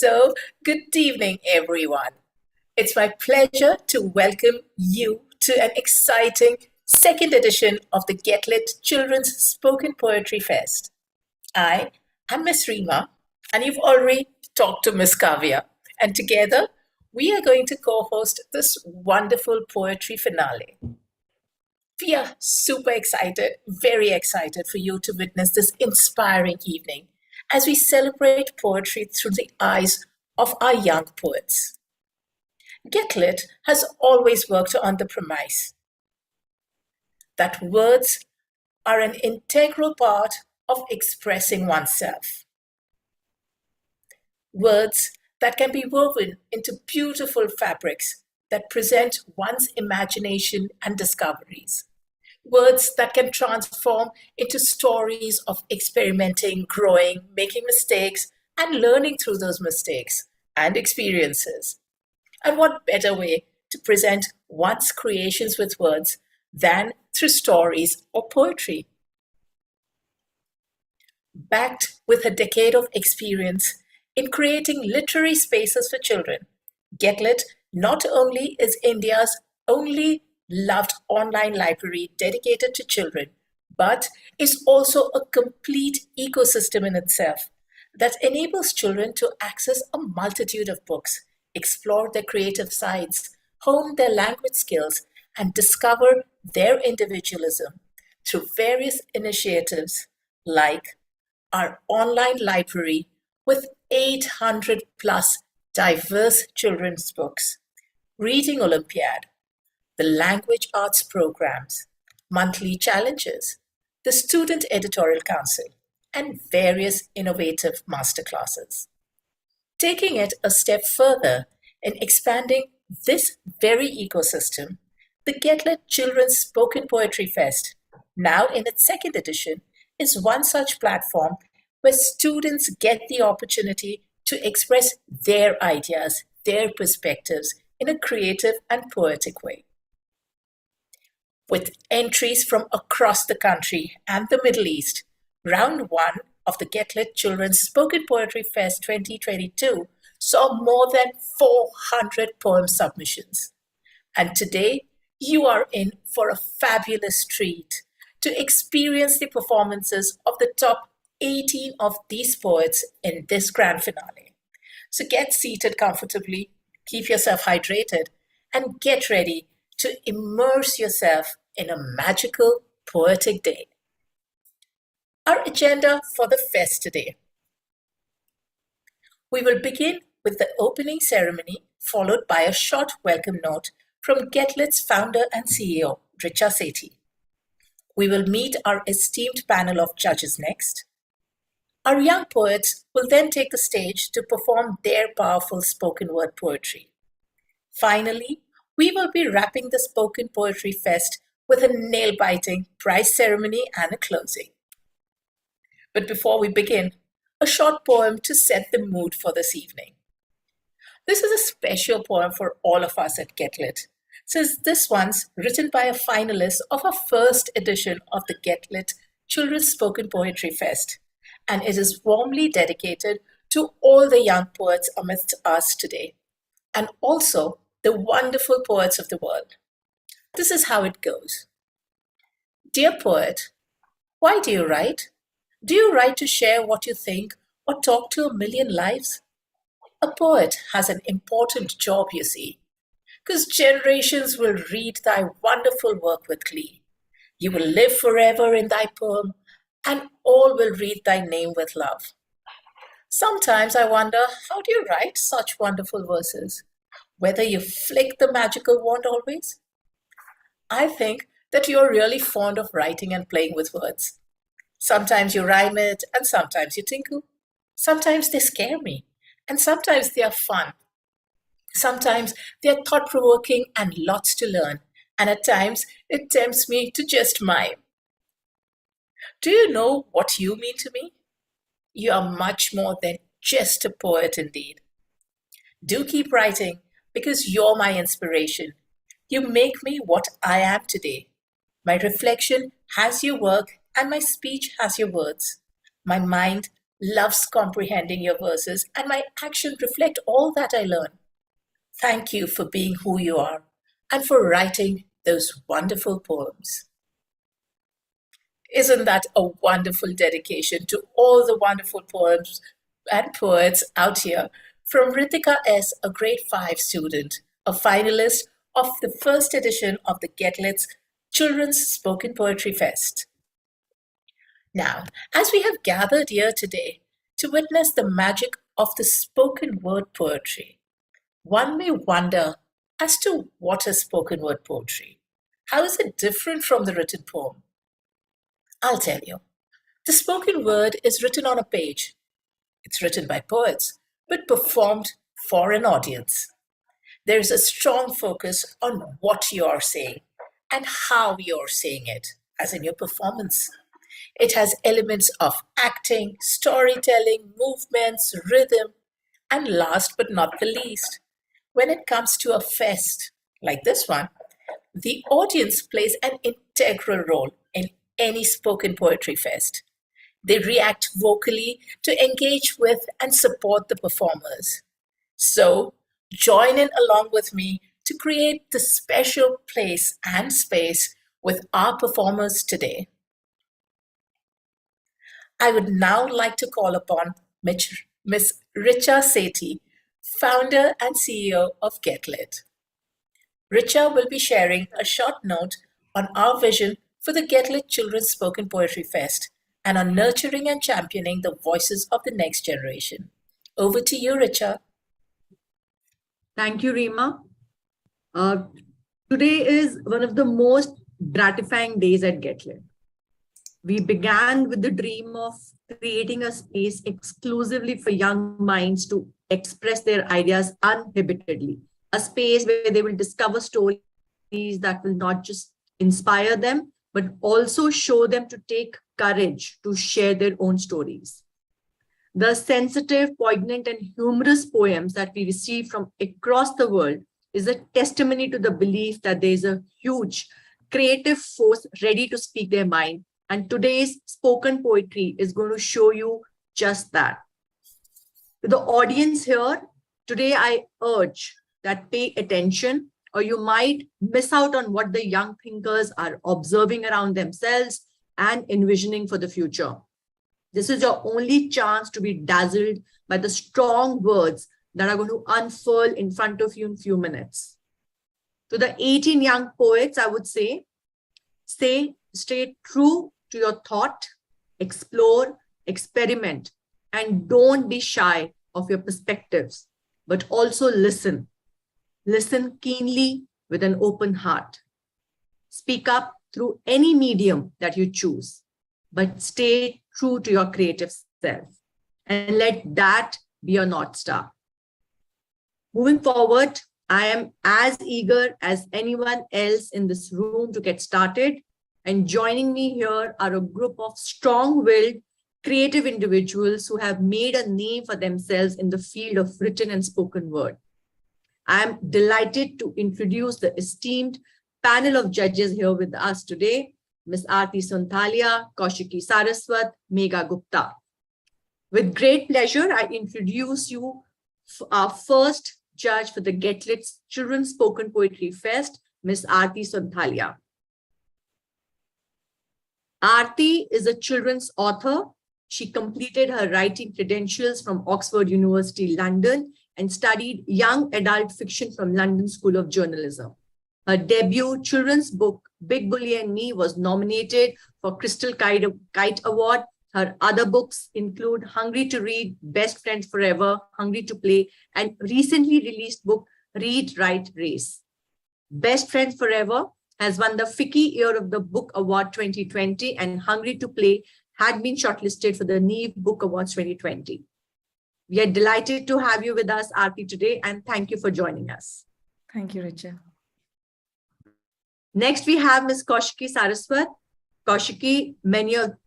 Good evening, everyone. It's my pleasure to welcome you to an exciting second edition of the GetLitt Children's Spoken Poetry Fest. I am Miss Reema, and you've already talked to Miss Kavya, and together we are going to co-host this wonderful poetry finale. We are super excited, very excited for you to witness this inspiring evening as we celebrate poetry through the eyes of our young poets. GetLitt has always worked on the premise that words are an integral part of expressing oneself. Words that can be woven into beautiful fabrics that present one's imagination and discoveries. Words that can transform into stories of experimenting, growing, making mistakes, and learning through those mistakes and experiences. And what better way to present one's creations with words than through stories or poetry? Backed with a decade of experience in creating literary spaces for children, GetLitt not only is India's only loved online library dedicated to children, but is also a complete ecosystem in itself that enables children to access a multitude of books, explore their creative sides, hone their language skills, and discover their individualism through various initiatives like our online library with 800 plus diverse children's books, Reading Olympiad, the language arts programs, monthly challenges, the Student Editorial Council, and various innovative masterclasses. Taking it a step further and expanding this very ecosystem, the GetLitt Children's Spoken Poetry Fest, now in its second edition, is one such platform where students get the opportunity to express their ideas, their perspectives in a creative and poetic way. With entries from across the country and the Middle East, round one of the GetLitt Children's Spoken Poetry Fest 2022 saw more than 400 poem submissions. And today, you are in for a fabulous treat to experience the performances of the top 18 of these poets in this grand finale. So get seated comfortably, keep yourself hydrated, and get ready to immerse yourself in a magical, poetic day. Our agenda for the fest today. We will begin with the opening ceremony, followed by a short welcome note from GetLitt's founder and CEO, Richa Sethi. We will meet our esteemed panel of judges next. Our young poets will then take the stage to perform their powerful spoken word poetry. Finally, we will be wrapping the Spoken Poetry Fest with a nail-biting prize ceremony and a closing. But before we begin, a short poem to set the mood for this evening. This is a special poem for all of us at GetLitt, since this one's written by a finalist of our first edition of the GetLitt Children's Spoken Poetry Fest, and it is warmly dedicated to all the young poets amidst us today, and also the wonderful poets of the world. This is how it goes. Dear poet, why do you write? Do you write to share what you think or talk to a million lives? A poet has an important job, you see, because generations will read thy wonderful work with glee. You will live forever in thy poem, and all will read thy name with love. Sometimes I wonder, how do you write such wonderful verses? Whether you flick the magical wand always? I think that you're really fond of writing and playing with words. Sometimes you rhyme it, and sometimes you tinkle. Sometimes they scare me, and sometimes they are fun. Sometimes they are thought-provoking and lots to learn, and at times it tempts me to just mime. Do you know what you mean to me? You are much more than just a poet indeed. Do keep writing, because you're my inspiration. You make me what I am today. My reflection has your work, and my speech has your words. My mind loves comprehending your verses, and my actions reflect all that I learn. Thank you for being who you are and for writing those wonderful poems. Isn't that a wonderful dedication to all the wonderful poems and poets out here from Ritika S., a grade 5 student, a finalist of the first edition of the GetLitt's Children's Spoken Poetry Fest. Now, as we have gathered here today to witness the magic of the spoken word poetry, one may wonder as to what is spoken word poetry. How is it different from the written poem? I'll tell you. The spoken word is written on a page. It's written by poets, but performed for an audience. There is a strong focus on what you are saying and how you're saying it, as in your performance. It has elements of acting, storytelling, movements, rhythm, and last but not the least, when it comes to a fest like this one, the audience plays an integral role in any spoken poetry fest. They react vocally to engage with and support the performers. So, join in along with me to create the special place and space with our performers today. I would now like to call upon Miss Richa Sethi, founder and CEO of GetLitt. Richa will be sharing a short note on our vision for the GetLitt Children's Spoken Poetry Fest and on nurturing and championing the voices of the next generation. Over to you, Richa. Thank you, Reema. Today is one of the most gratifying days at GetLitt. We began with the dream of creating a space exclusively for young minds to express their ideas uninhibitedly, a space where they will discover stories that will not just inspire them, but also show them to take courage to share their own stories. The sensitive, poignant, and humorous poems that we receive from across the world is a testimony to the belief that there is a huge creative force ready to speak their mind. And today's spoken poetry is going to show you just that. To the audience here, today I urge that pay attention, or you might miss out on what the young thinkers are observing around themselves and envisioning for the future. This is your only chance to be dazzled by the strong words that are going to unfurl in front of you in a few minutes. To the 18 young poets, I would say, stay true to your thought, explore, experiment, and don't be shy of your perspectives, but also listen. Listen keenly with an open heart. Speak up through any medium that you choose, but stay true to your creative self, and let that be your North Star. Moving forward, I am as eager as anyone else in this room to get started. And joining me here are a group of strong-willed, creative individuals who have made a name for themselves in the field of written and spoken word. I am delighted to introduce the esteemed panel of judges here with us today, Ms. Aarti Santhalia, Koshiki Saraswat, Megha Gupta. With great pleasure, I introduce you our first judge for the GetLitt's Children's Spoken Poetry Fest, Ms. Aarti Santhalia. Aarti is a children's author. She completed her writing credentials from Oxford University, London, and studied young adult fiction from London School of Journalism. Her debut children's book, Big Bully and Me, was nominated for Crystal Kite Award. Her other books include Hungry to Read, Best Friends Forever, Hungry to Play, and recently released book, Read, Write, Race. Best Friends Forever has won the Ficky Ear of the Book Award 2020, and Hungry to Play had been shortlisted for the Neve Book Awards 2020. We are delighted to have you with us, Aarti, today, and thank you for joining us. Thank you, Richa. Next, we have Ms. Koshki Saraswat. Koshiki,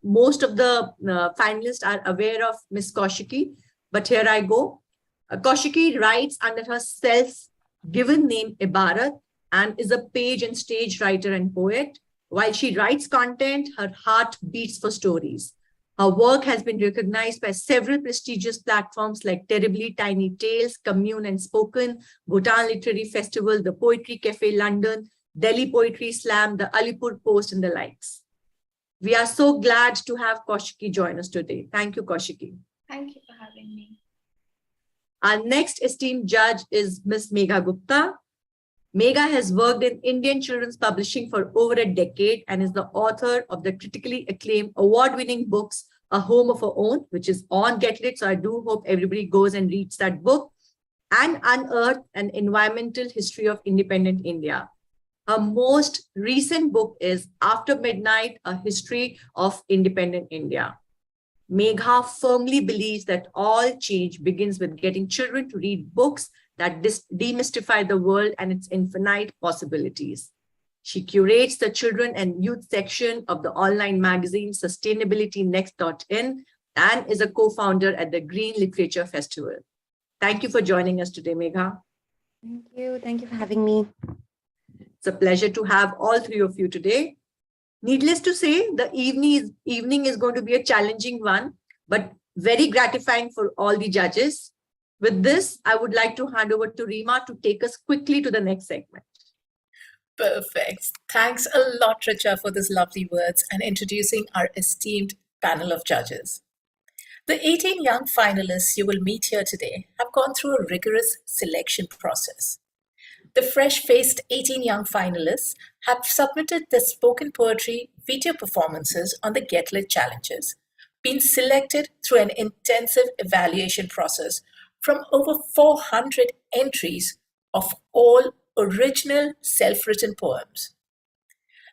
most of the finalists are aware of Ms. Koshiki, but here I go. Koshiki writes under her self-given name Ibarat and is a page and stage writer and poet. While she writes content, her heart beats for stories. Her work has been recognized by several prestigious platforms like Terribly Tiny Tales, Commune and Spoken, Bhutan Literary Festival, the Poetry Cafe London, Delhi Poetry Slam, the Alipur Post, and the likes. We are so glad to have Koshki join us today. Thank you, Koshiki. Thank you for having me. Our next esteemed judge is Ms. Megha Gupta. Megha has worked in Indian children's publishing for over a decade and is the author of the critically acclaimed award-winning books, A Home of Her Own, which is on GetLitt. So I do hope everybody goes and reads that book, and Unearthed, an environmental history of independent India. Her most recent book is After Midnight, A History of Independent India. Megha firmly believes that all change begins with getting children to read books that demystify the world and its infinite possibilities. She curates the children and youth section of the online magazine sustainabilitynext.in and is a co-founder at the Green Literature Festival. Thank you for joining us today, Megha. Thank you. Thank you for having me. It's a pleasure to have all three of you today. Needless to say, the evening is going to be a challenging one, but very gratifying for all the judges. With this, I would like to hand over to Rima to take us quickly to the next segment. Perfect. Thanks a lot, Richa, for these lovely words and introducing our esteemed panel of judges. The 18 young finalists you will meet here today have gone through a rigorous selection process. The fresh-faced 18 young finalists have submitted their spoken poetry video performances on the GetLitt challenges, been selected through an intensive evaluation process from over 400 entries of all original self-written poems.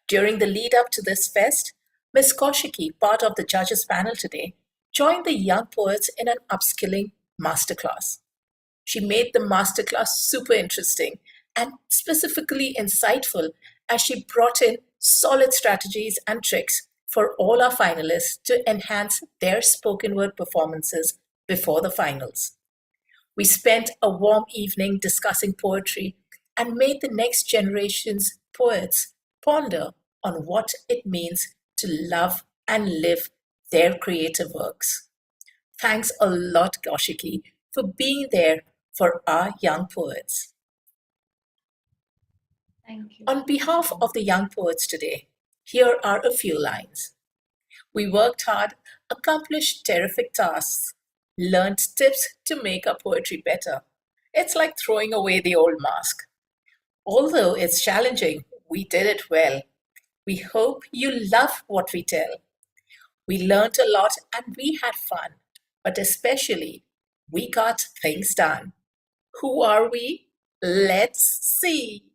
During the lead up to this fest, Ms. Koshiki, part of the judges panel today, joined the young poets in an upskilling masterclass. She made the masterclass super interesting and specifically insightful as she brought in solid strategies and tricks for all our finalists to enhance their spoken word performances before the finals. We spent a warm evening discussing poetry and made the next generation's poets ponder on what it means to love and live their creative works. Thanks a lot, Koshiki, for being there for our young poets. Thank you. On behalf of the young poets today, here are a few lines. We worked hard, accomplished terrific tasks, learned tips to make our poetry better. It's like throwing away the old mask. Although it's challenging, we did it well. We hope you love what we tell. We learned a lot and we had fun, but especially we got things done. Who are we? Let's see.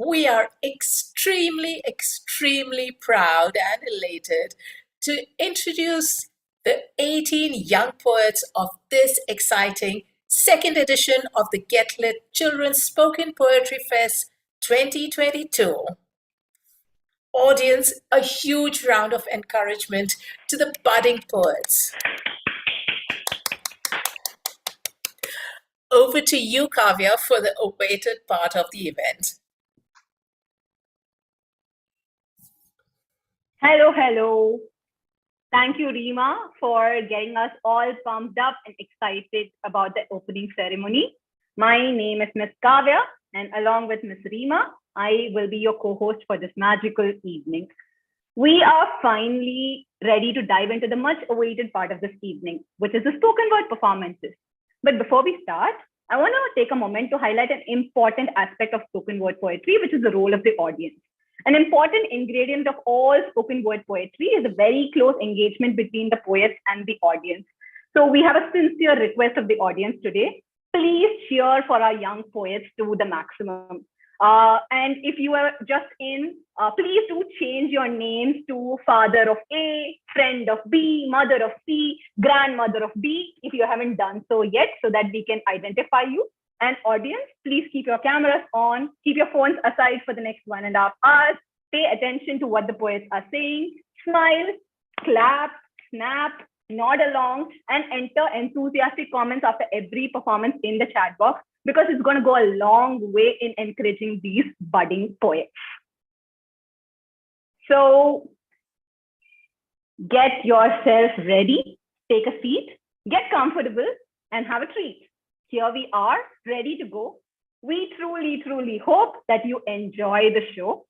We are extremely, extremely proud and elated to introduce the 18 young poets of this exciting second edition of the GetLitt Children's Spoken Poetry Fest 2022. Audience, a huge round of encouragement to the budding poets. Over to you, Kavya, for the awaited part of the event. Hello. Thank you, Rima, for getting us all pumped up and excited about the opening ceremony. My name is Ms. Kavya, and along with Ms. Rima, I will be your co-host for this magical evening. We are finally ready to dive into the much awaited part of this evening, which is the spoken word performances. But before we start, I want to take a moment to highlight an important aspect of spoken word poetry, which is the role of the audience. An important ingredient of all spoken word poetry is a very close engagement between the poets and the audience. So we have a sincere request of the audience today. Please cheer for our young poets to the maximum. And if you are just in, please do change your names to father of A, friend of B, mother of C, grandmother of B, if you haven't done so yet, so that we can identify you. And audience, please keep your cameras on, keep your phones aside for the next 1.5 hours, pay attention to what the poets are saying, smile, clap, snap, nod along, and enter enthusiastic comments after every performance in the chat box, because it's going to go a long way in encouraging these budding poets. So Get yourself ready, take a seat, get comfortable, and have a treat. Here we are, ready to go. We truly, truly hope that you enjoy the show.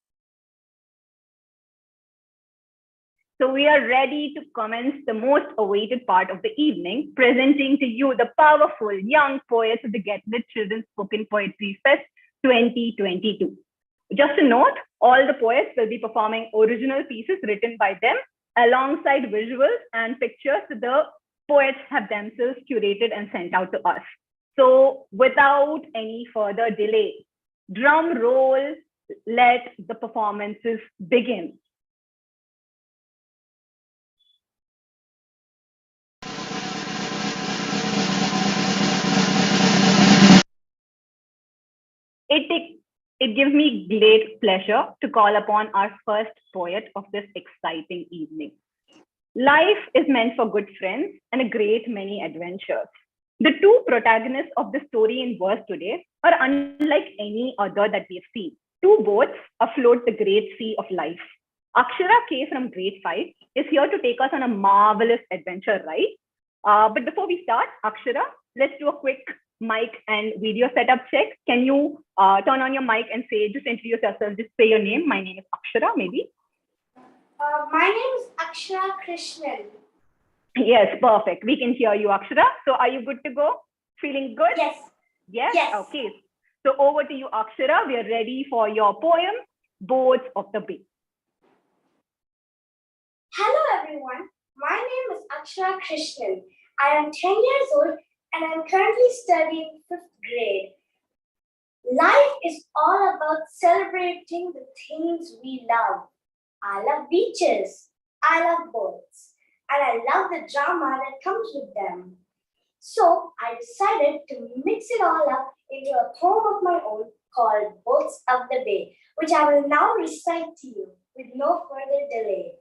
So we are ready to commence the most awaited part of the evening, presenting to you the powerful young poets of the GetLitt Children's Spoken Poetry Fest 2022. Just a note, all the poets will be performing original pieces written by them alongside visuals and pictures that the poets have themselves curated and sent out to us. So without any further delay, drum roll, let the performances begin. It gives me great pleasure to call upon our first poet of this exciting evening. Life is meant for good friends and a great many adventures. The two protagonists of the story in verse today are unlike any other that we have seen. Two boats afloat the great sea of life. Akshara K from grade 5 is here to take us on a marvelous adventure ride. But before we start, Akshara, let's do a quick mic and video setup check. Can you turn on your mic and just introduce yourself, just say your name. My name is Akshara, maybe. My name is Akshara Krishnan. Yes, perfect. We can hear you, Akshara. So are you good to go? Feeling good? Yes. Yes? Yes. Okay. So over to you, Akshara. We are ready for your poem, Boats of the Bay. Hello, everyone. My name is Akshara Krishnan. I am 10 years old and I'm currently studying 5th grade. Life is all about celebrating the things we love. I love beaches. I love boats. And I love the drama that comes with them. So I decided to mix it all up into a poem of my own called Boats of the Bay, which I will now recite to you with no further delay.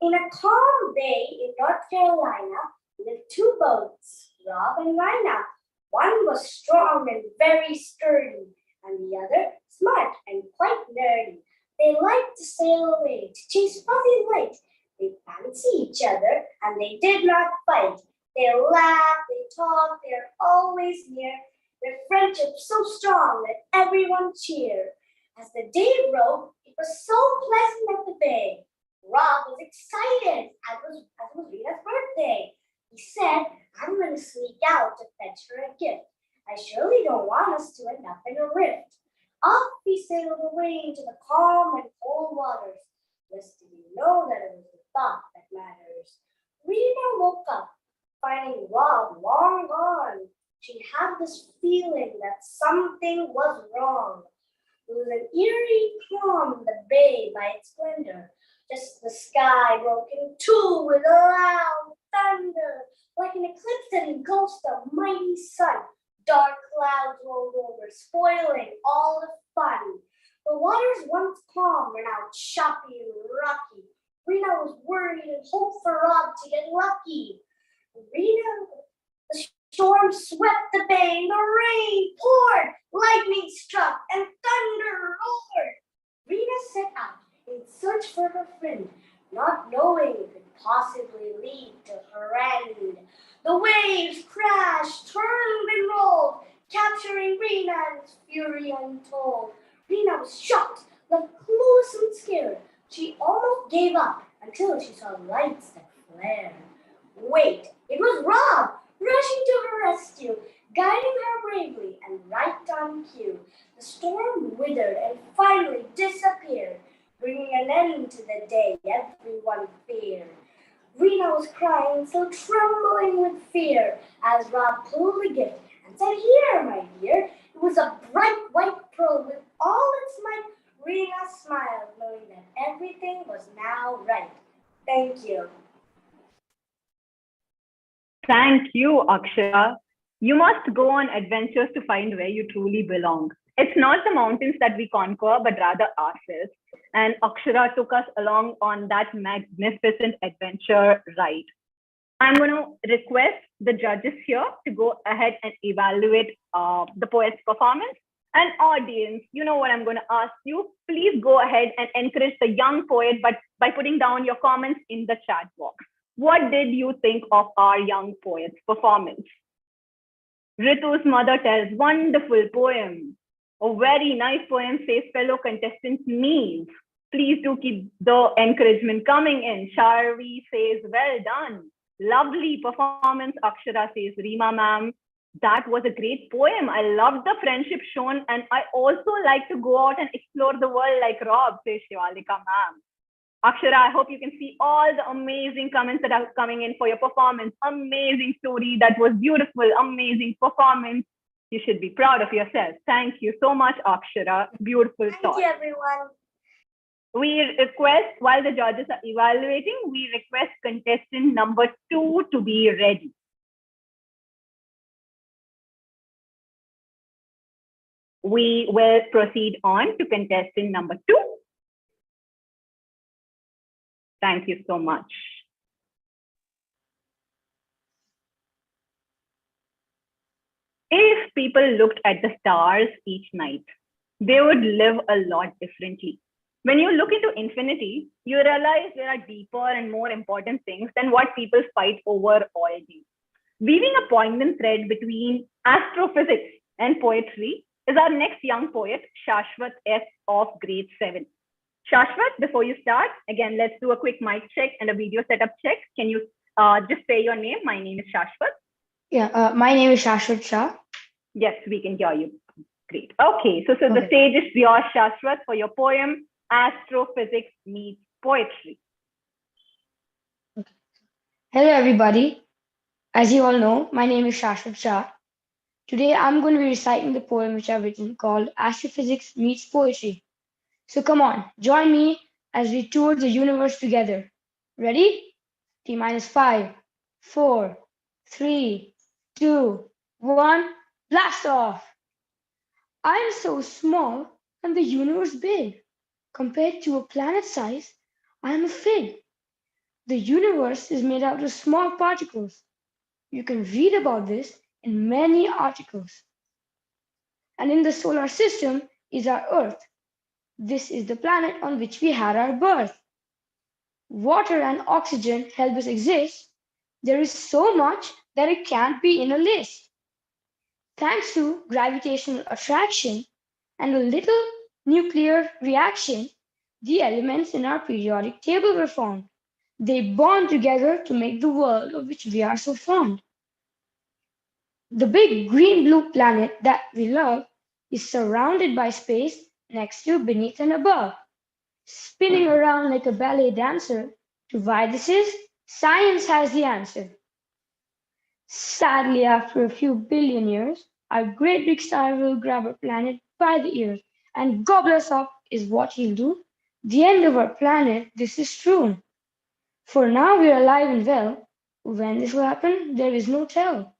In a calm bay in North Carolina lived two boats, Rob and Rhina. One was strong and very sturdy, and the other smart and quite nerdy. They liked to sail away to chase fuzzy light. They fancy each other, and they did not fight. They laugh, they talk, they're always near. Their friendship so strong that everyone cheered. As the day broke, it was so pleasant at the bay. Rob was excited, as was Rita's birthday. He said, I'm going to sneak out to fetch her a gift. I surely don't want us to end up in a rift. Off he sailed away into the calm and cold waters. Lest did he know that it was the thought that matters. Rita woke up, finding Rob long gone. She had this feeling that something was wrong. It was an eerie calm in the bay by its splendor. Just the sky broke in two with a loud thunder. Like an eclipse that engulfed the mighty sun. Dark clouds rolled over, spoiling all the fun. The waters once calm were now choppy and rocky. Rita was worried and hoped for Rob to get lucky. The storm swept the bay, the rain poured, lightning struck, and thunder roared. Rita set out in search for her friend, not knowing it could possibly lead to her end. The waves crashed, turned and rolled, capturing Rita and its fury untold. Rita was shocked, left clueless and scared. She almost gave up until she saw lights that flared. Wait, it was Rob, rushing to her rescue, guiding her bravely and right on cue. The storm withered and finally disappeared, bringing an end to the day everyone feared. Rita was crying, so trembling with fear, as Rob pulled the gift and said, "Here, my dear." It was a bright white pearl with all its might. Rita smiled, knowing that everything was now right. Thank you. Thank you, Akshara. You must go on adventures to find where you truly belong. It's not the mountains that we conquer, but rather ourselves. And Akshara took us along on that magnificent adventure ride. I'm going to request the judges here to go ahead and evaluate the poet's performance. And audience, you know what I'm going to ask you. Please go ahead and encourage the young poet by putting down your comments in the chat box. What did you think of our young poet's performance? Ritu's mother tells wonderful poem. A very nice poem, says fellow contestant Neves. Please do keep the encouragement coming in. Sharvi says, well done. Lovely performance, Akshara says, Reema ma'am. That was a great poem. I loved the friendship shown, and I also like to go out and explore the world like Rob, says Shivalika ma'am. Akshara, I hope you can see all the amazing comments that are coming in for your performance. Amazing story. That was beautiful. Amazing performance. You should be proud of yourself. Thank you so much, Akshara. Beautiful thought. Thank you, everyone. We request, while the judges are evaluating, we request contestant number 2 to be ready. We will proceed on to contestant number 2. Thank you so much. If people looked at the stars each night, they would live a lot differently. When you look into infinity, you realize there are deeper and more important things than what people fight over all day. Weaving a poignant thread between astrophysics and poetry is our next young poet, Shashwat S. of grade 7. Shashwat, before you start, again, let's do a quick mic check and a video setup check. Can you just say your name? My name is Shashwat. Yeah, my name is Shashwat Shah. Yes, we can hear you. Great. Okay, so the stage is yours, Shashwat, for your poem, Astrophysics Meets Poetry. Okay. Hello, everybody. As you all know, my name is Shashwat Shah. Today, I'm going to be reciting the poem which I've written called Astrophysics Meets Poetry. So come on, join me as we tour the universe together. Ready? T-5, 4, 3, 2, 1, blast off! I'm so small and the universe big. Compared to a planet size, I'm a fig. The universe is made out of small particles. You can read about this in many articles. And in the solar system is our Earth. This is the planet on which we had our birth. Water and oxygen help us exist. There is so much that it can't be in a list. Thanks to gravitational attraction and a little nuclear reaction, the elements in our periodic table were formed. They bond together to make the world of which we are so fond. The big green-blue planet that we love is surrounded by space next to, beneath, and above. Spinning around like a ballet dancer, to why this is, science has the answer. Sadly, after a few billion years, our great big star will grab our planet by the ears and gobble us up is what he'll do. The end of our planet, this is true. For now we are alive and well. When this will happen, there is no tell.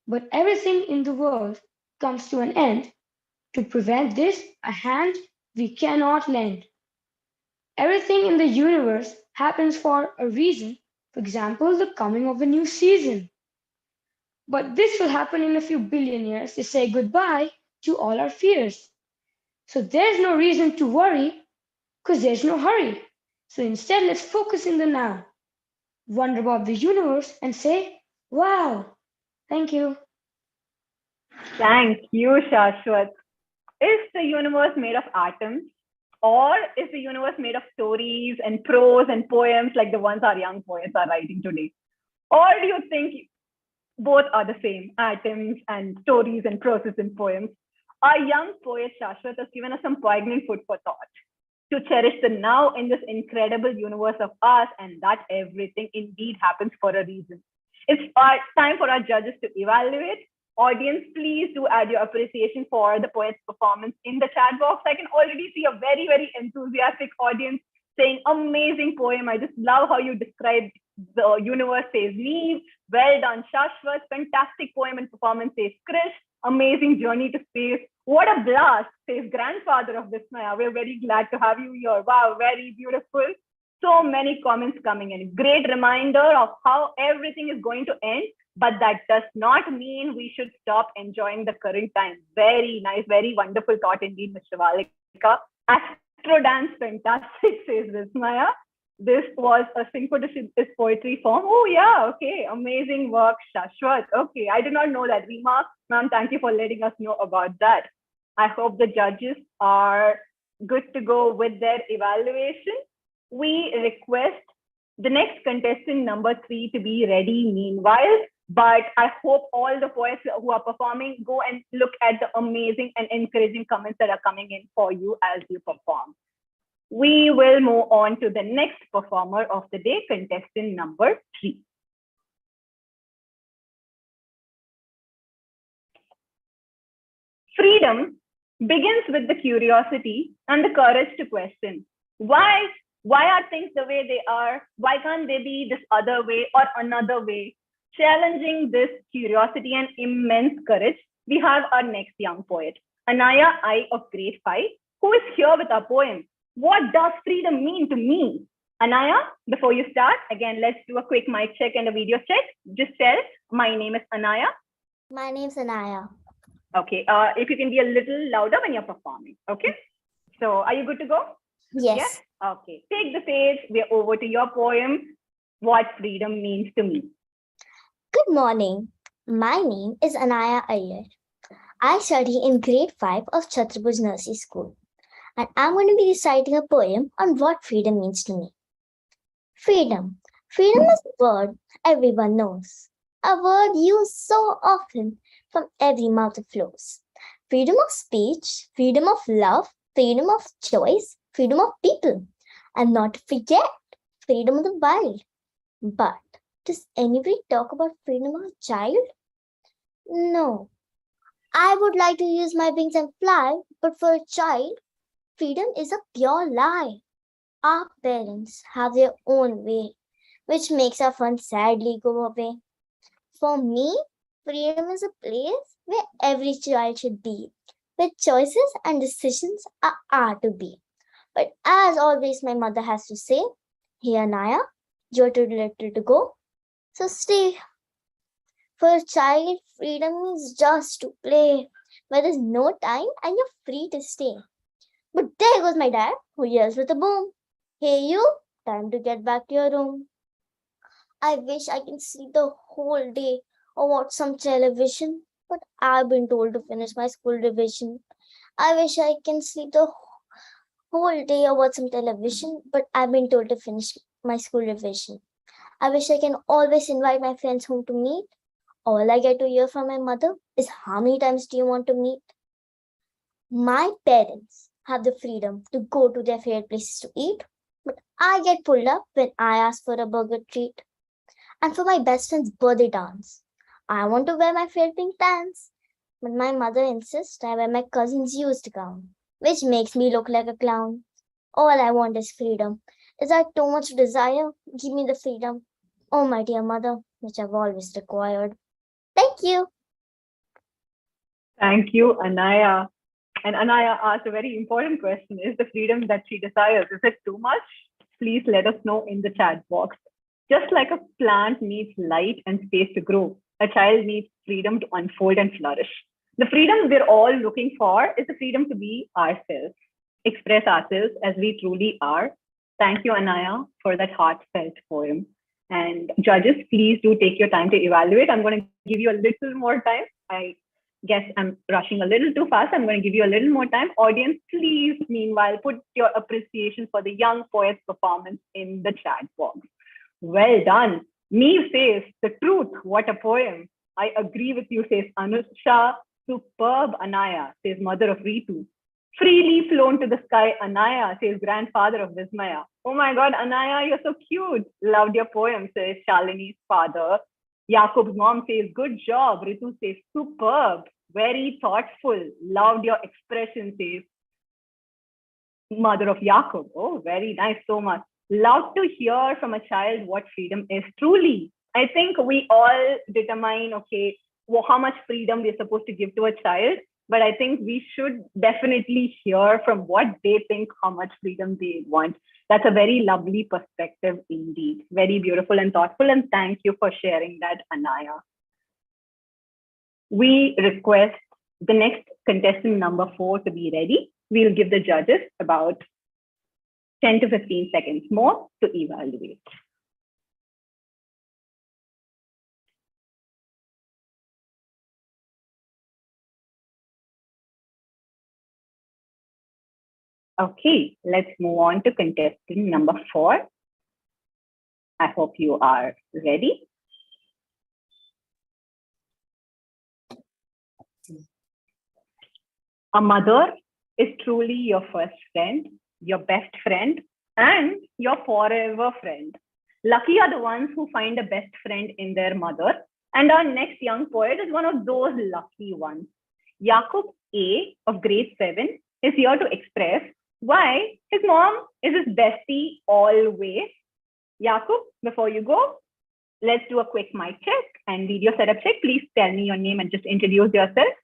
But everything in the world comes to an end. To prevent this, a hand we cannot lend. Everything in the universe happens for a reason. For example, the coming of a new season. But this will happen in a few billion years to say goodbye to all our fears. So there's no reason to worry, because there's no hurry. So instead, let's focus in the now. Wonder about the universe and say, wow. Thank you. Thank you, Shashwat. Is the universe made of atoms? Or is the universe made of stories and prose and poems like the ones our young poets are writing today? Or do you think both are the same, atoms and stories and prose and poems? Our young poet Shashwat has given us some poignant food for thought to cherish the now in this incredible universe of us, and that everything indeed happens for a reason. It's time for our judges to evaluate. Audience, please do add your appreciation for the poet's performance in the chat box. I can already see a very, very enthusiastic audience saying, amazing poem. I just love how you described the universe, says Neve. Well done, Shashwat. Fantastic poem and performance, says Krish. Amazing journey to space. What a blast, says grandfather of Vismaya. We're very glad to have you here. Wow, very beautiful. So many comments coming in. Great reminder of how everything is going to end but that does not mean we should stop enjoying the current time. Very nice, very wonderful thought indeed, Mr. Valika. Astro dance, fantastic, says Vismaya. This was a synchronicity poetry form. Oh yeah, okay, amazing work, Shashwat. Okay, I did not know that. Reema, ma'am, thank you for letting us know about that. I hope the judges are good to go with their evaluation. We request the next contestant, number 3, to be ready meanwhile. But I hope all the poets who are performing go and look at the amazing and encouraging comments that are coming in for you as you perform. We will move on to the next performer of the day, contestant number 3. Freedom begins with the curiosity and the courage to question. Why are things the way they are? Why can't they be this other way or another way? Challenging this curiosity and immense courage, we have our next young poet, Anaya I of grade 5, who is here with our poem, What Does Freedom Mean to Me? Anaya, before you start, again, let's do a quick mic check and a video check. Just tell, my name is Anaya. My name's Anaya. Okay, if you can be a little louder when you're performing, okay? So are you good to go? Yes. Okay, take the stage. We're over to your poem, What Freedom Means to Me. Good morning. My name is Anaya Iyer. I study in grade 5 of Chhatrapur's Nursery School, and I'm going to be reciting a poem on what freedom means to me. Freedom. Freedom is a word everyone knows, a word used so often from every mouth it flows. Freedom of speech, freedom of love, freedom of choice, freedom of people, and not to forget, freedom of the wild. But does anybody talk about freedom of a child? No. I would like to use my wings and fly, but for a child, freedom is a pure lie. Our parents have their own way, which makes our fun sadly go away. For me, freedom is a place where every child should be, where choices and decisions are to be. But as always, my mother has to say, "Hey Anaya, you're too little to go, so stay." For a child, freedom means just to play, where there's no time and you're free to stay. But there goes my dad, who yells with a boom, "Hey you, time to get back to your room." I wish I can sleep the whole day or watch some television, but I've been told to finish my school revision. I wish I can sleep the whole day or watch some television, but I've been told to finish my school revision. I wish I can always invite my friends home to meet. All I get to hear from my mother is, "How many times do you want to meet?" My parents have the freedom to go to their favorite places to eat, but I get pulled up when I ask for a burger treat. And for my best friend's birthday dance, I want to wear my favorite pink pants, but my mother insists I wear my cousin's used gown, which makes me look like a clown. All I want is freedom. Is that too much desire? Give me the freedom, oh my dear mother, which I've always required. Thank you. Thank you, Anaya. And Anaya asked a very important question. Is the freedom that she desires, is it too much? Please let us know in the chat box. Just like a plant needs light and space to grow, a child needs freedom to unfold and flourish. The freedom we're all looking for is the freedom to be ourselves, express ourselves as we truly are. Thank you, Anaya, for that heartfelt poem. And judges, please do take your time to evaluate. I'm going to give you a little more time. I guess I'm rushing a little too fast. I'm going to give you a little more time. Audience, please, meanwhile, put your appreciation for the young poet's performance in the chat box. Well done. Me says, the truth, what a poem. I agree with you, says Anusha. Superb, Anaya, says mother of Ritu. Freely flown to the sky, Anaya, says grandfather of Vismaya. Oh my God, Anaya, you're so cute. Loved your poem, says Shalini's father. Yakub's mom says, good job. Ritu says, superb, very thoughtful. Loved your expression, says mother of Yakub. Oh, very nice, so much. Love to hear from a child what freedom is truly. I think we all determine, okay, how much freedom we're supposed to give to a child. But I think we should definitely hear from what they think, how much freedom they want. That's a very lovely perspective indeed. Very beautiful and thoughtful. And thank you for sharing that, Anaya. we request the next contestant number 4 to be ready. We'll give the judges about 10 to 15 seconds more to evaluate. Okay, let's move on to contestant number 4. I hope you are ready. A mother is truly your first friend, your best friend, and your forever friend. Lucky are the ones who find a best friend in their mother. And our next young poet is one of those lucky ones. Yakub A of grade 7 is here to express why his mom is his bestie always. Yakub, before you go, let's do a quick mic check and video setup check. Please tell me your name and just introduce yourself.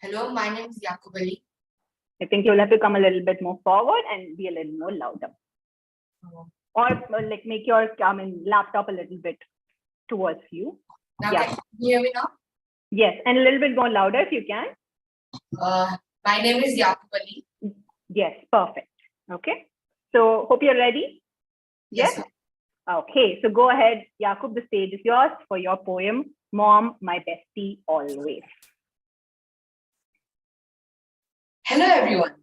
Hello, my name is Yakub Ali. I think you'll have to come a little bit more forward and be a little more louder. Or like make your laptop a little bit towards you. Now, Yeah. can you hear me now? Yes, and a little bit more louder if you can. My name is Yakub Ali. Yes, perfect. Okay. So hope you're ready. Yes. Yes? Okay, so go ahead, Yakub, the stage is yours for your poem, Mom, My Bestie Always. Hello, everyone.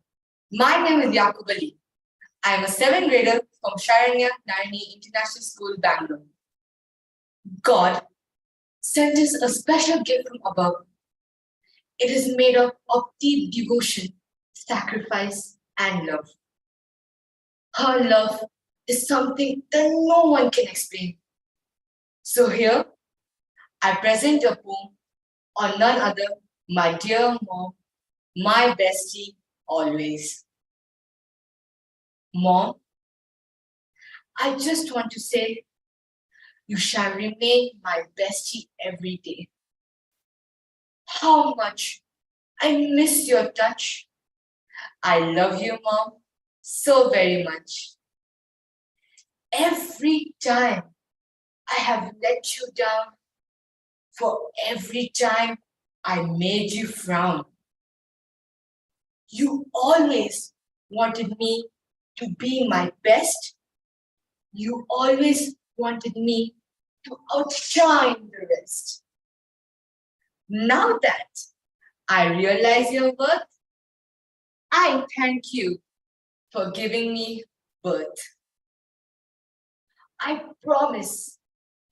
My name is Yakub Ali. I am a 7th grader from Sharanya Narani International School, Bangalore. God sent us a special gift from above. It is made up of deep devotion, sacrifice, and love. Her love is something that no one can explain. So here, I present a poem on none other, my dear mom, my bestie always. Mom, I just want to say, you shall remain my bestie every day. How much I miss your touch. I love you, Mom, so very much. Every time I have let you down, for every time I made you frown. You always wanted me to be my best. You always wanted me to outshine the rest. Now that I realize your worth, I thank you for giving me birth. I promise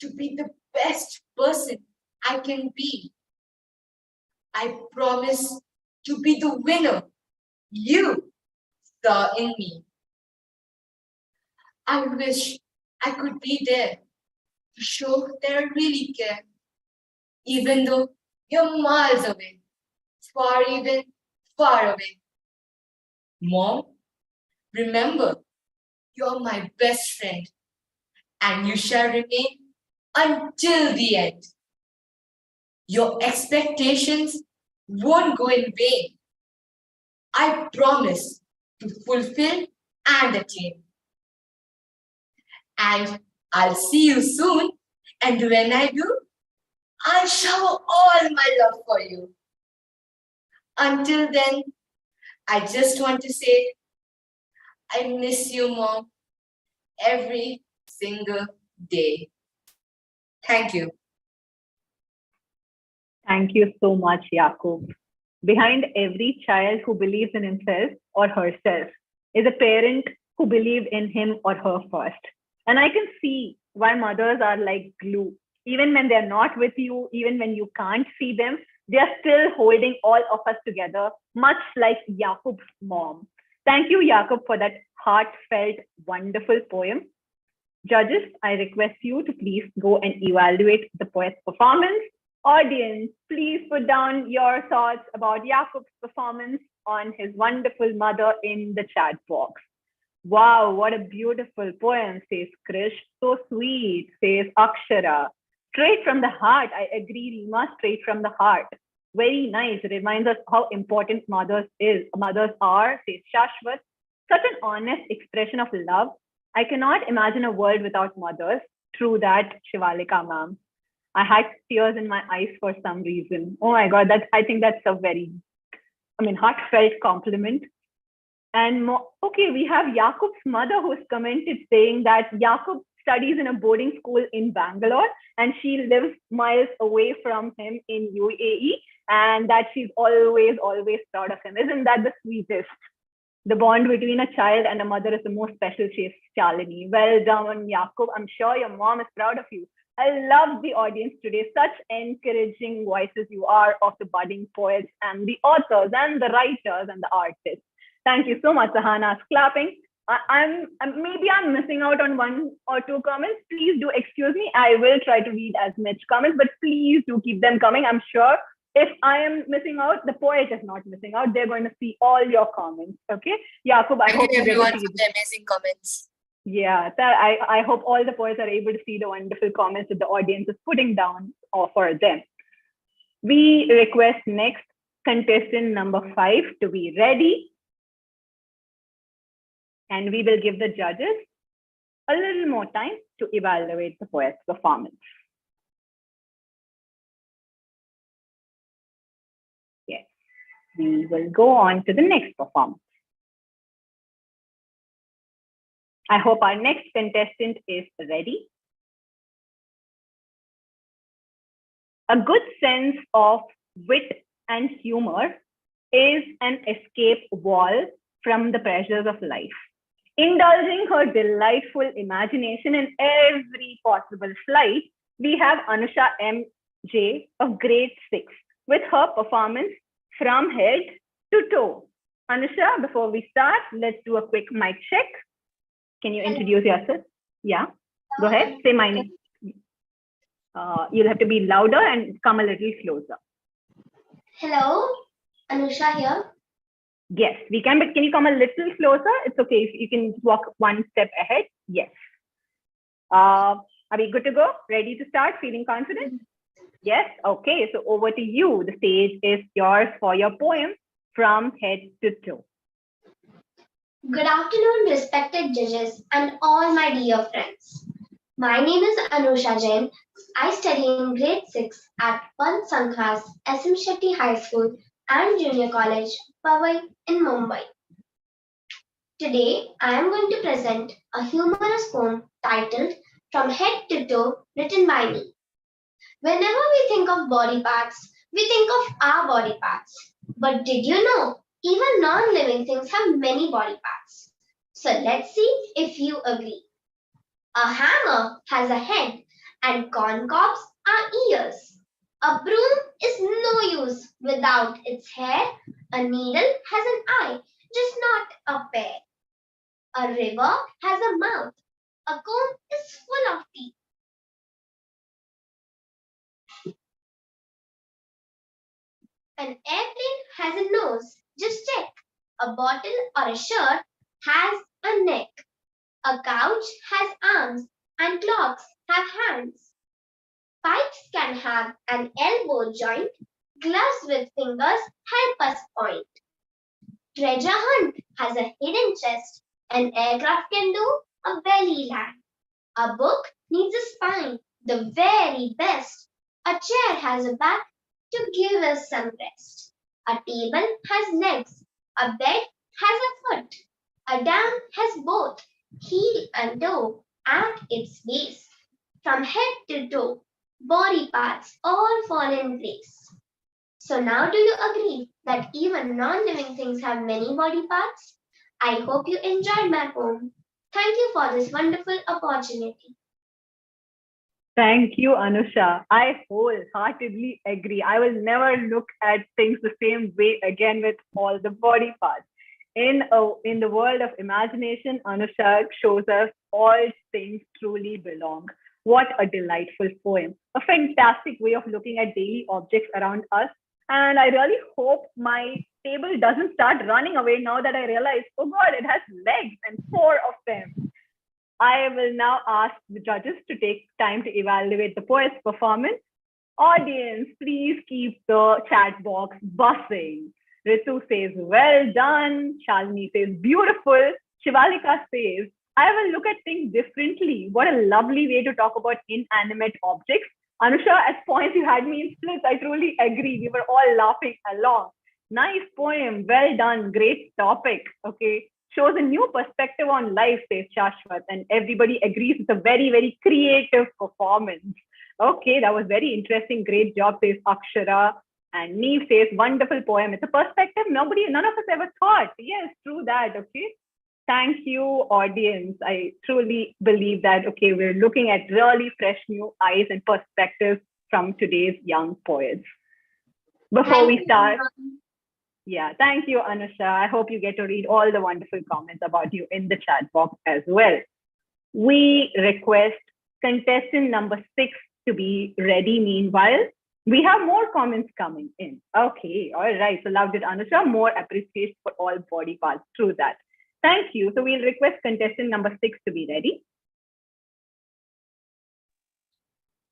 to be the best person I can be. I promise to be the winner you saw in me. I wish I could be there to show that I really care, even though you're miles away, even far away. Mom, remember, you're my best friend, and you shall remain until the end. Your expectations won't go in vain. I promise to fulfill and attain. And I'll see you soon, and when I do, I'll shower all my love for you. Until then, I just want to say, I miss you, Mom, every single day. Thank you. Thank you so much, Yakub. Behind every child who believes in himself or herself is a parent who believes in him or her first. And I can see why mothers are like glue. Even when they're not with you, even when you can't see them, they're still holding all of us together, much like Yakub's mom. Thank you, Yakub, for that heartfelt, wonderful poem. Judges, I request you to please go and evaluate the poet's performance. Audience, please put down your thoughts about Yakub's performance on his wonderful mother in the chat box. Wow, what a beautiful poem, says Krish. So sweet, says Akshara. Straight from the heart. I agree, Rima, straight from the heart. Very nice. It reminds us how important mothers are, says Shashwat. Such an honest expression of love. I cannot imagine a world without mothers. True that, Shivalika ma'am. I had tears in my eyes for some reason. Oh my God, I think that's a very, heartfelt compliment. And okay, we have Yakub's mother who's commented saying that Yakub studies in a boarding school in Bangalore and she lives miles away from him in UAE, and that she's always proud of him. Isn't that the sweetest? The bond between a child and a mother is the most special, says Shalini. Well done, Yakub. I'm sure your mom is proud of you. I love the audience today. Such encouraging voices you are of the budding poets and the authors and the writers and the artists. Thank you so much. Sahana's clapping. Maybe I'm missing out on one or two comments. Please do excuse me. I will try to read as much comments, but please do keep them coming. I'm sure if I am missing out, the poet is not missing out. They're going to see all your comments. Okay, Yakub, I hope Thank you you get everyone to for see the amazing comments. Yeah, I hope all the poets are able to see the wonderful comments that the audience is putting down for them. We request next contestant number 5 to be ready. And we will give the judges a little more time to evaluate the poet's performance. Yes, we will go on to the next performance. I hope our next contestant is ready. A good sense of wit and humor is an escape wall from the pressures of life. Indulging her delightful imagination in every possible flight, we have Anusha M.J. of grade 6 with her performance From Head to Toe. Anusha, before we start, let's do a quick mic check. Can you introduce yourself? Yeah, go ahead, say my name. You'll have to be louder and come a little closer. Hello, Anusha here. Yes, we can, but can you come a little closer? It's okay if you can walk one step ahead. Yes. Are we good to go? Ready to start? Feeling confident? Yes. Okay, so over to you. The stage is yours for your poem, From Head to Toe. Good afternoon, respected judges and all my dear friends. My name is Anusha Jain. I study in grade 6 at Pant Sanghas SM Shetty High School and Junior College, Powai in Mumbai. Today, I am going to present a humorous poem titled From Head to Toe, written by me. Whenever we think of body parts, we think of our body parts. But did you know, even non-living things have many body parts? So let's see if you agree. A hammer has a head and corn cobs are ears. A broom is no use without its hair. A needle has an eye, just not a pair. A river has a mouth. A comb is full of teeth. An airplane has a nose, just check. A bottle or a shirt has a neck. A couch has arms and clocks have hands. Pipes can have an elbow joint. Gloves with fingers help us point. Treasure hunt has a hidden chest. An aircraft can do a belly land. A book needs a spine, the very best. A chair has a back to give us some rest. A table has legs. A bed has a foot. A dam has both heel and toe at its base. From head to toe, body parts all fall in place. So now do you agree that even non-living things have many body parts? I hope you enjoyed my poem. Thank you for this wonderful opportunity. Thank you, Anusha. I wholeheartedly agree. I will never look at things the same way again with all the body parts. In the world of imagination, Anusha shows us all things truly belong. What a delightful poem. A fantastic way of looking at daily objects around us. And I really hope my table doesn't start running away now that I realize, oh God, it has legs and 4 of them. I will now ask the judges to take time to evaluate the poet's performance. Audience, please keep the chat box buzzing. Ritu says, well done. Shalini says, beautiful. Shivalika says, I will look at things differently. What a lovely way to talk about inanimate objects. Anusha, at points you had me in splits. I truly agree. We were all laughing along. Nice poem. Well done. Great topic. Okay. Shows a new perspective on life, says Shashwat. And everybody agrees it's a very, very creative performance. Okay. That was very interesting. Great job, says Akshara. And Neve says, wonderful poem. It's a perspective none of us ever thought. Yes, true that. Okay. Thank you, audience. I truly believe that, okay, we're looking at really fresh new eyes and perspectives from today's young poets. Before we start, yeah, thank you, Anusha. I hope you get to read all the wonderful comments about you in the chat box as well. We request contestant number 6 to be ready. Meanwhile, we have more comments coming in. Okay, all right. So loved it, Anusha. More appreciation for all body parts. True that. Thank you. So we'll request contestant number 6 to be ready.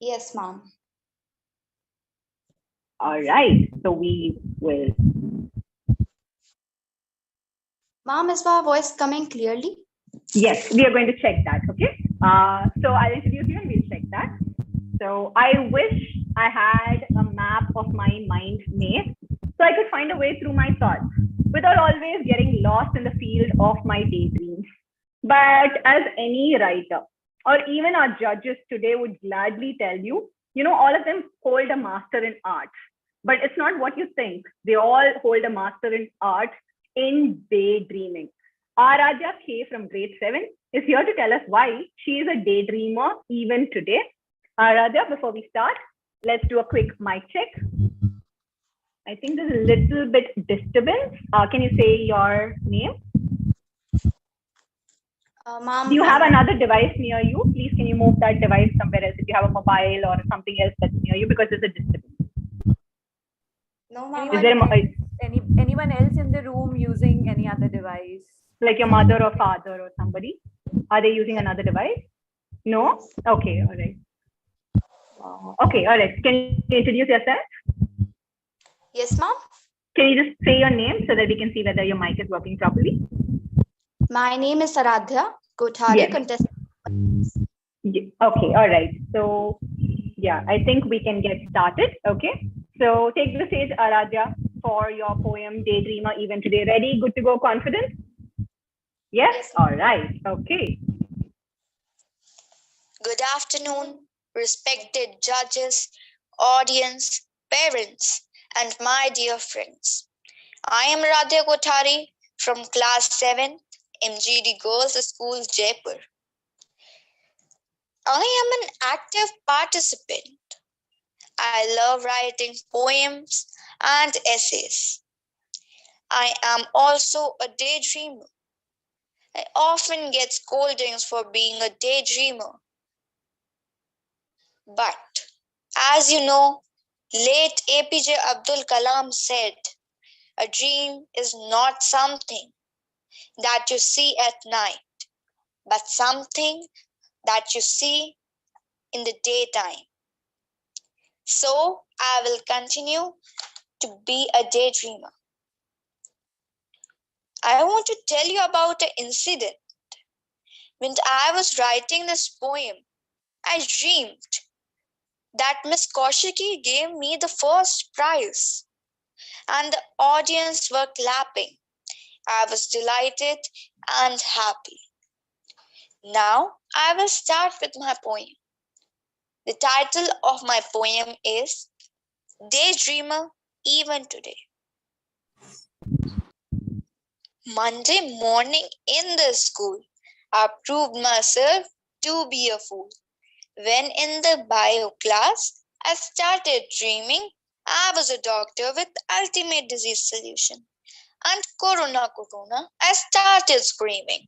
Yes, ma'am. All right. So we will. Ma'am, is my voice coming clearly? Yes, we are going to check that. Okay. So I'll introduce you and we'll check that. So I wish I had a map of my mind maze so I could find a way through my thoughts without always getting lost in the field of my daydreams. But as any writer or even our judges today would gladly tell you, all of them hold a master in art. But it's not what you think. They all hold a master in art in daydreaming. Aradhya K from grade 7 is here to tell us why she is a daydreamer even today. Aradhya, before we start, let's do a quick mic check. I think there's a little bit disturbance. Can you say your name? Ma'am, Do you have another device near you? Please, can you move that device somewhere else if you have a mobile or something else that's near you, because there's a disturbance. No, ma'am. Anyone else in the room using any other device? Like your mother or father or somebody? Are they using another device? No? Okay, all right. Okay, all right. Can you introduce yourself? Yes, ma'am. Can you just say your name so that we can see whether your mic is working properly? My name is Aradhya Kothari, Yes. contestant. Okay, all right. So, yeah, I think we can get started. Okay. So, take the stage, Aradhya, for your poem Daydreamer even today. Ready? Good to go? Confident? Yes? All right. Okay. Good afternoon, respected judges, audience, parents, and my dear friends. I am Radhya Kothari from class 7, MGD Girls School, Jaipur. I am an active participant. I love writing poems and essays. I am also a daydreamer. I often get scoldings for being a daydreamer. But, as you know, late APJ Abdul Kalam said, a dream is not something that you see at night, but something that you see in the daytime. So, I will continue to be a daydreamer. I want to tell you about an incident. When I was writing this poem, I dreamed that Miss Koshiki gave me the first prize and the audience were clapping. I was delighted and happy. Now I will start with my poem. The title of my poem is Daydreamer Even Today. Monday morning in the school, I proved myself to be a fool. When in the bio class, I started dreaming I was a doctor with ultimate disease solution. And corona, I started screaming.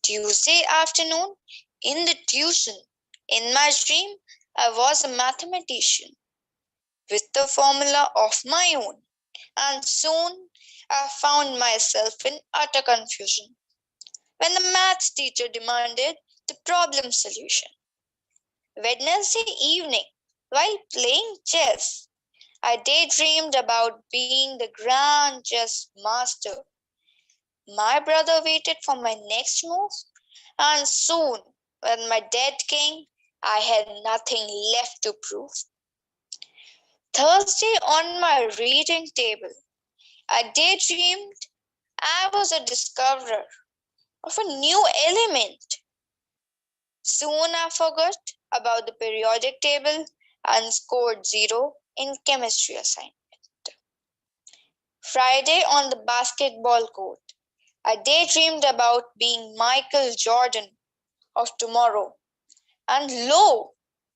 Tuesday afternoon, in the tuition, in my dream, I was a mathematician with a formula of my own. And soon, I found myself in utter confusion when the maths teacher demanded the problem solution. Wednesday evening, while playing chess, I daydreamed about being the grand chess master. My brother waited for my next move, and soon, when my dead king I had nothing left to prove. Thursday on my reading table, I daydreamed I was a discoverer of a new element. Soon I forgot about the periodic table and scored 0 in chemistry assignment. Friday on the basketball court, I daydreamed about being Michael Jordan of tomorrow. And lo,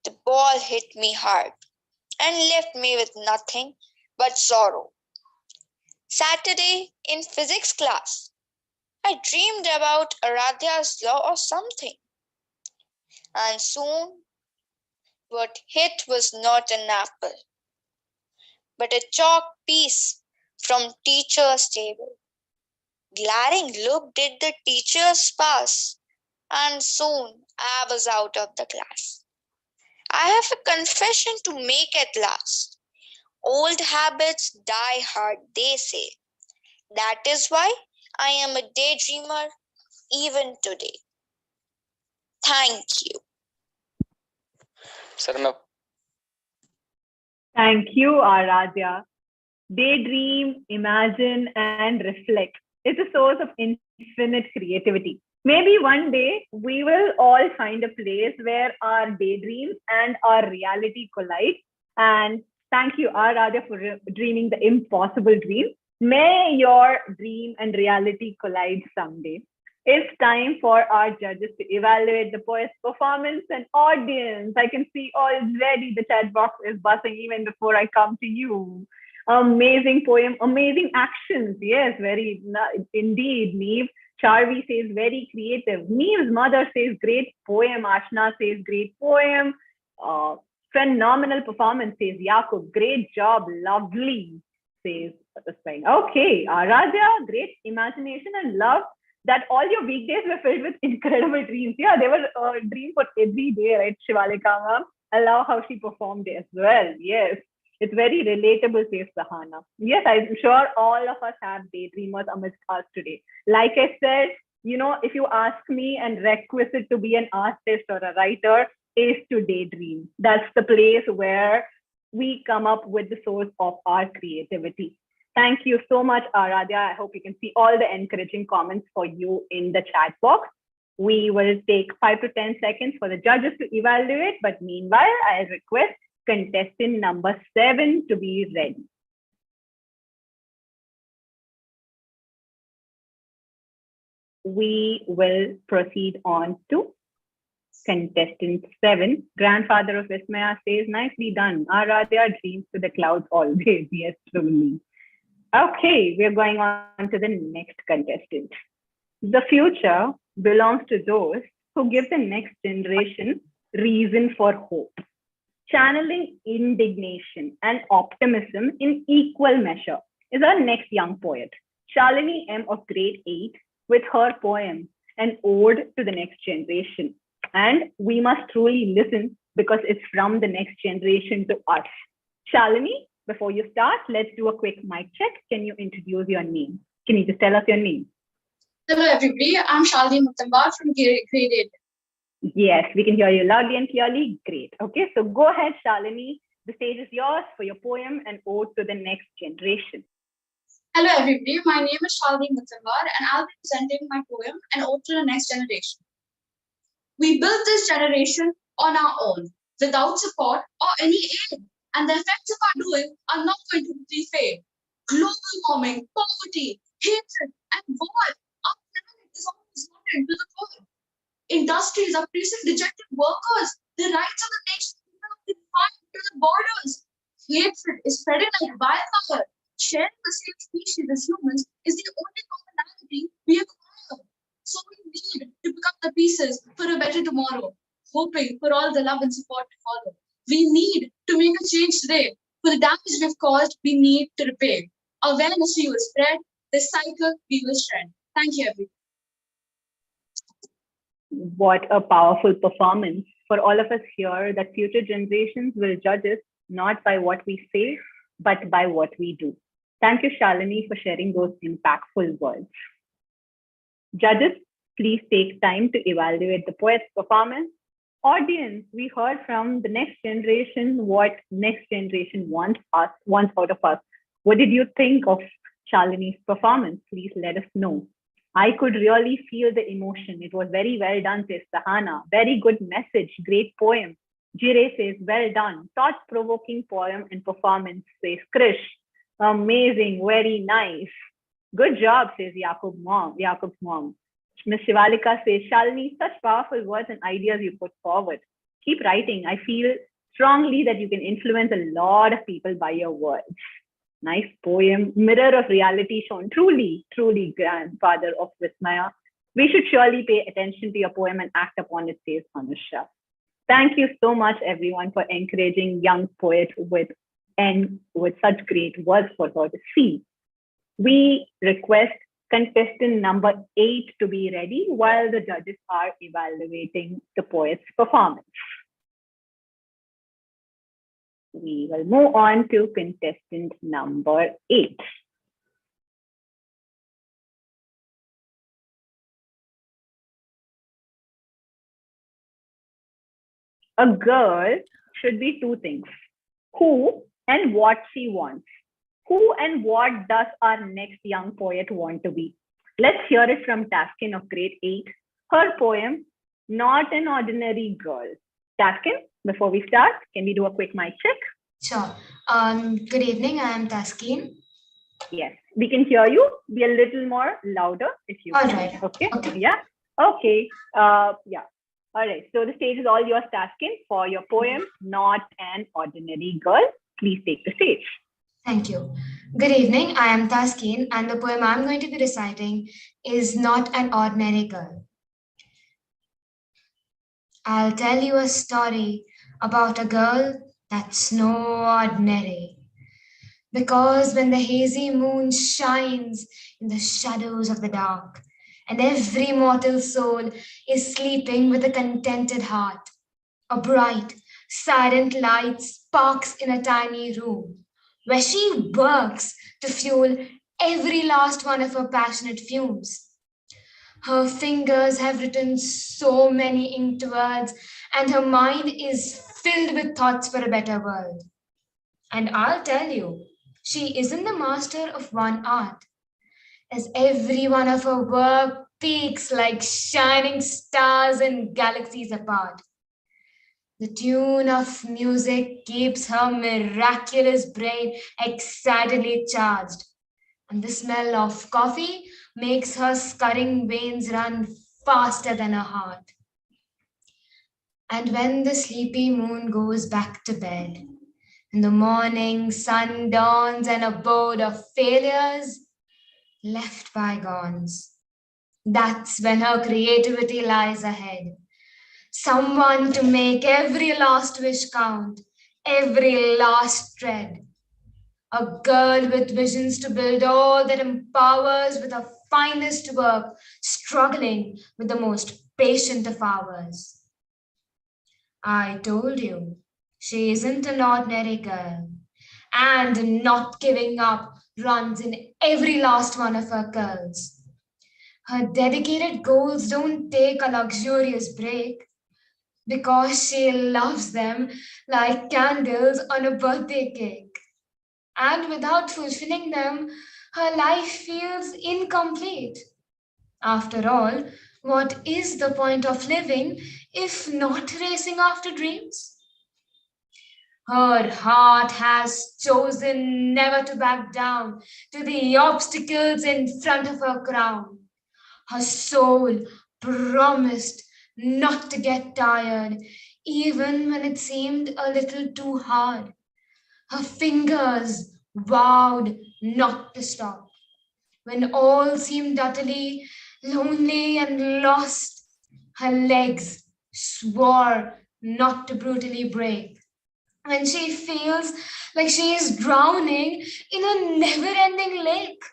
the ball hit me hard and left me with nothing but sorrow. Saturday in physics class, I dreamed about Aradhya's law or something. And soon, what hit was not an apple, but a chalk piece from teacher's table. Glaring look did the teachers pass, and soon I was out of the class. I have a confession to make at last. Old habits die hard, they say. That is why I am a daydreamer even today. Thank you. Thank you, Aradhya. Daydream, imagine, and reflect. It's a source of infinite creativity. Maybe one day we will all find a place where our daydreams and our reality collide. And thank you, Aradhya, for dreaming the impossible dream. May your dream and reality collide someday. It's time for our judges to evaluate the poet's performance and audience. I can see already the chat box is buzzing even before I come to you. Amazing poem, amazing actions. Yes, very indeed. Neve Charvi says very creative. Neve's mother says great poem. Ashna says great poem. Phenomenal performance, says Yakub. Great job, lovely, says Spain. Okay, Aradhya, great imagination and love that all your weekdays were filled with incredible dreams. Yeah, they were a dream for every day, right, Shivalika ma'am? I love how she performed as well. Yes, it's very relatable, says Sahana. Yes, I'm sure all of us have daydreamers amidst us today. Like I said, you know, if you ask me, and requisite to be an artist or a writer is to daydream. That's the place where we come up with the source of our creativity. Thank you so much, Aradhya. I hope you can see all the encouraging comments for you in the chat box. We will take 5 to 10 seconds for the judges to evaluate, but meanwhile, I request contestant number 7 to be ready. We will proceed on to contestant 7. Grandfather of Vismaya says, nicely done. Aradhya dreams to the clouds always. Yes, truly. Okay, we're going on to the next contestant. The future belongs to those who give the next generation reason for hope. Channeling indignation and optimism in equal measure is our next young poet, Shalini M. of grade 8, with her poem, An Ode to the Next Generation. And we must truly listen because it's from the next generation to us. Shalini, before you start, let's do a quick mic check. Can you introduce your name? Can you just tell us your name? Hello, everybody. I'm Shalini Muttambar from grade 8. Yes, we can hear you loudly and clearly. Great. Okay, so go ahead, Shalini. The stage is yours for your poem, An Ode to the Next Generation. Hello, everybody. My name is Shalini Muttambar, and I'll be presenting my poem, An Ode to the Next Generation. We built this generation on our own, without support or any aid. And the effects of our doing are not going to fade. Global warming, poverty, hatred, and war. Our planet is almost flooded to the core. Industries are placing dejected workers. The rights of the nation are defined to the borders. Hatred is spreading like wildfire. Sharing the same species as humans is the only commonality we acquire. So we need to pick up the pieces for a better tomorrow, hoping for all the love and support to follow. We need to make a change today. For the damage we've caused, we need to repair. Awareness we will spread, this cycle we will shred. Thank you, everyone. What a powerful performance. For all of us here, that future generations will judge us not by what we say, but by what we do. Thank you, Shalini, for sharing those impactful words. Judges, please take time to evaluate the poet's performance. audience, we heard from the next generation what next generation wants out of us. What did you think of Shalini's performance? Please let us know. I could really feel the emotion. It was very well done, says Sahana. Very good message, great poem. Jire says, well done. Thought-provoking poem and performance, says Krish. Amazing, very nice. Good job, says Jakub's mom. Ms. Shivalika says, Shalini, such powerful words and ideas you put forward. Keep writing. I feel strongly that you can influence a lot of people by your words. Nice poem. Mirror of reality shown. Truly, truly grandfather of Vismaya. We should surely pay attention to your poem and act upon it, says Anusha. Thank you so much, everyone, for encouraging young poet with such great words for her to see. We request contestant number 8 to be ready while the judges are evaluating the poet's performance. We will move on to contestant number 8. A girl should be 2 things: who and what she wants. Who and what does our next young poet want to be? Let's hear it from Taskin of grade 8. Her poem, Not an Ordinary Girl. Taskin, before we start, can we do a quick mic check? Sure. Good evening, I am Taskin. Yes, we can hear you. Be a little more louder if you can. All right. Okay. Okay. Yeah. Okay. Yeah. All right. So the stage is all yours, Taskin, for your poem, Not an Ordinary Girl. Please take the stage. Thank you. Good evening, I am Taskin, and the poem I'm going to be reciting is Not an Ordinary Girl. I'll tell you a story about a girl that's no ordinary. Because when the hazy moon shines in the shadows of the dark, and every mortal soul is sleeping with a contented heart, a bright, silent light sparks in a tiny room, where she works to fuel every last one of her passionate fumes. Her fingers have written so many inked words, and her mind is filled with thoughts for a better world. And I'll tell you, she isn't the master of one art, as every one of her work peaks like shining stars in galaxies apart. The tune of music keeps her miraculous brain excitedly charged, and the smell of coffee makes her scurrying veins run faster than her heart. And when the sleepy moon goes back to bed, and the morning sun dawns and a board of failures, left bygones, that's when her creativity lies ahead. Someone to make every last wish count, every last tread. A girl with visions to build all that empowers with her finest work, struggling with the most patient of hours. I told you, she isn't an ordinary girl, and not giving up runs in every last one of her curls. Her dedicated goals don't take a luxurious break, because she loves them like candles on a birthday cake. And without fulfilling them, her life feels incomplete. After all, what is the point of living if not racing after dreams? Her heart has chosen never to back down to the obstacles in front of her crown. Her soul promised not to get tired, even when it seemed a little too hard. Her fingers vowed not to stop. When all seemed utterly lonely and lost, her legs swore not to brutally break. When she feels like she is drowning in a never-ending lake,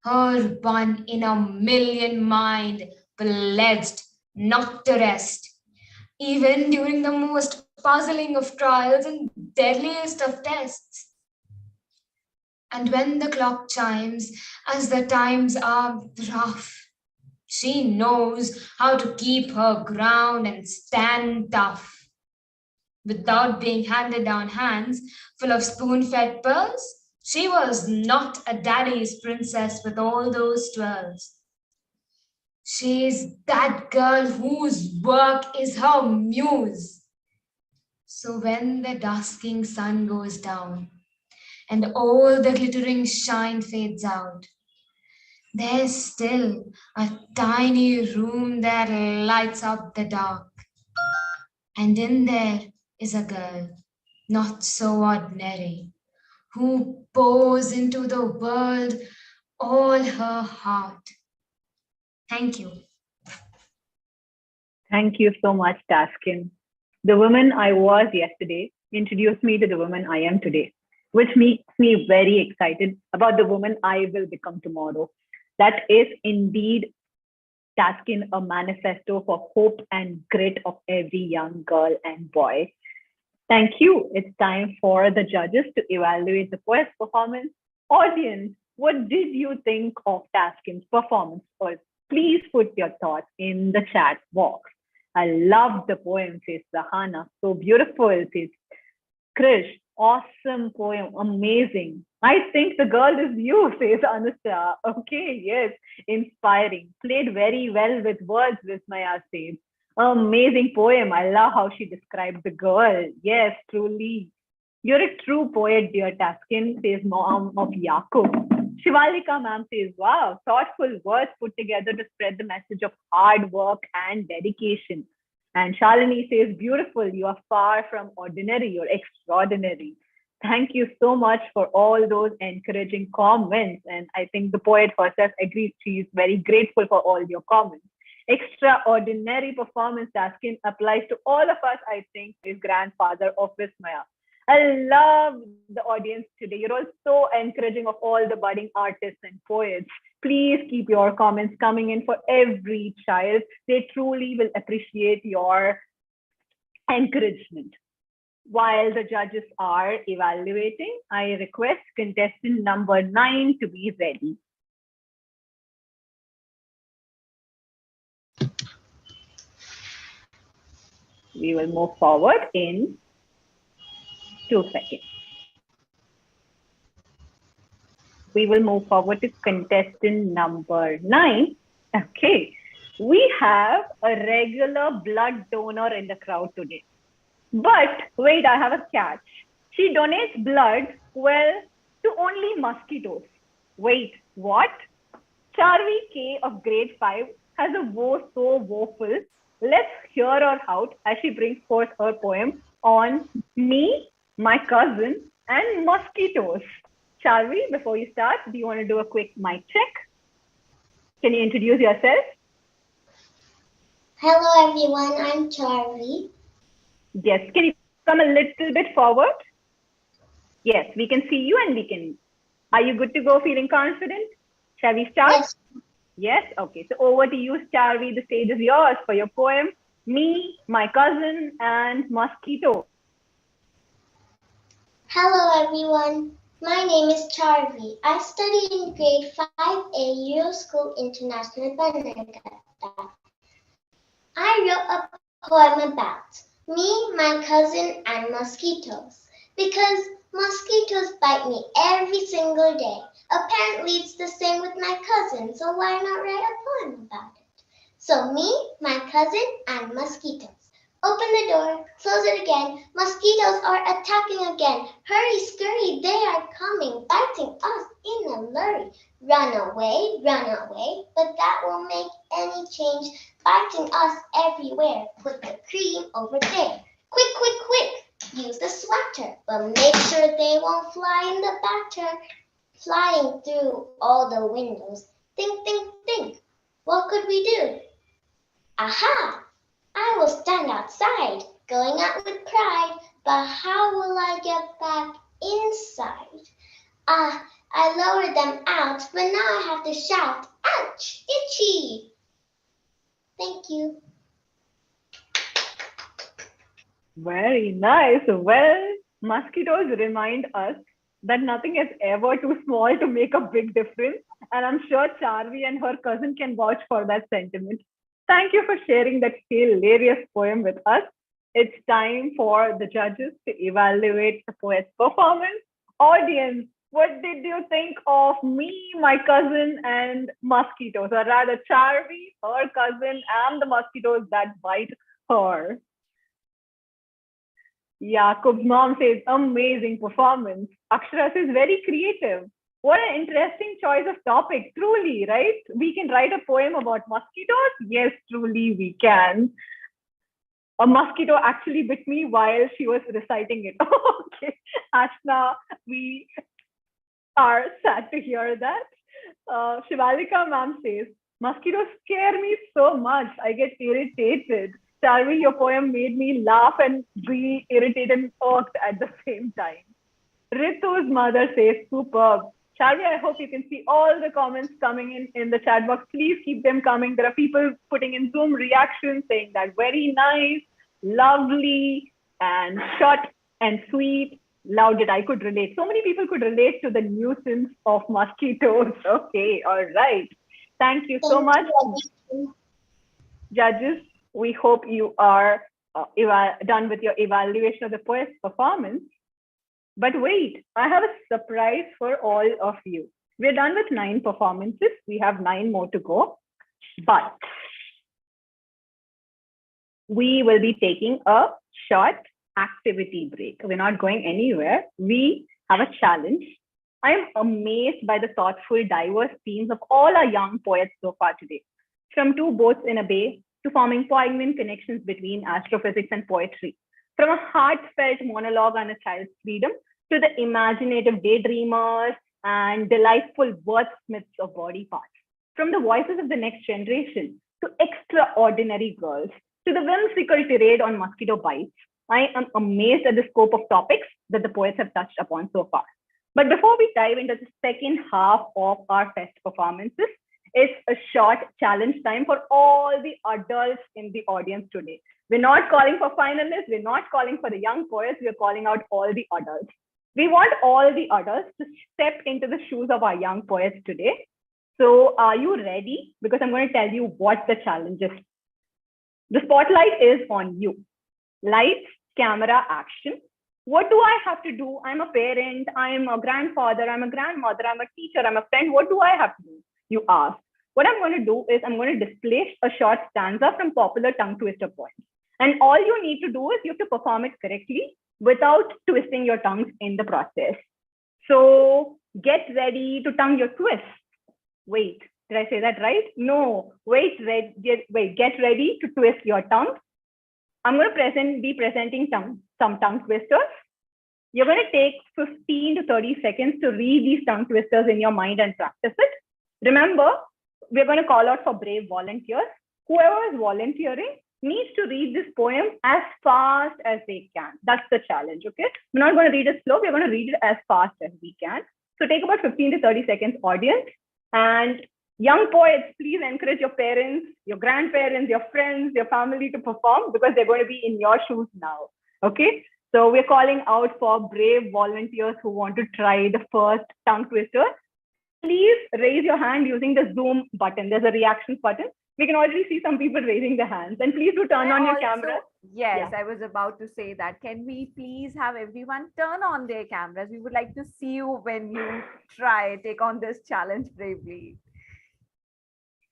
her 1 in a million mind pledged not to rest, even during the most puzzling of trials and deadliest of tests. And when the clock chimes, as the times are rough, She knows how to keep her ground and stand tough. Without being handed down hands full of spoon-fed pearls, she was not a daddy's princess with all those twirls. She's that girl whose work is her muse. So when the dusking sun goes down and all the glittering shine fades out, there's still a tiny room that lights up the dark. And in there is a girl, not so ordinary, who pours into the world all her heart. Thank you. Thank you so much, Taskin. The woman I was yesterday introduced me to the woman I am today, which makes me very excited about the woman I will become tomorrow. That is indeed, Taskin, a manifesto for hope and grit of every young girl and boy. Thank you. It's time for the judges to evaluate the poet's performance. Audience, what did you think of Taskin's performance? Or please put your thoughts in the chat box. I love the poem, says Sahana. So beautiful, says Krish. Awesome poem, amazing. I think the girl is you, says Anusha. Okay, yes, inspiring. Played very well with words, Vismaya says. Amazing poem. I love how she described the girl. Yes, truly. You're a true poet, dear Taskin, says mom of Yakub. Shivalika ma'am says, wow, thoughtful words put together to spread the message of hard work and dedication. And Shalini says, beautiful, you are far from ordinary, you're extraordinary. Thank you so much for all those encouraging comments. And I think the poet herself agrees. She is very grateful for all your comments. Extraordinary performance, Taskin, applies to all of us, I think, is grandfather of Vismaya. I love the audience today. You're all so encouraging of all the budding artists and poets. Please keep your comments coming in for every child. They truly will appreciate your encouragement. While the judges are evaluating, I request contestant number 9 to be ready. We will move forward in 2 seconds. We will move forward to contestant number 9. Okay, we have a regular blood donor in the crowd today. But wait, I have a catch. She donates blood, well, to only mosquitoes. Wait, what? Charvi K of grade 5 has a woe so woeful. Let's hear her out as she brings forth her poem on me, my cousin, and mosquitoes. Charvi, before you start, do you want to do a quick mic check? Can you introduce yourself? Hello everyone, I'm Charvi. Yes, can you come a little bit forward? Yes, we can see you and we can. Are you good to go, feeling confident? Shall we start? Yes. Yes, okay. So over to you, Charvi. The stage is yours for your poem, Me, My Cousin, and Mosquito. Hello everyone, my name is Charvi. I study in grade 5A Euro School International Banagata. I wrote a poem about me, my cousin, and mosquitoes. Because mosquitoes bite me every single day. Apparently it's the same with my cousin, so why not write a poem about it? So me, my cousin, and mosquitoes. Open the door, close it again. Mosquitoes are attacking again. Hurry, scurry, they are coming, biting us in a flurry. Run away, but that won't make any change. Biting us everywhere. Put the cream over there. Quick, quick, quick, use the sweater, but make sure they won't fly in the batter. Flying through all the windows. Think, think, think. What could we do? Aha! I will stand outside, going out with pride, but how will I get back inside? I lowered them out, but now I have to shout, ouch, itchy. Thank you. Very nice. Well, mosquitoes remind us that nothing is ever too small to make a big difference. And I'm sure Charvi and her cousin can vouch for that sentiment. Thank you for sharing that hilarious poem with us. It's time for the judges to evaluate the poet's performance. Audience, what did you think of me, my cousin, and mosquitoes? Or rather, Charvi, her cousin, and the mosquitoes that bite her. Yakub's mom says, amazing performance. Akshara says, very creative. What an interesting choice of topic, truly, right? We can write a poem about mosquitoes? Yes, truly we can. A mosquito actually bit me while she was reciting it. Okay, Ashna, we are sad to hear that. Shivalika ma'am says, mosquitoes scare me so much. I get irritated. Charvi, your poem made me laugh and be irritated and irked at the same time. Ritu's mother says, superb. Charvi, I hope you can see all the comments coming in the chat box. Please keep them coming. There are people putting in Zoom reactions saying that very nice, lovely, and short and sweet. Loved it. I could relate. So many people could relate to the nuisance of mosquitoes. Okay, all right. Thank you so much. Judges, we hope you are done with your evaluation of the poet's performance. But wait, I have a surprise for all of you. We're done with 9 performances. We have 9 more to go. But we will be taking a short activity break. We're not going anywhere. We have a challenge. I am amazed by the thoughtful, diverse themes of all our young poets so far today. From 2 boats in a bay to forming poignant connections between astrophysics and poetry. From a heartfelt monologue on a child's freedom to the imaginative daydreamers and delightful wordsmiths of body parts. From the voices of the next generation to extraordinary girls to the whimsical tirade on mosquito bites, I am amazed at the scope of topics that the poets have touched upon so far. But before we dive into the second half of our fest performances, it's a short challenge time for all the adults in the audience today. We're not calling for finalists. We're not calling for the young poets. We're calling out all the adults. We want all the adults to step into the shoes of our young poets today. So are you ready? Because I'm going to tell you what the challenge is. The spotlight is on you. Lights, camera, action. What do I have to do? I'm a parent. I'm a grandfather. I'm a grandmother. I'm a teacher. I'm a friend. What do I have to do? You ask. What I'm going to do is I'm going to display a short stanza from popular tongue twister poems. And all you need to do is you have to perform it correctly without twisting your tongues in the process. So get ready to tongue your twist. Wait, did I say that right? No, wait, get ready to twist your tongue. I'm going to be presenting some tongue twisters. You're going to take 15 to 30 seconds to read these tongue twisters in your mind and practice it. Remember, we're going to call out for brave volunteers. Whoever is volunteering needs to read this poem as fast as they can. That's the challenge, okay? We're not going to read it slow. We're going to read it as fast as we can. So take about 15 to 30 seconds, audience. And young poets, please encourage your parents, your grandparents, your friends, your family to perform because they're going to be in your shoes now, okay? So we're calling out for brave volunteers who want to try the first tongue twister. Please raise your hand using the Zoom button. There's a reactions button. We can already see some people raising their hands. And please do turn on your camera. Yes, yeah. I was about to say that. Can we please have everyone turn on their cameras? We would like to see you when you take on this challenge bravely.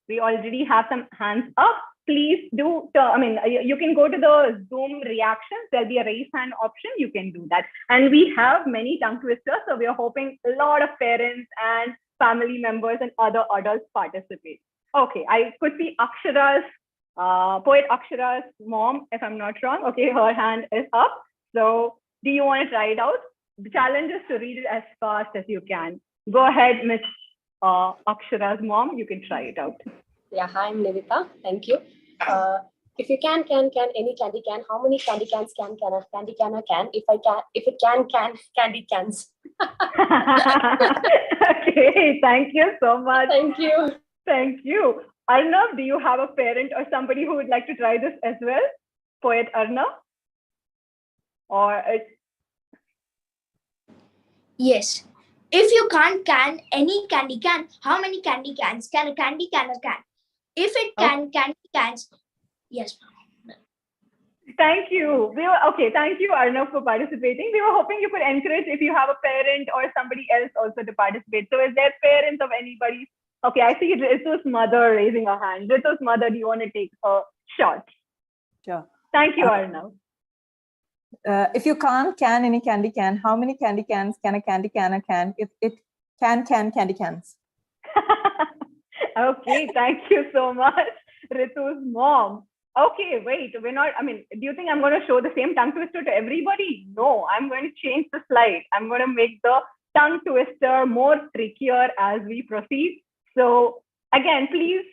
We already have some hands up. Please do, you can go to the Zoom reactions. There'll be a raise hand option. You can do that. And we have many tongue twisters. So we are hoping a lot of parents and family members and other adults participate. Okay, I could see Akshara's, poet Akshara's mom, if I'm not wrong. Okay, her hand is up. So do you want to try it out? The challenge is to read it as fast as you can. Go ahead, Miss Akshara's mom, you can try it out. Yeah, hi, I'm Nivita. Thank you. If you can, any candy can. How many candy cans can a candy can? If it can, candy cans. Okay, thank you so much. Thank you. Thank you. Arnav, do you have a parent or somebody who would like to try this as well? Poet Arnav? Or Yes. If you can't can any candy can, how many candy cans can a candy canner can? If it can candy cans, yes. Thank you. Thank you, Arnav, for participating. We were hoping you could encourage if you have a parent or somebody else also to participate. So is there parents of anybody? Okay, I see Ritu's mother raising her hand. Ritu's mother, do you want to take a shot? Sure. Thank you, Arnav. If you can't can any candy can, how many candy cans can a candy canner can if it can candy cans? Okay, thank you so much, Ritu's mom. Okay, wait, do you think I'm going to show the same tongue twister to everybody? No, I'm going to change the slide. I'm going to make the tongue twister more trickier as we proceed. So again, please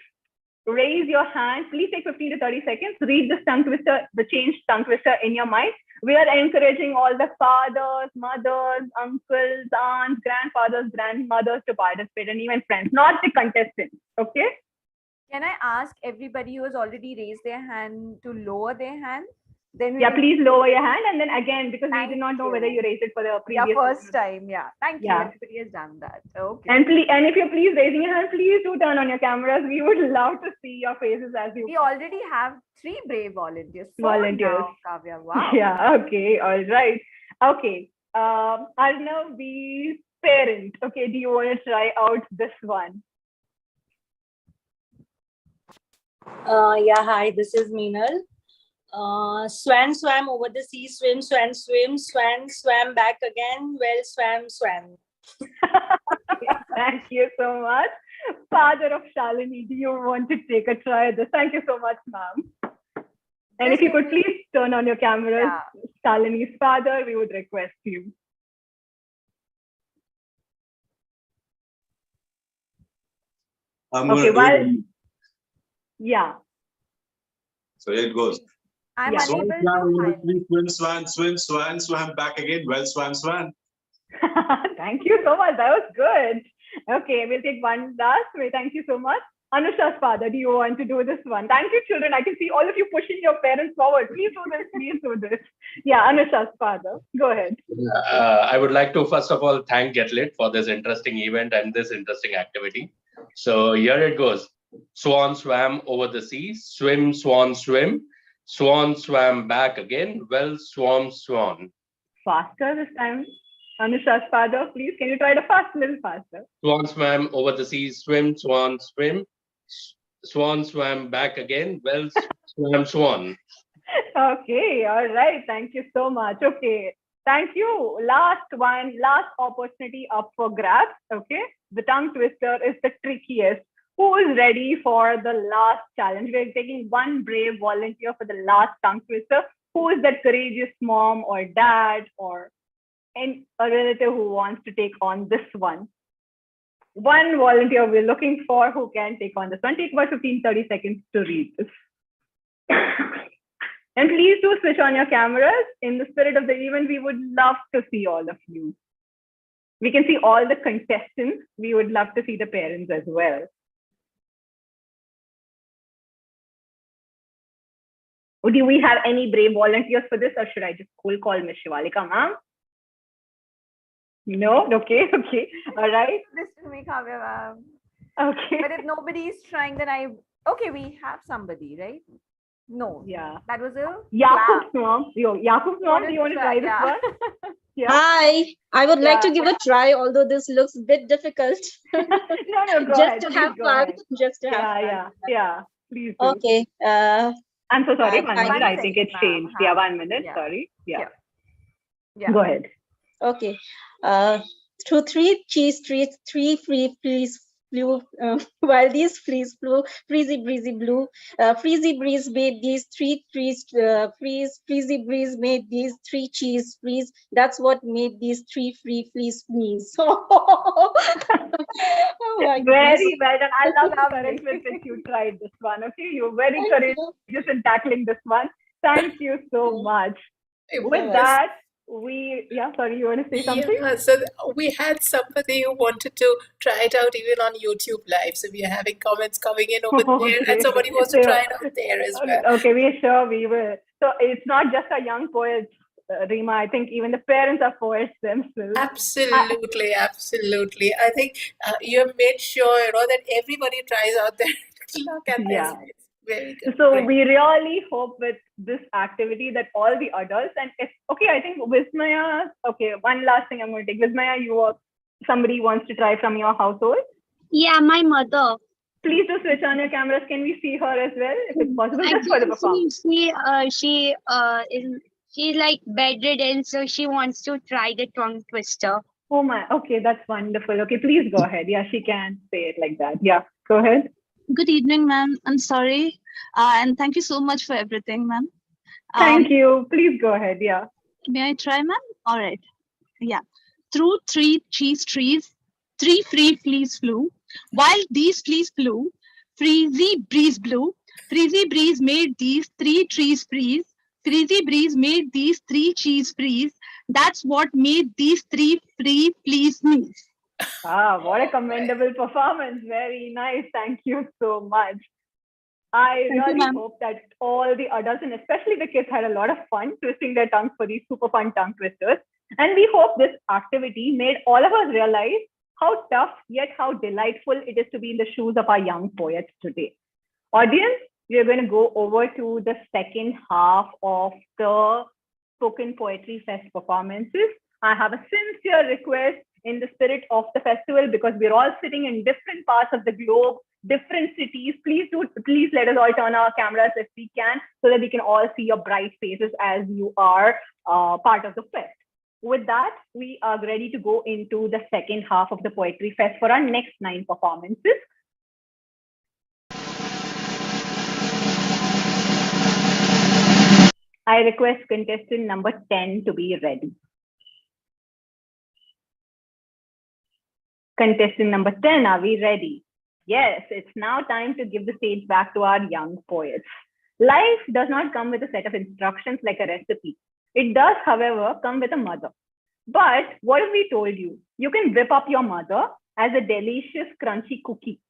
raise your hand. Please take 15 to 30 seconds. Read this tongue twister, the changed tongue twister in your mind. We are encouraging all the fathers, mothers, uncles, aunts, grandfathers, grandmothers to participate, and even friends, not the contestants. Okay? Can I ask everybody who has already raised their hand to lower their hand? Then please lower your hand, and then again, because we did not know whether you raised it for the previous first time. Thank you. Everybody has done that. Okay. And if you're please raising your hand, please do turn on your cameras. We would love to see your faces as you. We already have 3 brave volunteers. Volunteers. Kavya, wow. Yeah. Okay. All right. Okay. Arnav, the parent. Okay. Do you want to try out this one? Hi. This is Meenal. Swan swam over the sea, swim, swan, swim, swan swam back again, well swam, swam. Thank you so much. Father of Shalini, do you want to take a try at this? Thank you so much, ma'am. And if you could please turn on your cameras, Shalini's father, we would request you. So here it goes. I'm Swan unable swam, swim, swan, swam back again, well swam, swan. Thank you so much. That was good. Okay, we'll take one last. Thank you so much. Anusha's father, do you want to do this one? Thank you, children. I can see all of you pushing your parents forward. Please do this. Please do this. Yeah, Anusha's father. Go ahead. I would like to first of all thank GetLitt for this interesting event and this interesting activity. So here it goes. Swan swam over the sea, swim, swan, swim. Swan swam back again, well swam, swan. Faster this time. Anusha's father, please, can you try to fast, a little faster? Swan swam over the sea, swim, swan, swim. Swan swam back again, well swam, swan. Okay, all right. Thank you so much. Okay, thank you. Last one, last opportunity up for grabs. Okay, the tongue twister is the trickiest. Who is ready for the last challenge? We're taking one brave volunteer for the last tongue twister. Who is that courageous mom or dad or a relative who wants to take on this one? One volunteer we're looking for who can take on this one. Take about 15-30 seconds to read this. And please do switch on your cameras. In the spirit of the event, we would love to see all of you. We can see all the contestants. We would love to see the parents as well. Do we have any brave volunteers for this, or should I just cold call Ms. Shivalika, ma'am? No? Okay. All right. Listen to me, Kavya, ma'am. Okay. But if nobody is trying, then okay, we have somebody, right? No. Yeah. That was a Yakub's mom. Yakub's mom, do you want to try this one? Yeah. Hi, I would like to give a try, although this looks a bit difficult. No, go just ahead. to have fun. Just to have fun. Yeah. Please do. Okay. I'm so sorry. 1 minute. I think it's changed. Yeah, 1 minute. Yeah. Sorry. Yeah. Yeah. Go ahead. Okay. Through 3 cheese streets, 3 free fleas flew, while these fleas flew, freezy breezy blue. Freezy breeze made these 3 trees freezy breeze made these 3 cheese fleas. That's what made these 3 free fleas sneeze. Oh my Very well done. I love the courage with which you tried this one. Okay, you're very courageous in tackling this one. Thank you so much. With that, sorry, you want to say something? Yeah, so we had somebody who wanted to try it out even on YouTube Live. So we are having comments coming in over there, and somebody wants to try it out there as well. Okay, we are sure we will. So it's not just our young poets Rima. I think even the parents are poets themselves. Absolutely, absolutely. I think you have made sure, that everybody tries out their luck at Yeah. this. Very good. So Great. we really hope with this activity that all the adults and I think Vismaya, one last thing I'm going to take. Vismaya, somebody wants to try from your household? Yeah, my mother. Please do switch on your cameras. Can we see her as well, if it's possible, just for the performance? She's like bedridden, so she wants to try the tongue twister. Oh my, okay, that's wonderful. Okay, please go ahead. Yeah, she can say it like that. Yeah, go ahead. Good evening, ma'am. I'm sorry. And thank you so much for everything, ma'am. Thank you. Please go ahead. Yeah. May I try, ma'am? All right. Yeah. Through 3 cheese trees, 3 free fleas flew. While these fleas flew, freezy breeze blew. Freezy breeze made these 3 trees freeze. Freezy breeze made these 3 cheese freeze. That's what made these 3 free fleas sneeze. What a commendable performance. Very nice. Thank you so much. I really hope that all the adults and especially the kids had a lot of fun twisting their tongues for these super fun tongue twisters. And we hope this activity made all of us realize how tough yet how delightful it is to be in the shoes of our young poets today. Audience, we are going to go over to the second half of the Spoken Poetry Fest performances. I have a sincere request in the spirit of the festival, because we're all sitting in different parts of the globe, different cities. Please let us all turn our cameras if we can, so that we can all see your bright faces as you are part of the fest. With that, we are ready to go into the second half of the Poetry Fest for our next 9 performances. I request contestant number 10 to be ready. Contestant number 10, are we ready? Yes, it's now time to give the stage back to our young poets. Life does not come with a set of instructions like a recipe. It does, however, come with a mother. But what if we told you? You can whip up your mother as a delicious, crunchy cookie.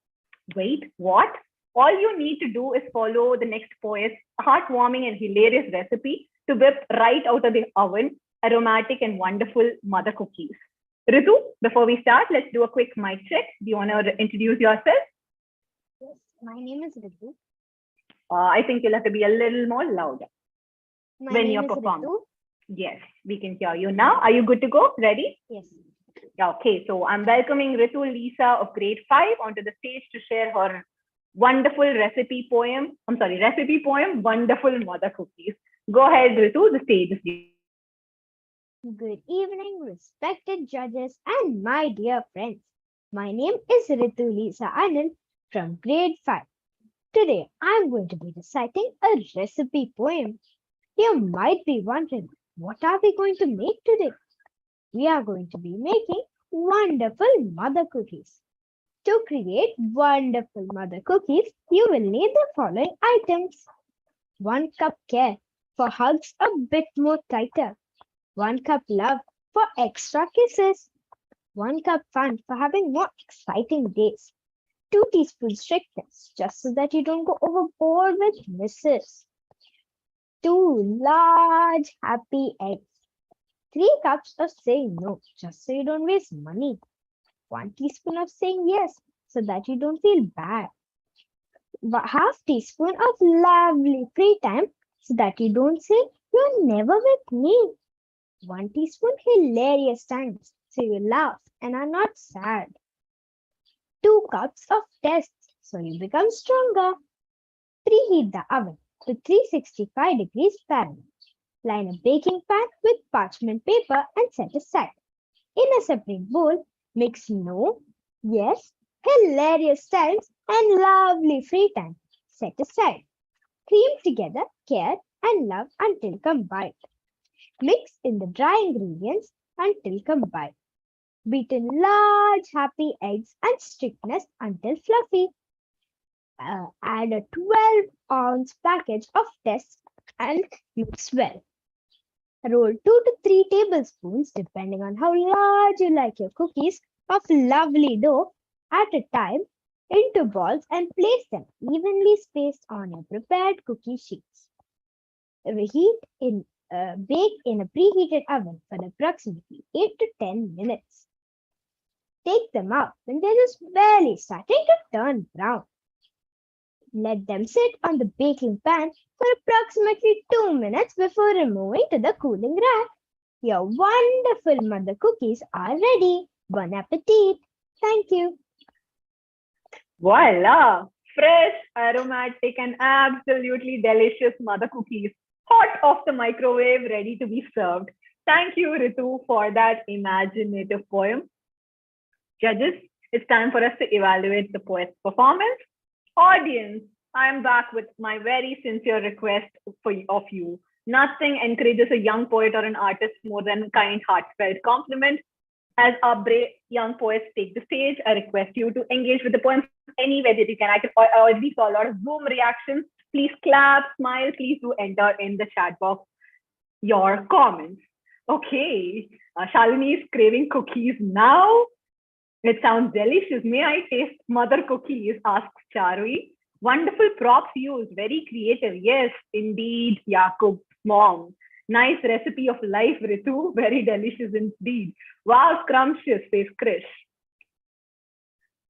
Wait, what? All you need to do is follow the next poet's heartwarming and hilarious recipe to whip right out of the oven aromatic and wonderful mother cookies. Ritu, before we start, let's do a quick mic check. Do you want to introduce yourself? Yes, my name is Ritu. I think you'll have to be a little more louder when you're performing. Ritu. Yes, we can hear you now. Are you good to go? Ready? Yes. Okay, so I'm welcoming Ritu Lisa of grade 5 onto the stage to share her wonderful recipe poem, Wonderful Mother Cookies. Go ahead, Ritu, the stage is yours. Good evening, respected judges and my dear friends. My name is Ritu Lisa Anand from grade 5. Today, I'm going to be reciting a recipe poem. You might be wondering, what are we going to make today? We are going to be making wonderful mother cookies. To create wonderful mother cookies, you will need the following items. 1 cup care for hugs a bit more tighter. 1 cup love for extra kisses. 1 cup fun for having more exciting days. 2 teaspoons strictness, just so that you don't go overboard with misses. 2 large happy eggs. 3 cups of saying no, just so you don't waste money. 1 teaspoon of saying yes, so that you don't feel bad. 1/2 teaspoon of lovely free time, so that you don't say you're never with me. 1 teaspoon hilarious times, so you laugh and are not sad. 2 cups of tests, so you become stronger. Preheat the oven to 365 degrees Fahrenheit. Line a baking pan with parchment paper and set aside. In a separate bowl, mix no, yes, hilarious times, and lovely free time. Set aside. Cream together care and love until combined. Mix in the dry ingredients until combined. Beat in large happy eggs and strictness until fluffy. Add a 12-ounce package of tests and mix well. Roll 2 to 3 tablespoons, depending on how large you like your cookies, of lovely dough at a time into balls and place them evenly spaced on your prepared cookie sheets. Reheat in bake in a preheated oven for approximately 8 to 10 minutes. Take them out when they're just barely starting to turn brown. Let them sit on the baking pan for approximately 2 minutes before removing to the cooling rack. Your wonderful mother cookies are ready. Bon appetit. Thank you. Voila! Fresh, aromatic, and absolutely delicious mother cookies, hot off the microwave, ready to be served. Thank you, Ritu, for that imaginative poem. Judges, it's time for us to evaluate the poet's performance. Audience, I am back with my very sincere request of you. Nothing encourages a young poet or an artist more than kind, heartfelt compliment. As our brave young poets take the stage, I request you to engage with the poems any way that you can. I already saw a lot of Zoom reactions. Please clap, smile. Please do enter in the chat box your comments. Okay, Shalini is craving cookies now. It sounds delicious. May I taste mother cookies? Asks Charvi. Wonderful props used. Very creative. Yes, indeed, Yakub's mom. Nice recipe of life, Ritu. Very delicious indeed. Wow, scrumptious, says Krish.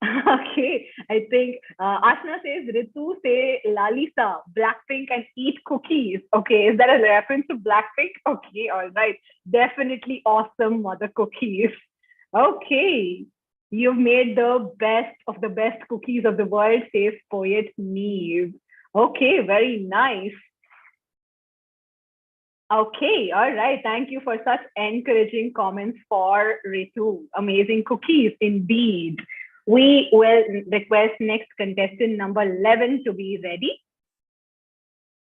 Okay, I think Ashna says, Ritu, say Lalisa, Blackpink and eat cookies. Okay, is that a reference to Blackpink? Okay, all right. Definitely awesome mother cookies. Okay, you've made the best of the best cookies of the world, says poet Neve. Okay, very nice. Okay, all right. Thank you for such encouraging comments for Ritu. Amazing cookies indeed. We will request next contestant number 11 to be ready.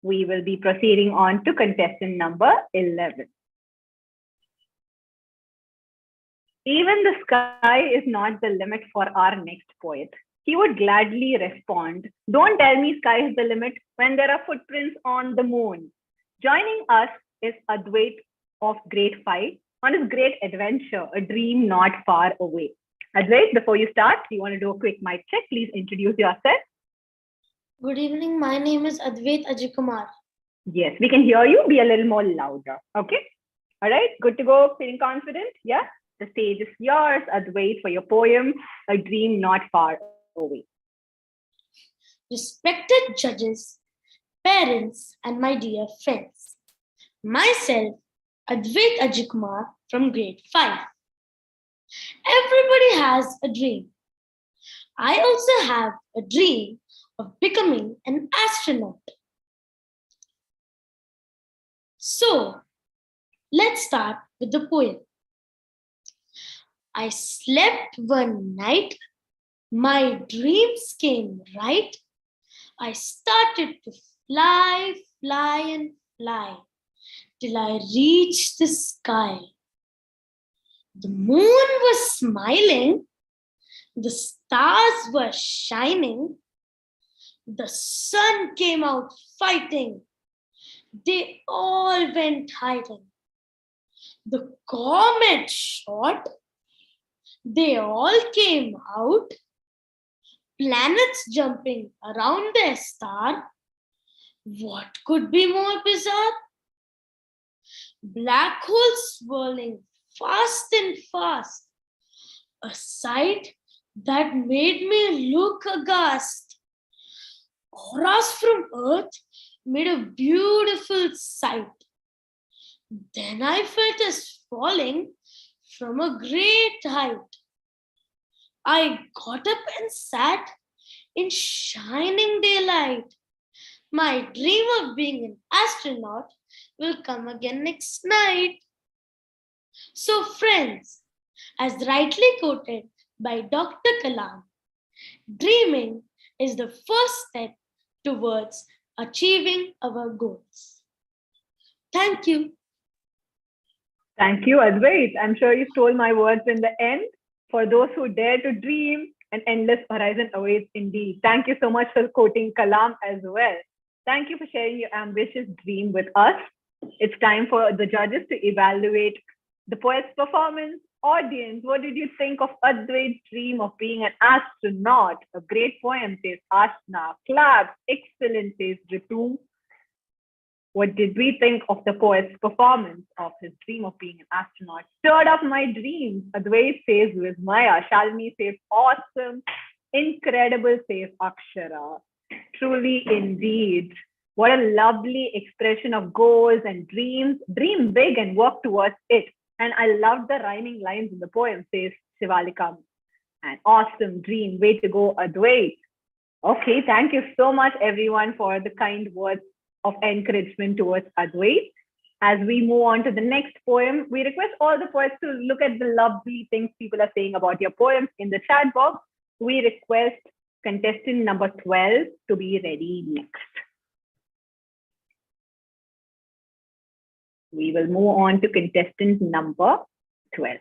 We will be proceeding on to contestant number 11. Even the sky is not the limit for our next poet. He would gladly respond, don't tell me sky is the limit when there are footprints on the moon. Joining us is Advait of grade 5 on his great adventure, a dream not far away. Advait, before you start, do you want to do a quick mic check? Please introduce yourself. Good evening. My name is Advait Ajikumar. Yes, we can hear you. Be a little more louder. Okay. All right. Good to go. Feeling confident? Yeah. The stage is yours, Advait, for your poem, A Dream Not Far Away. Respected judges, parents, and my dear friends. Myself, Advait Ajikumar from grade 5. Everybody has a dream. I also have a dream of becoming an astronaut. So, let's start with the poem. I slept one night, my dreams came right. I started to fly, fly and fly till I reached the sky. The moon was smiling, the stars were shining, the sun came out fighting, they all went hiding. The comet shot, they all came out, planets jumping around their star. What could be more bizarre? Black holes swirling fast and fast, a sight that made me look aghast. Auras from Earth made a beautiful sight. Then I felt as falling from a great height. I got up and sat in shining daylight. My dream of being an astronaut will come again next night. So friends, as rightly quoted by Dr. Kalam, dreaming is the first step towards achieving our goals. Thank you. Thank you, Advait. I'm sure you stole my words in the end. For those who dare to dream, an endless horizon awaits indeed. Thank you so much for quoting Kalam as well. Thank you for sharing your ambitious dream with us. It's time for the judges to evaluate the poet's performance. Audience, what did you think of Advait's dream of being an astronaut? A great poem, says Ashna. Claps. Excellent, says Ritu. What did we think of the poet's performance of his dream of being an astronaut? Stirred up my dreams. Advait says with Maya. Shalini says awesome. Incredible says Akshara. Truly indeed. What a lovely expression of goals and dreams. Dream big and work towards it. And I love the rhyming lines in the poem, says Shivalikam. An awesome dream. Way to go, Advait. Okay, thank you so much, everyone, for the kind words of encouragement towards Advait. As we move on to the next poem, we request all the poets to look at the lovely things people are saying about your poems in the chat box. We request contestant number 12 to be ready next. We will move on to contestant number 12.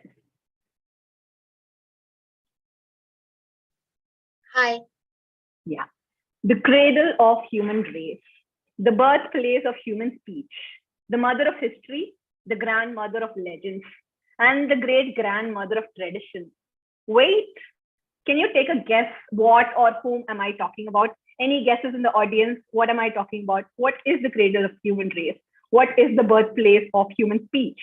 Hi. Yeah. The cradle of human race, the birthplace of human speech, the mother of history, the grandmother of legends, and the great-grandmother of tradition. Wait, can you take a guess what or whom am I talking about? Any guesses in the audience? What am I talking about? What is the cradle of human race? What is the birthplace of human speech?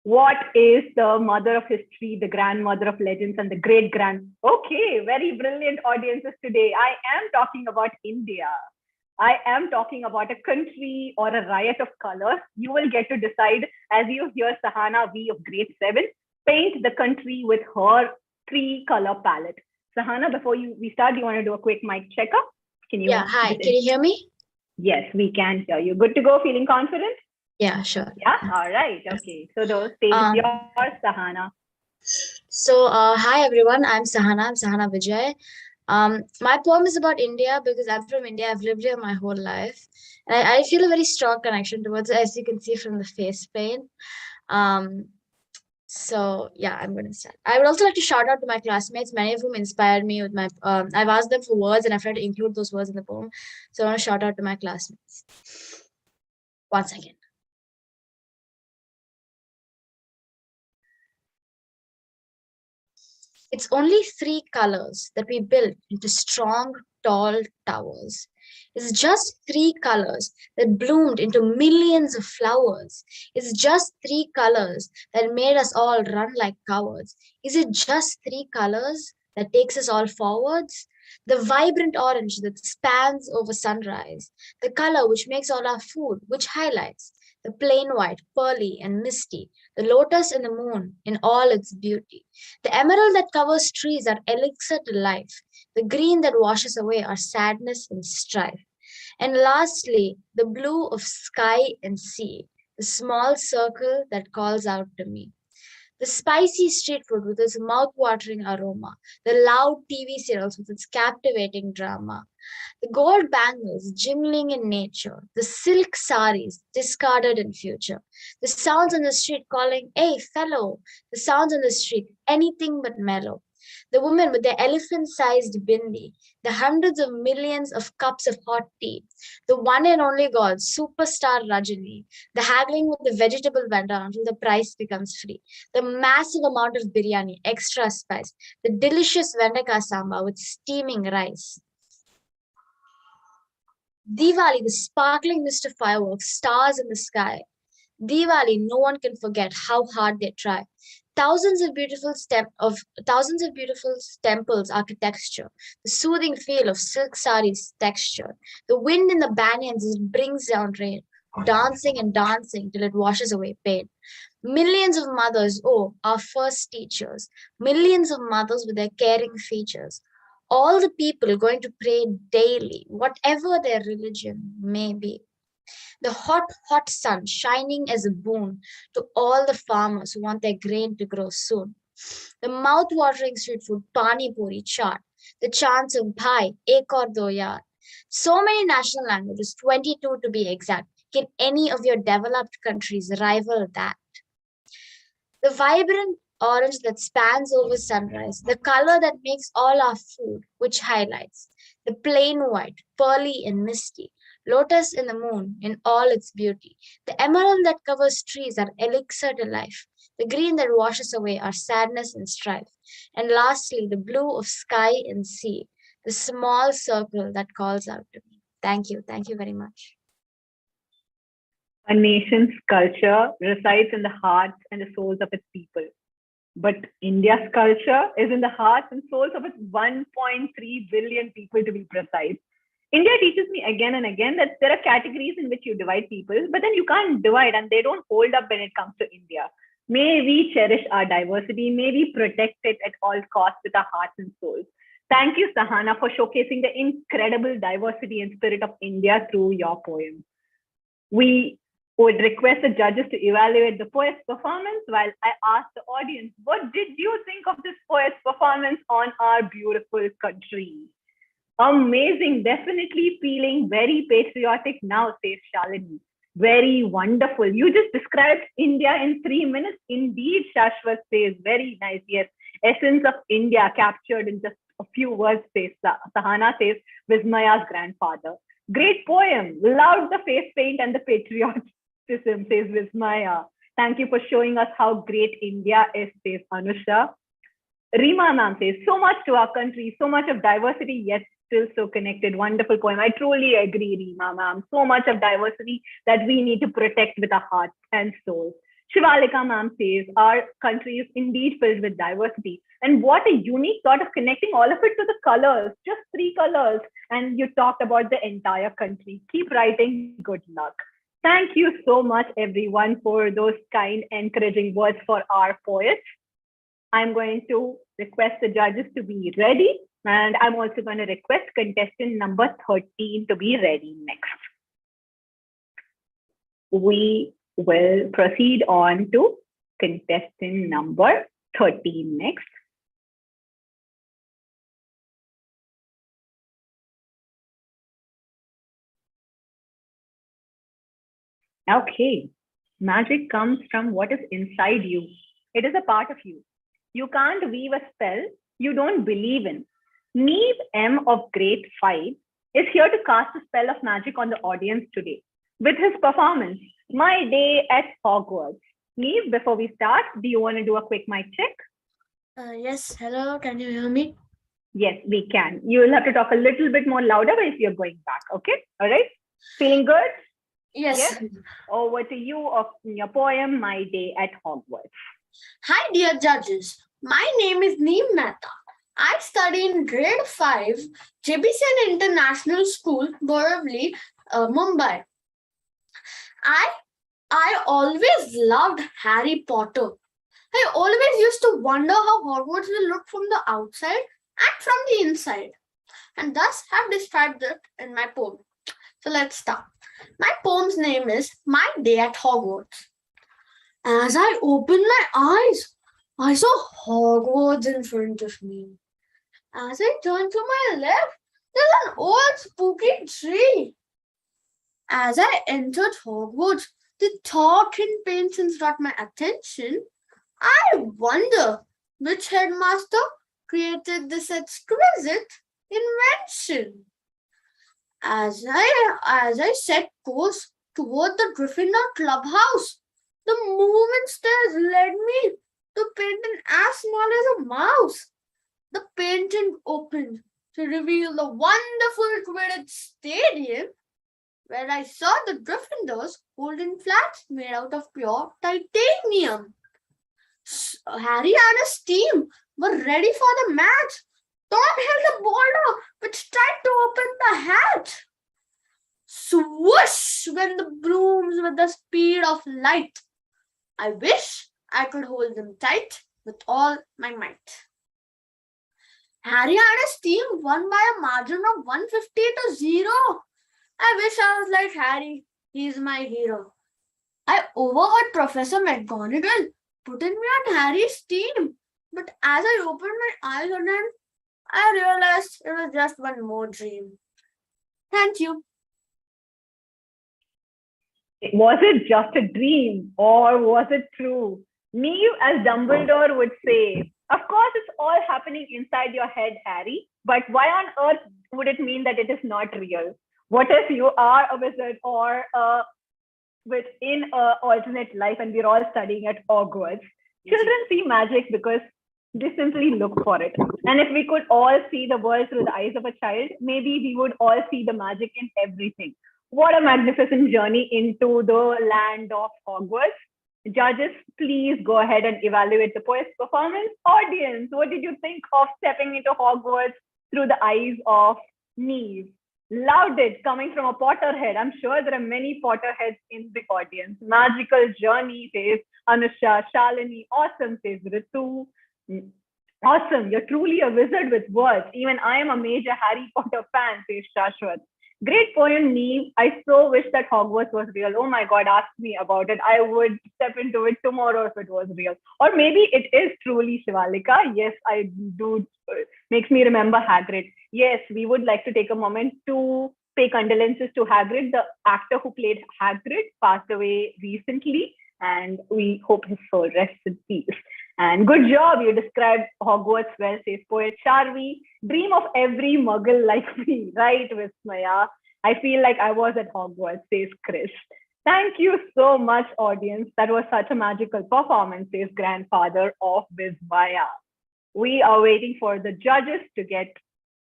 What is the mother of history, the grandmother of legends, and the great-grand? Okay, very brilliant audiences today. I am talking about India. I am talking about a country or a riot of colors. You will get to decide as you hear Sahana V of grade 7 paint the country with her 3-color palette. Sahana, before we start, do you want to do a quick mic checkup? Can you? Yeah, hi. Can you hear me? Yes, we can hear you. Good to go? Feeling confident? Yeah, sure. Yeah, all right. Okay, so the stage is yours, Sahana. So, hi everyone. I'm Sahana Vijay. My poem is about India because I'm from India. I've lived here my whole life. And I feel a very strong connection towards it, as you can see from the face paint. So yeah, I'm going to start. I would also like to shout out to my classmates, many of whom inspired me with my, I've asked them for words and I've tried to include those words in the poem. So I want to shout out to my classmates. One second. It's only 3 colors that we built into strong, tall towers. It's just 3 colors that bloomed into millions of flowers. It's just 3 colors that made us all run like cowards. Is it just 3 colors that takes us all forwards? The vibrant orange that spans over sunrise, the color which makes all our food, which highlights the plain white, pearly and misty, the lotus and the moon in all its beauty. The emerald that covers trees are elixir to life. The green that washes away our sadness and strife. And lastly, the blue of sky and sea, the small circle that calls out to me. The spicy street food with its mouth-watering aroma, the loud TV serials with its captivating drama, the gold bangles jingling in nature, the silk saris discarded in future, the sounds on the street calling, "Hey, fellow," the sounds on the street, anything but mellow. The women with their elephant-sized bindi, the hundreds of millions of cups of hot tea, the one and only god, superstar Rajini, the haggling with the vegetable vendor until the price becomes free, the massive amount of biryani, extra spice, the delicious vendaka samba with steaming rice. Diwali, the sparkling mist of fireworks, stars in the sky. Diwali, no one can forget how hard they try. Thousands of beautiful temples architecture, the soothing feel of silk saris texture, the wind in the banyans as it brings down rain, dancing and dancing till it washes away pain. Millions of mothers, oh, our first teachers, millions of mothers with their caring features. All the people going to pray daily, whatever their religion may be. The hot, hot sun shining as a boon to all the farmers who want their grain to grow soon. The mouth-watering street food, pani puri, chaat, the chants of bhai, ek aur do yaar. So many national languages, 22 to be exact. Can any of your developed countries rival that? The vibrant orange that spans over sunrise, the color that makes all our food, which highlights the plain white, pearly and misty, lotus in the moon in all its beauty. The emerald that covers trees are elixir to life. The green that washes away our sadness and strife. And lastly, the blue of sky and sea, the small circle that calls out to me. Thank you. Thank you very much. A nation's culture resides in the hearts and the souls of its people. But India's culture is in the hearts and souls of its 1.3 billion people, to be precise. India teaches me again and again that there are categories in which you divide people, but then you can't divide, and they don't hold up when it comes to India. May we cherish our diversity. May we protect it at all costs with our hearts and souls. Thank you, Sahana, for showcasing the incredible diversity and spirit of India through your poem. We would request the judges to evaluate the poet's performance while I ask the audience, what did you think of this poet's performance on our beautiful country? Amazing, definitely feeling very patriotic now, says Shalini. Very wonderful. You just described India in 3 minutes. Indeed, Shashwat says, very nice. Yes, essence of India captured in just a few words, says Sahana, says Vismaya's grandfather. Great poem. Loved the face paint and the patriotism, says Vismaya. Thank you for showing us how great India is, says Anusha. Rima ma'am says, so much to our country, so much of diversity, yet still so connected. Wonderful poem. I truly agree, Rima ma'am. So much of diversity that we need to protect with our hearts and souls. Shivalika ma'am says, our country is indeed filled with diversity. And what a unique thought of connecting all of it to the colors, just 3 colors. And you talked about the entire country. Keep writing. Good luck. Thank you so much, everyone, for those kind, encouraging words for our poets. I'm going to request the judges to be ready. And I'm also going to request contestant number 13 to be ready next. We will proceed on to contestant number 13 next. Okay, magic comes from what is inside you. It is a part of you. You can't weave a spell you don't believe in. Neve M of grade 5 is here to cast a spell of magic on the audience today with his performance, My Day at Hogwarts. Neve, before we start, do you want to do a quick mic check? Yes, hello, can you hear me? Yes, we can. You will have to talk a little bit more louder if you're going back, okay? All right? Feeling good? Yes. Over to you of your poem, My Day at Hogwarts. Hi, dear judges. My name is Neem Mehta. I study in grade 5, JBCN International School, Borivali, Mumbai. I always loved Harry Potter. I always used to wonder how Hogwarts will look from the outside and from the inside, and thus have described it in my poem. So let's start. My poem's name is My Day at Hogwarts. As I opened my eyes, I saw Hogwarts in front of me. As I turned to my left, there's an old spooky tree. As I entered Hogwarts, the talking paintings got my attention. I wonder which headmaster created this exquisite invention. As I set course toward the Gryffindor clubhouse, the moving stairs led me to painting as small as a mouse. The painting opened to reveal the wonderful Quidditch stadium, where I saw the Gryffindors holding flags made out of pure titanium. Harry and his team were ready for the match. Tom held a boulder which tried to open the hatch. Swoosh went the brooms with the speed of light. I wish I could hold them tight with all my might. Harry and his team won by a margin of 150 to 0. I wish I was like Harry. He's my hero. I overheard Professor McGonagall putting me on Harry's team. But as I opened my eyes again, I realized it was just one more dream. Thank you. Was it just a dream or was it true? Neve, as Dumbledore would say, of course, it's all happening inside your head, Harry. But why on earth would it mean that it is not real? What if you are a wizard or within an alternate life and we're all studying at Hogwarts? Children see magic because they simply look for it. And if we could all see the world through the eyes of a child, maybe we would all see the magic in everything. What a magnificent journey into the land of Hogwarts. Judges, please go ahead and evaluate the poet's performance. Audience, what did you think of stepping into Hogwarts through the eyes of Neve? Loved it, coming from a Potterhead. I'm sure there are many Potterheads in the audience. Magical journey, says Anusha. Shalini, awesome, says Ritu. Awesome, you're truly a wizard with words. Even I am a major Harry Potter fan, says Shashwat. Great poem, Neve. I so wish that Hogwarts was real. Oh my God, ask me about it. I would step into it tomorrow if it was real. Or maybe it is truly Shivalika. Yes, I do. Makes me remember Hagrid. Yes, we would like to take a moment to pay condolences to Hagrid. The actor who played Hagrid passed away recently, and we hope his soul rests in peace. And good job, you described Hogwarts well, says poet Charvi. Dream of every muggle like me, right, Vismaya? I feel like I was at Hogwarts, says Chris. Thank you so much, audience. That was such a magical performance, says grandfather of Vismaya. We are waiting for the judges to get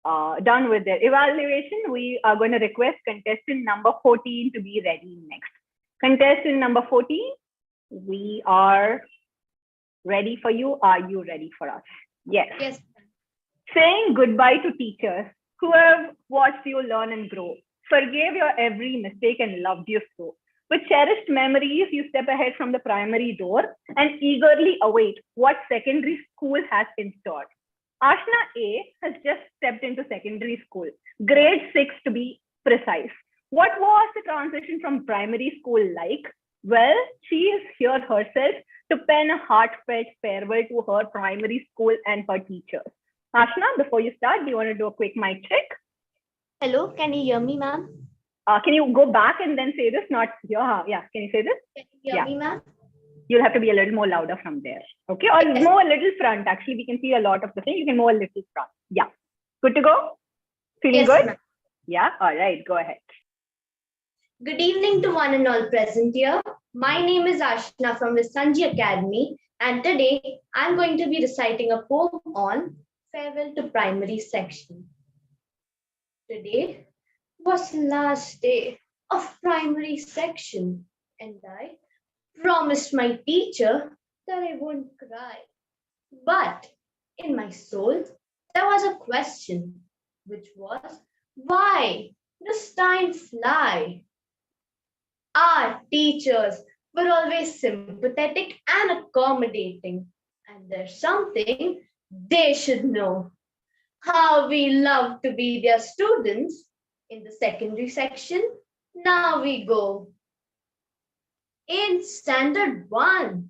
done with their evaluation. We are going to request contestant number 14 to be ready next. Contestant number 14, we are ready for you. Are you ready for us? Yes. Yes. Saying goodbye to teachers who have watched you learn and grow, forgave your every mistake and loved you so. With cherished memories, you step ahead from the primary door and eagerly await what secondary school has in store. Ashna A has just stepped into secondary school, grade 6 to be precise. What was the transition from primary school like? Well, she is here herself to pen a heartfelt farewell to her primary school and her teachers. Ashna, before you start, do you want to do a quick mic check? Hello, can you hear me, ma'am? Can you go back and then say this? Not here. Yeah, can you say this? Can you hear me, ma'am? You'll have to be a little more louder from there. Okay, or move a little front. Actually, we can see a lot of the thing. You can move a little front. Yeah. Good to go? Feeling good? Yeah, all right, go ahead. Good evening to one and all present here. My name is Ashna from Visanji Academy, and today I'm going to be reciting a poem on Farewell to Primary Section. Today was the last day of primary section, and I promised my teacher that I won't cry. But in my soul, there was a question, which was, why does time fly? Our teachers were always sympathetic and accommodating, and there's something they should know. How we love to be their students. In the secondary section, now we go. In standard 1,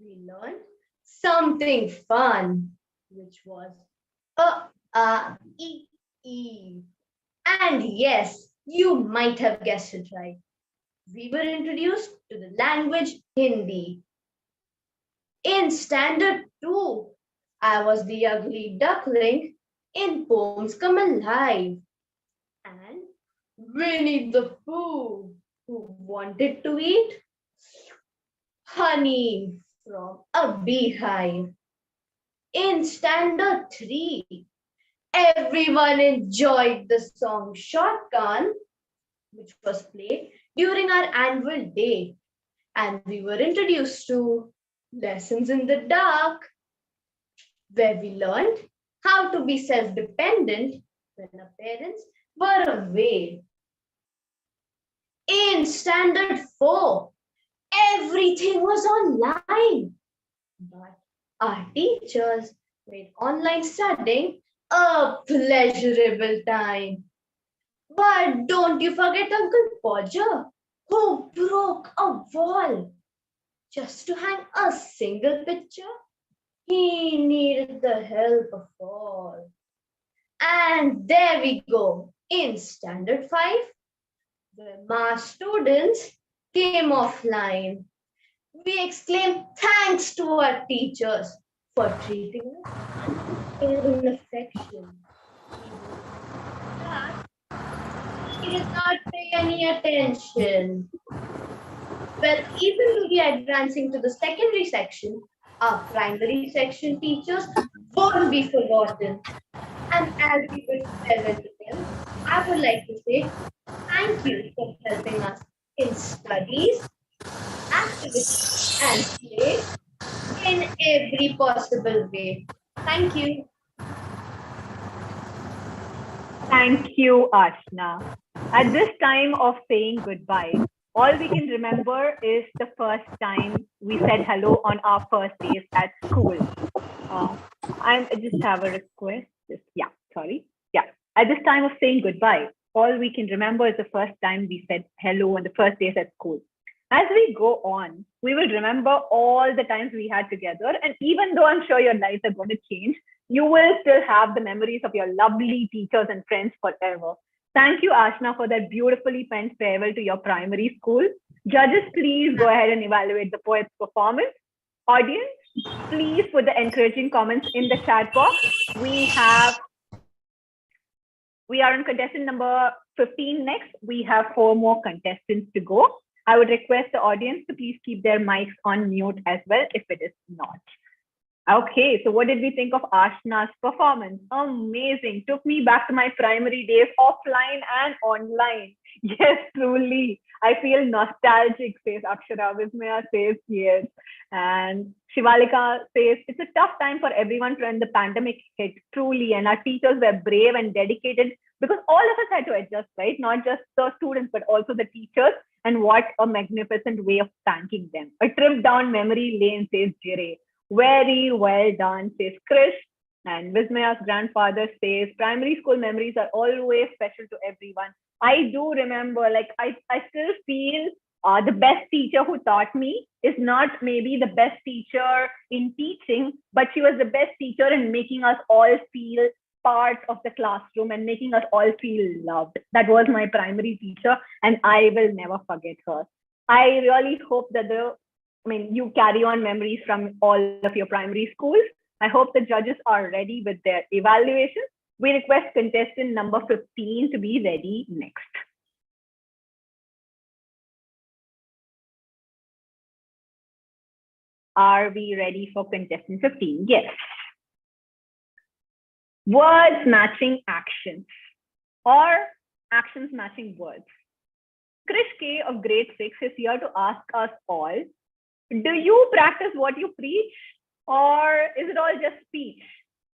we learned something fun, which was E. And yes, you might have guessed it right. We were introduced to the language Hindi. In standard 2, I was the ugly duckling in Poems Come Alive. And Winnie the Pooh, who wanted to eat honey from a beehive. In standard 3, everyone enjoyed the song Shotgun, which was played during our annual day. And we were introduced to Lessons in the Dark, where we learned how to be self-dependent when our parents were away. In standard 4, everything was online, but our teachers made online studying a pleasurable time. But don't you forget Uncle Podger, who broke a wall just to hang a single picture. He needed the help of all. And there we go. In standard 5, the mass students came offline. We exclaimed thanks to our teachers for treating us with affection. He did not pay any attention. Well, even though we are advancing to the secondary section, our primary section teachers won't be forgotten. And as we would farewell to them, I would like to say thank you for helping us in studies, activities, and play in every possible way. Thank you. Thank you, Ashna. At this time of saying goodbye, all we can remember is the first time we said hello on our first days at school. I just have a request. At this time of saying goodbye, all we can remember is the first time we said hello on the first days at school. As we go on, we will remember all the times we had together. And even though I'm sure your lives are going to change, you will still have the memories of your lovely teachers and friends forever. Thank you, Ashna, for that beautifully penned farewell to your primary school. Judges, please go ahead and evaluate the poet's performance. Audience, please put the encouraging comments in the chat box. We are on contestant number 15 next. We have 4 more contestants to go. I would request the audience to please keep their mics on mute as well if it is not. Okay, so what did we think of Ashna's performance? Amazing. Took me back to my primary days, offline and online. Yes, truly. I feel nostalgic, says Akshara. Vismaya says yes. And Shivalika says, it's a tough time for everyone when the pandemic hit, truly. And our teachers were brave and dedicated because all of us had to adjust, right? Not just the students, but also the teachers. And what a magnificent way of thanking them. A trip down memory lane, says Jire. Very well done, says Krish. And Vismaya's grandfather says, primary school memories are always special to everyone. I do remember, like, I still feel the best teacher who taught me is not maybe the best teacher in teaching, but she was the best teacher in making us all feel part of the classroom and making us all feel loved. That was my primary teacher, and I will never forget her. I really hope that you carry on memories from all of your primary schools. I hope the judges are ready with their evaluation. We request contestant number 15 to be ready next. Are we ready for contestant 15? Yes. Words matching actions or actions matching words. Krish K of grade 6 is here to ask us all, do you practice what you preach, or is it all just speech?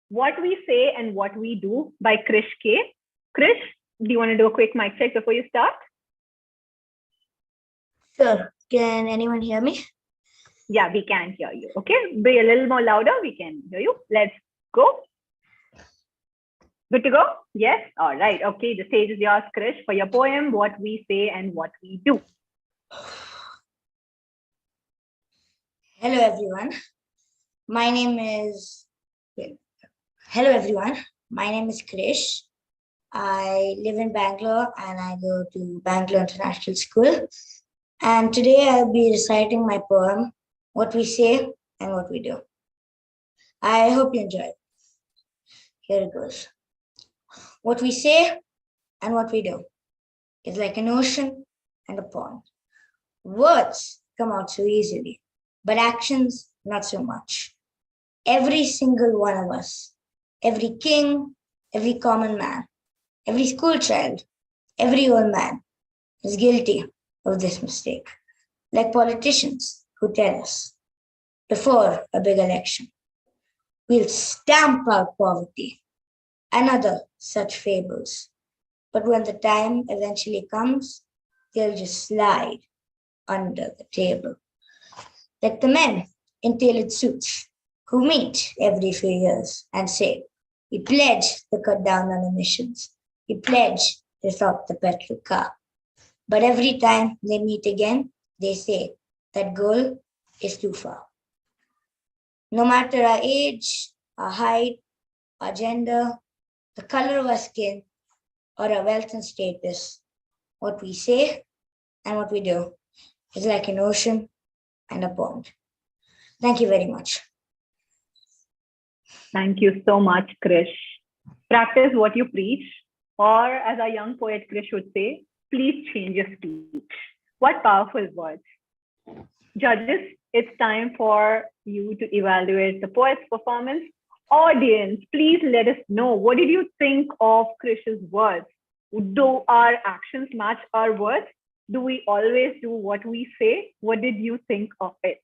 What we say and what we do, by Krish K. Krish, do you want to do a quick mic check before you start? Sure. Can anyone hear me? Yeah, we can hear you. Okay, be a little more louder. We can hear you. Let's go. Good to go? Yes? All right. Okay, the stage is yours, Krish, for your poem, What We Say and What We Do. Hello, everyone. My name is Krish. I live in Bangalore and I go to Bangalore International School. And today I'll be reciting my poem, What We Say and What We Do. I hope you enjoy it. Here it goes. What we say and what we do is like an ocean and a pond. Words come out so easily, but actions not so much. Every single one of us, every king, every common man, every school child, every old man is guilty of this mistake. Like politicians who tell us, before a big election, we'll stamp out poverty and other such fables. But when the time eventually comes, they'll just slide under the table. Like the men in tailored suits who meet every few years and say, we pledge to cut down on emissions. We pledge to stop the petrol car. But every time they meet again, they say that goal is too far. No matter our age, our height, our gender, the color of our skin, or our wealth and status, what we say and what we do is like an ocean and a pond. Thank you very much. Thank you so much, Krish. Practice what you preach, or as our young poet Krish would say, please change your speech. What powerful words. Judges, it's time for you to evaluate the poet's performance. Audience, please let us know, what did you think of Krish's words? Do our actions match our words? Do we always do what we say? What did you think of it?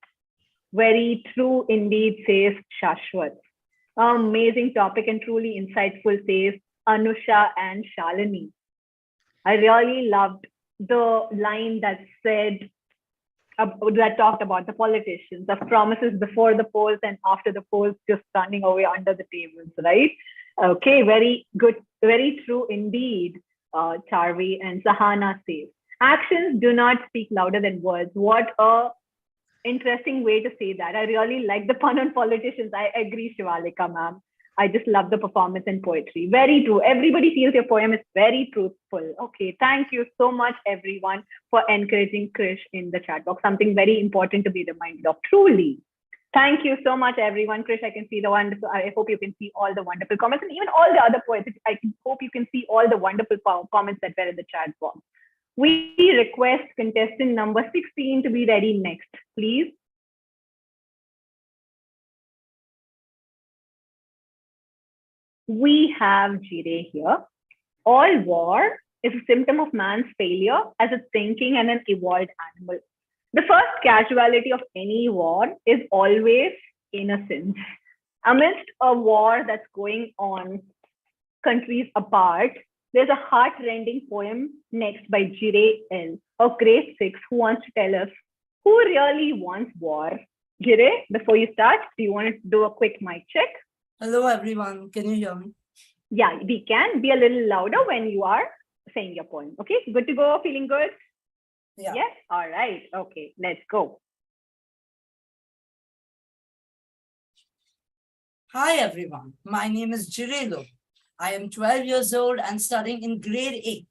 Very true indeed, says Shashwat. Amazing topic and truly insightful, says Anusha and Shalini. I really loved the line that said, that talked about the politicians, of promises before the polls and after the polls just running away under the tables, right? Okay, very good, very true indeed, Charvi. And Sahana says, actions do not speak louder than words. What a interesting way to say that. I really like the pun on politicians. I agree, Shivalika ma'am. I just love the performance and poetry. Very true. Everybody feels your poem is very truthful. Okay, thank you so much, everyone, for encouraging Krish in the chat box. Something very important to be reminded of, truly. Thank you so much, everyone. Krish, I can see the wonderful, I hope you can see all the wonderful comments, and even all the other poets. I hope you can see all the wonderful comments that were in the chat box. We request contestant number 16 to be ready next, please. We have Jire here. All war is a symptom of man's failure as a thinking and an evolved animal. The first casualty of any war is always innocence. Amidst a war that's going on countries apart, there's a heart-rending poem next by Jire L of grade 6 who wants to tell us who really wants war. Jire, before you start, do you want to do a quick mic check? Hello, everyone. Can you hear me? Yeah, we can. Be a little louder when you are saying your poem. Okay, good to go? Feeling good? Yeah. Yes? All right. Okay, let's go. Hi, everyone. My name is Jirelo. I am 12 years old and studying in grade 8.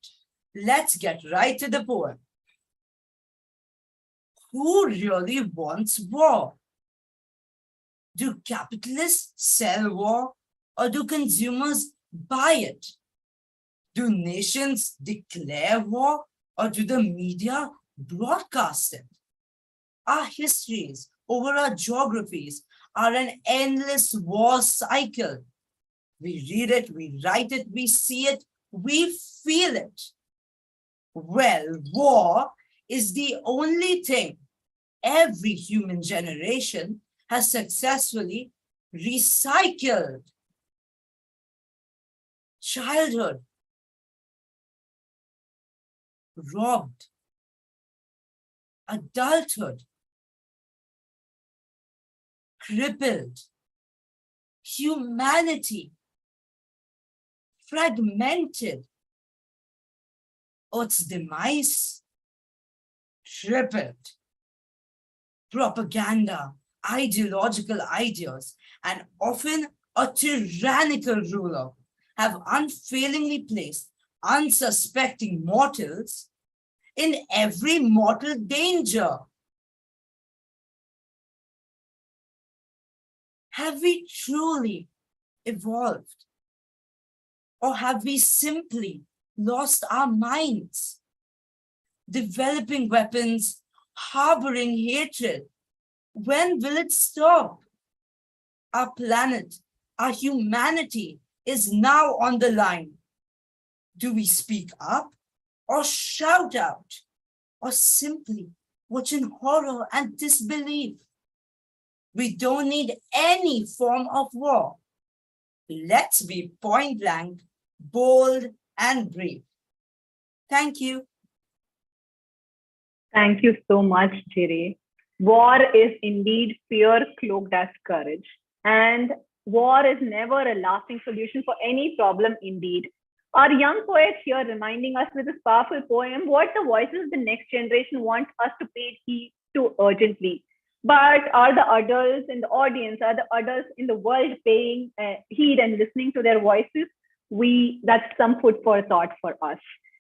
Let's get right to the poem. Who really wants war? Do capitalists sell war, or do consumers buy it? Do nations declare war, or do the media broadcast it? Our histories over our geographies are an endless war cycle. We read it, we write it, we see it, we feel it. Well, war is the only thing every human generation has successfully recycled. Childhood, robbed. Adulthood, crippled. Humanity, fragmented. Earth's demise, tripled. Propaganda, ideological ideas, and often a tyrannical ruler have unfailingly placed unsuspecting mortals in every mortal danger. Have we truly evolved? Or have we simply lost our minds? Developing weapons, harboring hatred. When will it stop? Our planet, our humanity is now on the line. Do we speak up or shout out or simply watch in horror and disbelief? We don't need any form of war. Let's be point blank, bold, and brave. Thank you. Thank you so much, Jire. War is indeed fear cloaked as courage. And war is never a lasting solution for any problem indeed. Our young poet here reminding us with this powerful poem what the voices of the next generation want us to pay heed to urgently. But are the adults in the audience, are the adults in the world paying heed and listening to their voices? That's some food for thought for us.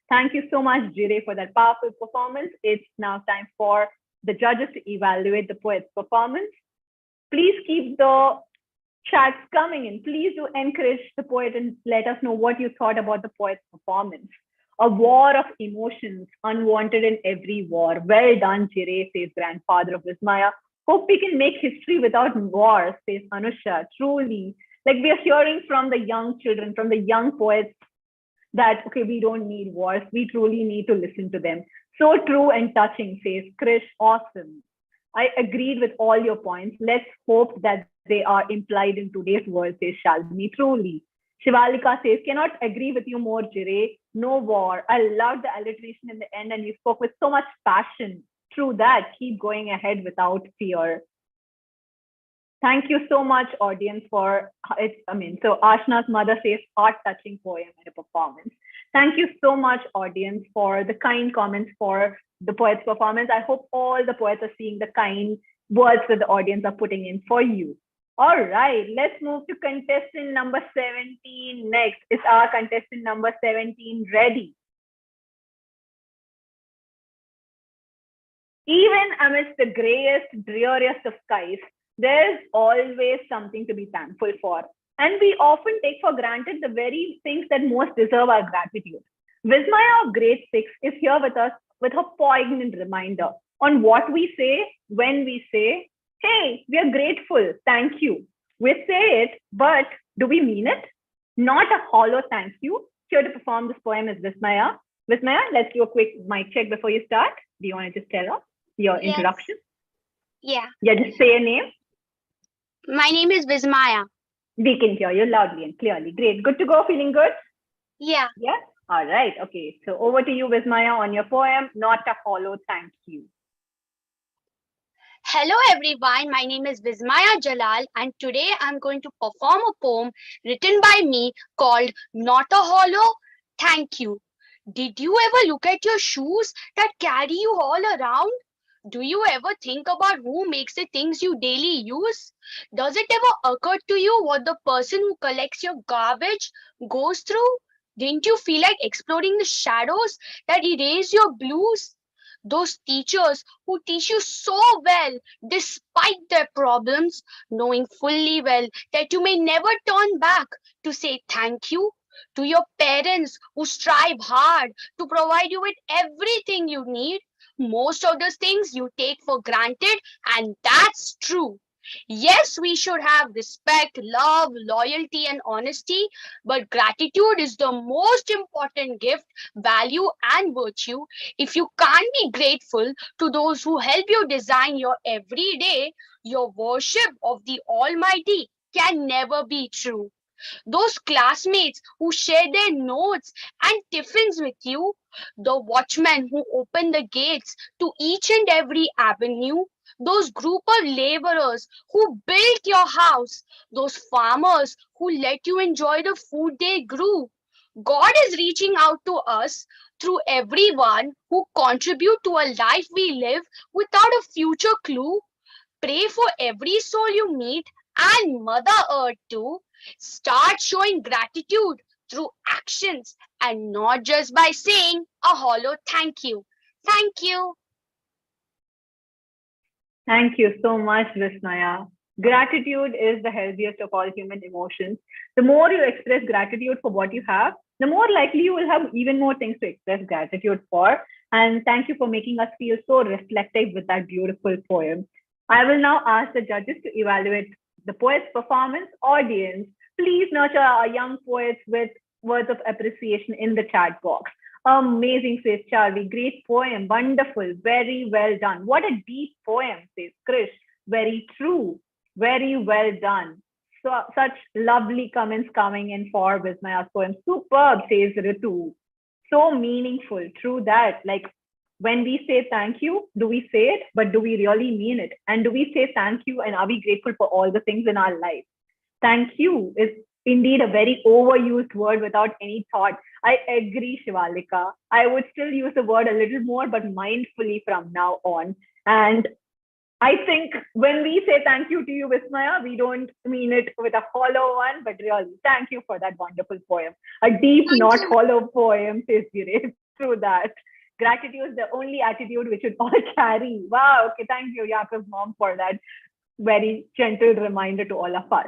Thank you so much, Jire, for that powerful performance. It's now time for the judges to evaluate the poet's performance. Please keep the chats coming in. Please do encourage the poet and let us know what you thought about the poet's performance. A war of emotions, unwanted in every war. Well done, Jire, says grandfather of Vismaya. Hope we can make history without war, says Anusha. Truly, like we are hearing from the young children, from the young poets, that, okay, we don't need wars. We truly need to listen to them. So true and touching, says Krish. Awesome. I agreed with all your points. Let's hope that they are implied in today's world, says Shalini. Truly. Shivalika says, cannot agree with you more, Jire. No war. I loved the alliteration in the end, and you spoke with so much passion. True that. Keep going ahead without fear. Thank you so much, audience, for it. So Ashna's mother says, heart-touching poem and a performance. Thank you so much, audience, for the kind comments for the poet's performance. I hope all the poets are seeing the kind words that the audience are putting in for you. All right, let's move to contestant number 17 next. Is our contestant number 17 ready? Even amidst the grayest, dreariest of skies, there's always something to be thankful for. And we often take for granted the very things that most deserve our gratitude. Vismaya of grade 6 is here with us with her poignant reminder on what we say when we say, hey, we are grateful, thank you. We say it, but do we mean it? Not a hollow thank you. Here to perform this poem is Vismaya. Vismaya, let's do a quick mic check before you start. Do you want to just tell us your introduction? Yeah. Yeah, just say your name. My name is Vismaya. We can hear you loudly and clearly. Great. Good to go. Feeling good? Yeah. Yeah. All right. Okay. So over to you, Vismaya, on your poem, Not a Hollow Thank You. Hello everyone, my name is Vismaya Jalal and today I'm going to perform a poem written by me called Not a Hollow Thank You. Did you ever look at your shoes that carry you all around? Do you ever think about who makes the things you daily use? Does it ever occur to you what the person who collects your garbage goes through? Didn't you feel like exploring the shadows that erase your blues? Those teachers who teach you so well despite their problems, knowing fully well that you may never turn back to say thank you. To your parents who strive hard to provide you with everything you need. Most of those things you take for granted, and that's true. Yes, we should have respect, love, loyalty, and honesty, but gratitude is the most important gift, value, and virtue. If you can't be grateful to those who help you design your everyday, your worship of the Almighty can never be true. Those classmates who share their notes and tiffins with you, the watchmen who open the gates to each and every avenue, those group of laborers who built your house, those farmers who let you enjoy the food they grew. God is reaching out to us through everyone who contribute to a life we live without a future clue. Pray for every soul you meet and Mother Earth too. Start showing gratitude through actions and not just by saying a hollow thank you. Thank you. Thank you so much, Vismaya. Gratitude is the healthiest of all human emotions. The more you express gratitude for what you have, the more likely you will have even more things to express gratitude for. And thank you for making us feel so reflective with that beautiful poem. I will now ask the judges to evaluate the poet's performance. Audience, please nurture our young poets with words of appreciation in the chat box. Amazing, says Charvi. Great poem. Wonderful. Very well done. What a deep poem, says Krish. Very true. Very well done. So such lovely comments coming in for Vismaya's poem. Superb, says Ritu. So meaningful. True that. Like when we say thank you, do we say it, but do we really mean it? And do we say thank you and are we grateful for all the things in our life? Thank you is indeed a very overused word without any thought. I agree, Shivalika. I would still use the word a little more, but mindfully from now on. And I think when we say thank you to you, Vismaya, we don't mean it with a hollow one, but really, thank you for that wonderful poem. A deep, not hollow poem, says Gire. Through that. Gratitude is the only attitude we should all carry. Wow. Okay. Thank you, Yakov's mom, for that very gentle reminder to all of us.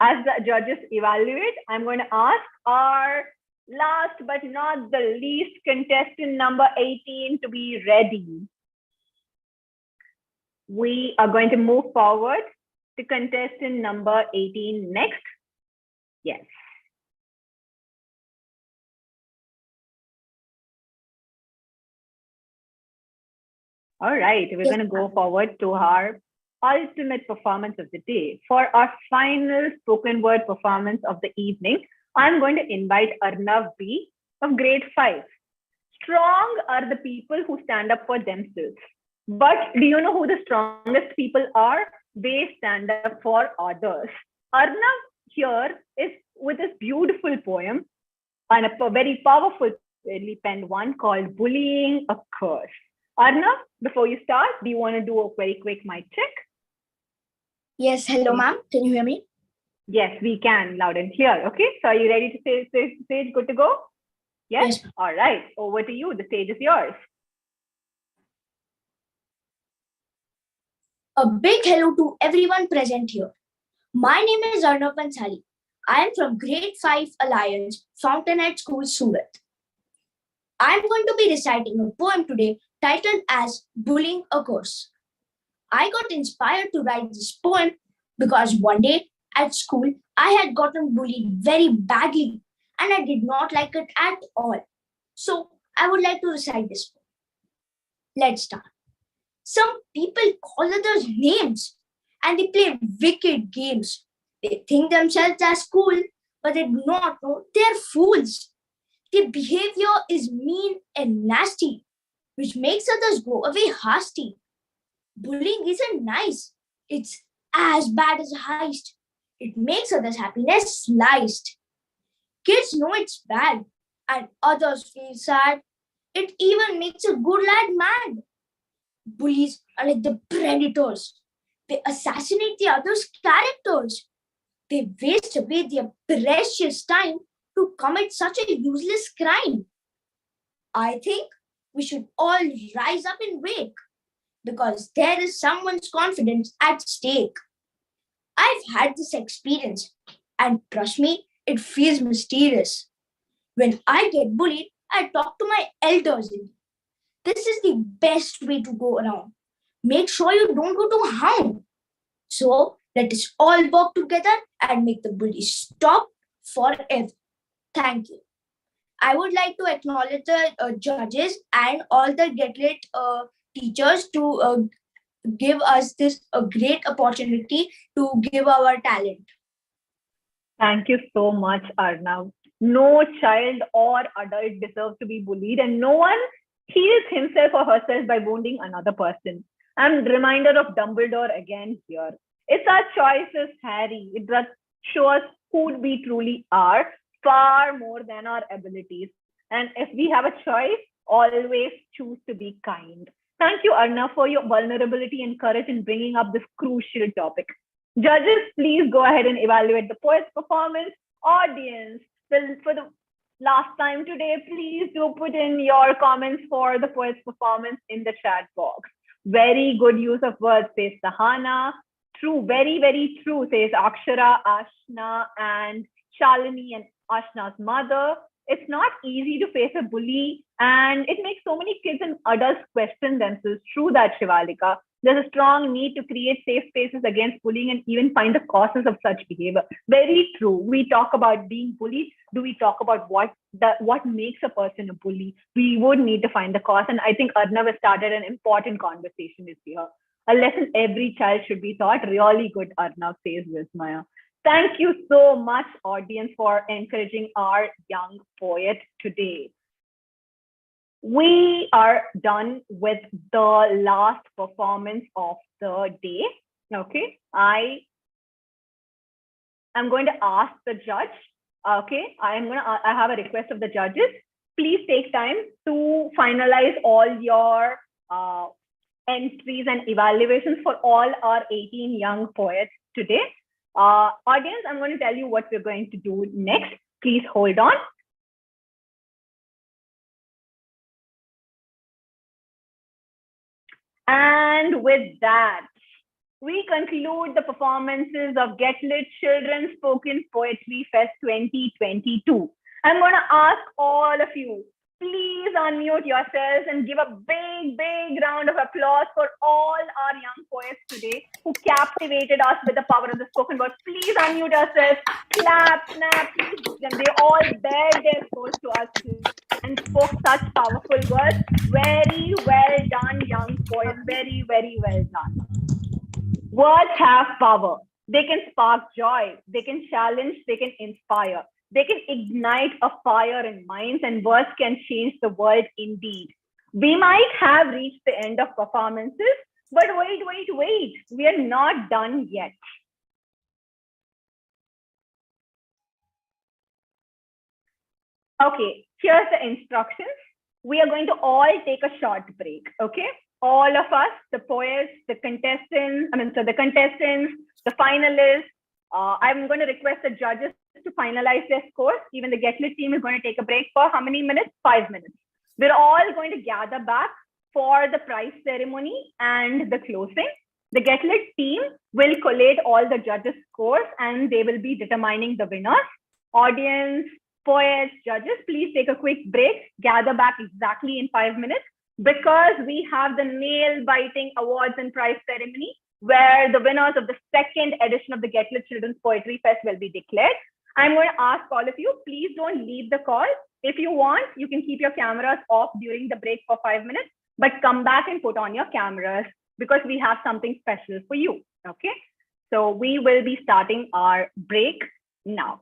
As the judges evaluate, I'm going to ask our last but not the least contestant number 18 to be ready. We are going to move forward to contestant number 18 next. Yes. All right, we're going to go forward to our ultimate performance of the day. For our final spoken word performance of the evening, I'm going to invite Arnav B of grade 5. Strong are the people who stand up for themselves. But do you know who the strongest people are? They stand up for others. Arnav here is with this beautiful poem and a very powerful penned one called Bullying a Curse. Arnav, before you start, do you want to do a very quick mic check? Yes, hello ma'am. Can you hear me? Yes, we can, loud and clear. Okay, so are you ready to say stage good to go? Yes? All right, over to you. The stage is yours. A big hello to everyone present here. My name is Arnav Santhalia. I am from Grade 5 Alliance, Fountainhead School, Surat. I am going to be reciting a poem today titled as Bullying a Curse. I got inspired to write this poem because one day at school, I had gotten bullied very badly and I did not like it at all. So I would like to recite this poem. Let's start. Some people call others names and they play wicked games. They think themselves as cool, but they do not know they're fools. Their behavior is mean and nasty, which makes others go away hasty. Bullying isn't nice. It's as bad as a heist. It makes others' happiness sliced. Kids know it's bad, and others feel sad. It even makes a good lad mad. Bullies are like the predators. They assassinate the other's characters. They waste away their precious time to commit such a useless crime. I think we should all rise up and wake because there is someone's confidence at stake. I've had this experience and trust me, it feels mysterious. When I get bullied, I talk to my elders. This is the best way to go around. Make sure you don't go to harm. So let us all work together and make the bully stop forever. Thank you. I would like to acknowledge the judges and all the GetLitt teachers to give us this a great opportunity to give our talent. Thank you so much, Arnav. No child or adult deserves to be bullied, and no one heals himself or herself by wounding another person. I'm reminded of Dumbledore again here. It's our choices, Harry. It does show us who we truly are, far more than our abilities. And if we have a choice, always choose to be kind. Thank you, Arnav, for your vulnerability and courage in bringing up this crucial topic. Judges, please go ahead and evaluate the poet's performance. Audience, for the last time today, please do put in your comments for the poet's performance in the chat box. Very good use of words, says Sahana. True, very, very true, says Akshara, Ashna, and Shalini, and Ashna's mother. It's not easy to face a bully, and it makes so many kids and adults question themselves. True that, Shivalika. There's a strong need to create safe spaces against bullying and even find the causes of such behavior. Very true. We talk about being bullied. Do we talk about what makes a person a bully? We would need to find the cause. And I think Arnav has started an important conversation this year. A lesson every child should be taught. Really good, Arnav, says Vismaya. Thank you so much, audience, for encouraging our young poet today. We are done with the last performance of the day. Okay, I am going to ask the judge. Okay, I have a request of the judges. Please take time to finalize all your entries and evaluations for all our 18 young poets today. Audience, I'm going to tell you what we're going to do next. Please hold on. And with that, we conclude the performances of GetLitt Children's Spoken Poetry Fest 2022. I'm going to ask all of you, please unmute yourselves and give a big, big round of applause for all our young poets today who captivated us with the power of the spoken word. Please unmute yourselves, clap, snap, please. And they all bared their souls to us and spoke such powerful words. Very well done, young poet. Very, very well done. Words have power. They can spark joy. They can challenge. They can inspire. They can ignite a fire in minds, and words can change the world indeed. We might have reached the end of performances, but wait. We are not done yet. Okay, here's the instructions. We are going to all take a short break, okay? All of us, the poets, the contestants, the finalists. I'm going to request the judges to finalize their scores. Even the GetLitt team is going to take a break for how many minutes? 5 minutes. We're all going to gather back for the prize ceremony and the closing. The GetLitt team will collate all the judges' scores and they will be determining the winners. Audience, poets, judges, please take a quick break, gather back exactly in 5 minutes, because we have the nail-biting awards and prize ceremony where the winners of the second edition of the GetLitt Children's Poetry Fest will be declared. I'm going to ask all of you, please don't leave the call. If you want, you can keep your cameras off during the break for 5 minutes, but come back and put on your cameras because we have something special for you, okay? So we will be starting our break now.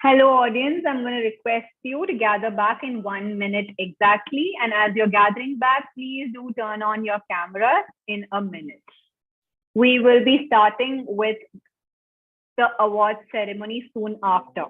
Hello, audience. I'm going to request you to gather back in 1 minute exactly. And as you're gathering back, please do turn on your camera in a minute. We will be starting with the award ceremony soon after.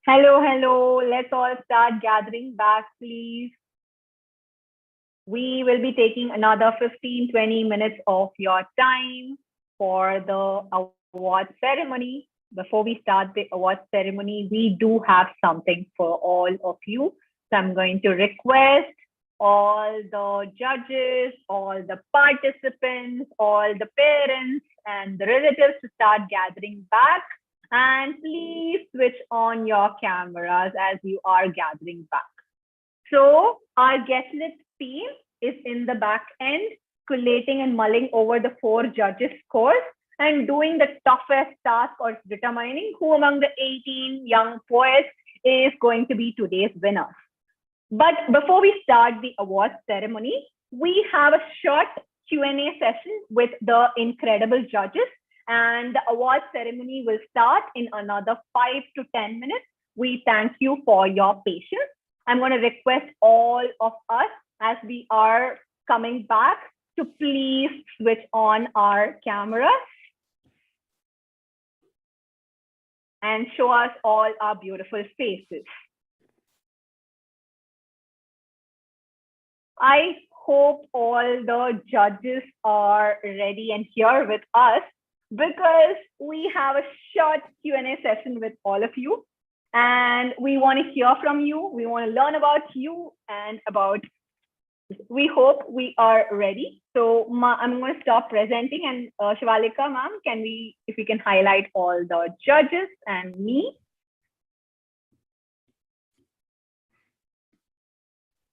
Hello, hello. Let's all start gathering back, please. We will be taking another 15-20 minutes of your time for the award ceremony. Before we start the award ceremony, we do have something for all of you. So I'm going to request all the judges, all the participants, all the parents and the relatives to start gathering back. And please switch on your cameras as you are gathering back. So our GetLitt team is in the back end, collating and mulling over the 4 judges' scores and doing the toughest task of determining who among the 18 young poets is going to be today's winner. But before we start the award ceremony, we have a short Q&A session with the incredible judges. And the award ceremony will start in another 5 to 10 minutes. We thank you for your patience. I'm going to request all of us as we are coming back to please switch on our cameras and show us all our beautiful faces. I hope all the judges are ready and here with us, because we have a short Q&A session with all of you. And we want to hear from you. We want to learn about you and about, we hope we are ready. So I'm going to stop presenting, and Shivalika ma'am, if we can highlight all the judges and me.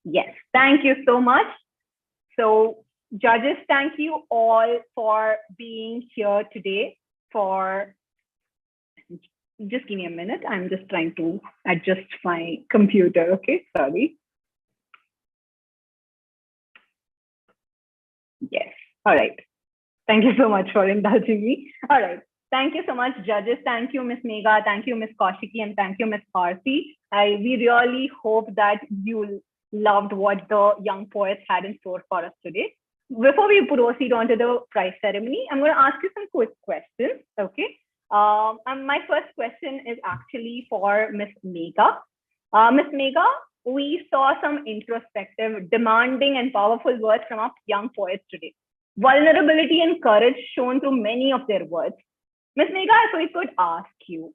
Yes, thank you so much. So judges, thank you all for being here today. Just give me a minute. I'm just trying to adjust my computer. Okay, sorry. Yes, all right. Thank you so much for indulging me. All right. Thank you so much, judges. Thank you, Miss Megha. Thank you, Miss Koshiki, and thank you, Miss Aarti. We really hope that you loved what the young poets had in store for us today. Before we proceed on to the prize ceremony, I'm going to ask you some quick questions, okay? And my first question is actually for Miss Megha. Miss Megha, we saw some introspective, demanding and powerful words from our young poets today. Vulnerability and courage shown through many of their words. Miss Megha, if we could ask you,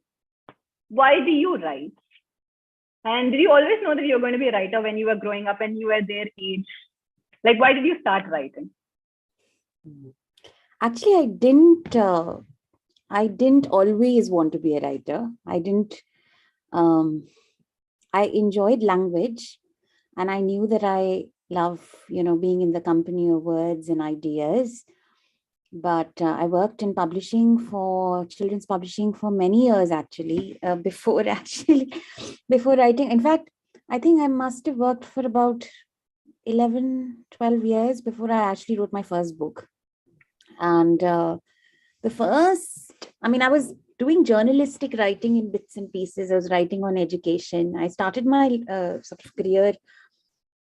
why do you write? And did you always know that you were going to be a writer when you were growing up and you were their age? Like, why did you start writing? Actually, I didn't always want to be a writer. I enjoyed language, and I knew that I love, being in the company of words and ideas. But I worked in children's publishing for many years, actually, before writing. In fact, I think I must have worked for about 11, 12 years before I actually wrote my first book. And I was doing journalistic writing in bits and pieces. I was writing on education. I started my sort of career.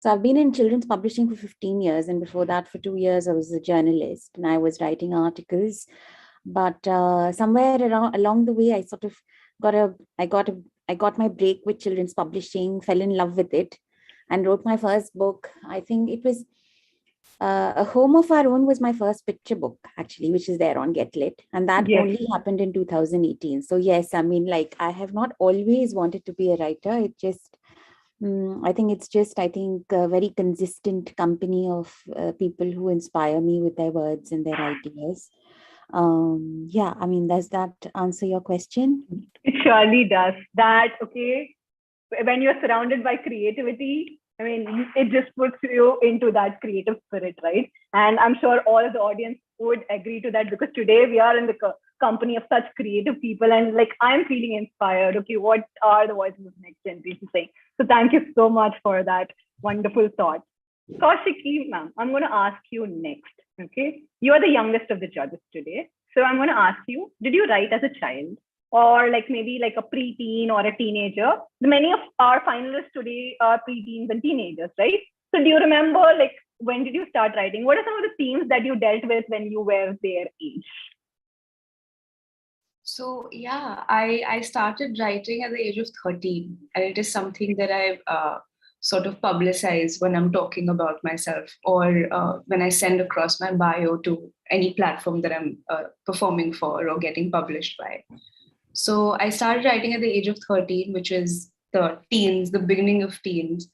So I've been in children's publishing for 15 years. And before that, for 2 years, I was a journalist and I was writing articles. But somewhere along the way, I sort of I got my break with children's publishing, fell in love with it, and wrote my first book. I think it was A Home of Our Own was my first picture book, actually, which is there on GetLitt. And that only happened in 2018. So yes, I have not always wanted to be a writer. It just I think it's just, I think, a very consistent company of people who inspire me with their words and their ideas. Yeah, I mean, does that answer your question? It surely does. That, okay, when you're surrounded by creativity, I mean, it just puts you into that creative spirit, right? And I'm sure all of the audience would agree to that, because today we are in the company of such creative people, and like I'm feeling inspired. Okay, what are the voices of next generation saying? So thank you so much for that wonderful thought. Koshiki, ma'am, I'm going to ask you next. Okay, you are the youngest of the judges today, so I'm going to ask you: did you write as a child, or like maybe like a preteen or a teenager? Many of our finalists today are preteens and teenagers, right? So do you remember, like, when did you start writing? What are some of the themes that you dealt with when you were their age? So yeah, I started writing at the age of 13, and it is something that I've sort of publicized when I'm talking about myself, or when I send across my bio to any platform that I'm performing for or getting published by. So I started writing at the age of 13, which is the teens, the beginning of teens.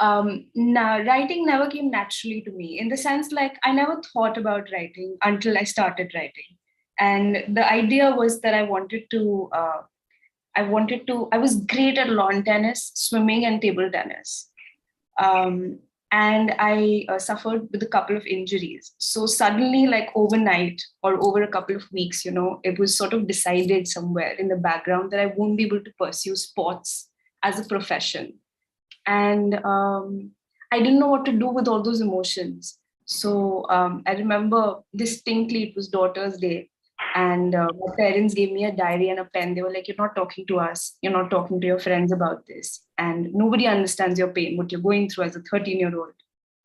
Now, writing never came naturally to me, in the sense like I never thought about writing until I started writing. And the idea was that I was great at lawn tennis, swimming, and table tennis. And I suffered with a couple of injuries. So suddenly, like overnight or over a couple of weeks, it was sort of decided somewhere in the background that I won't be able to pursue sports as a profession. And I didn't know what to do with all those emotions. So I remember distinctly, it was Daughter's Day. And my parents gave me a diary and a pen. They were like, you're not talking to us. You're not talking to your friends about this. And nobody understands your pain, what you're going through as a 13-year-old.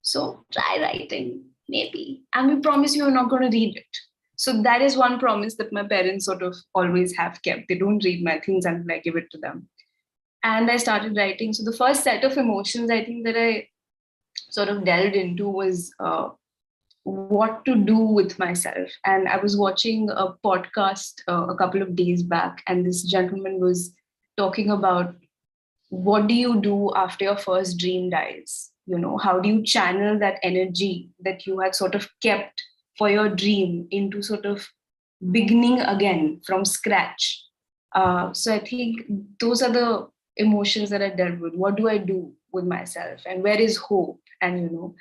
So try writing, maybe. And we promise you're not going to read it. So that is one promise that my parents sort of always have kept. They don't read my things until I give it to them. And I started writing. So the first set of emotions I think that I sort of delved into was what to do with myself. And I was watching a podcast a couple of days back, and this gentleman was talking about what do you do after your first dream dies? How do you channel that energy that you had sort of kept for your dream into sort of beginning again from scratch? So I think those are the emotions that I dealt with. What do I do with myself, and where is hope? And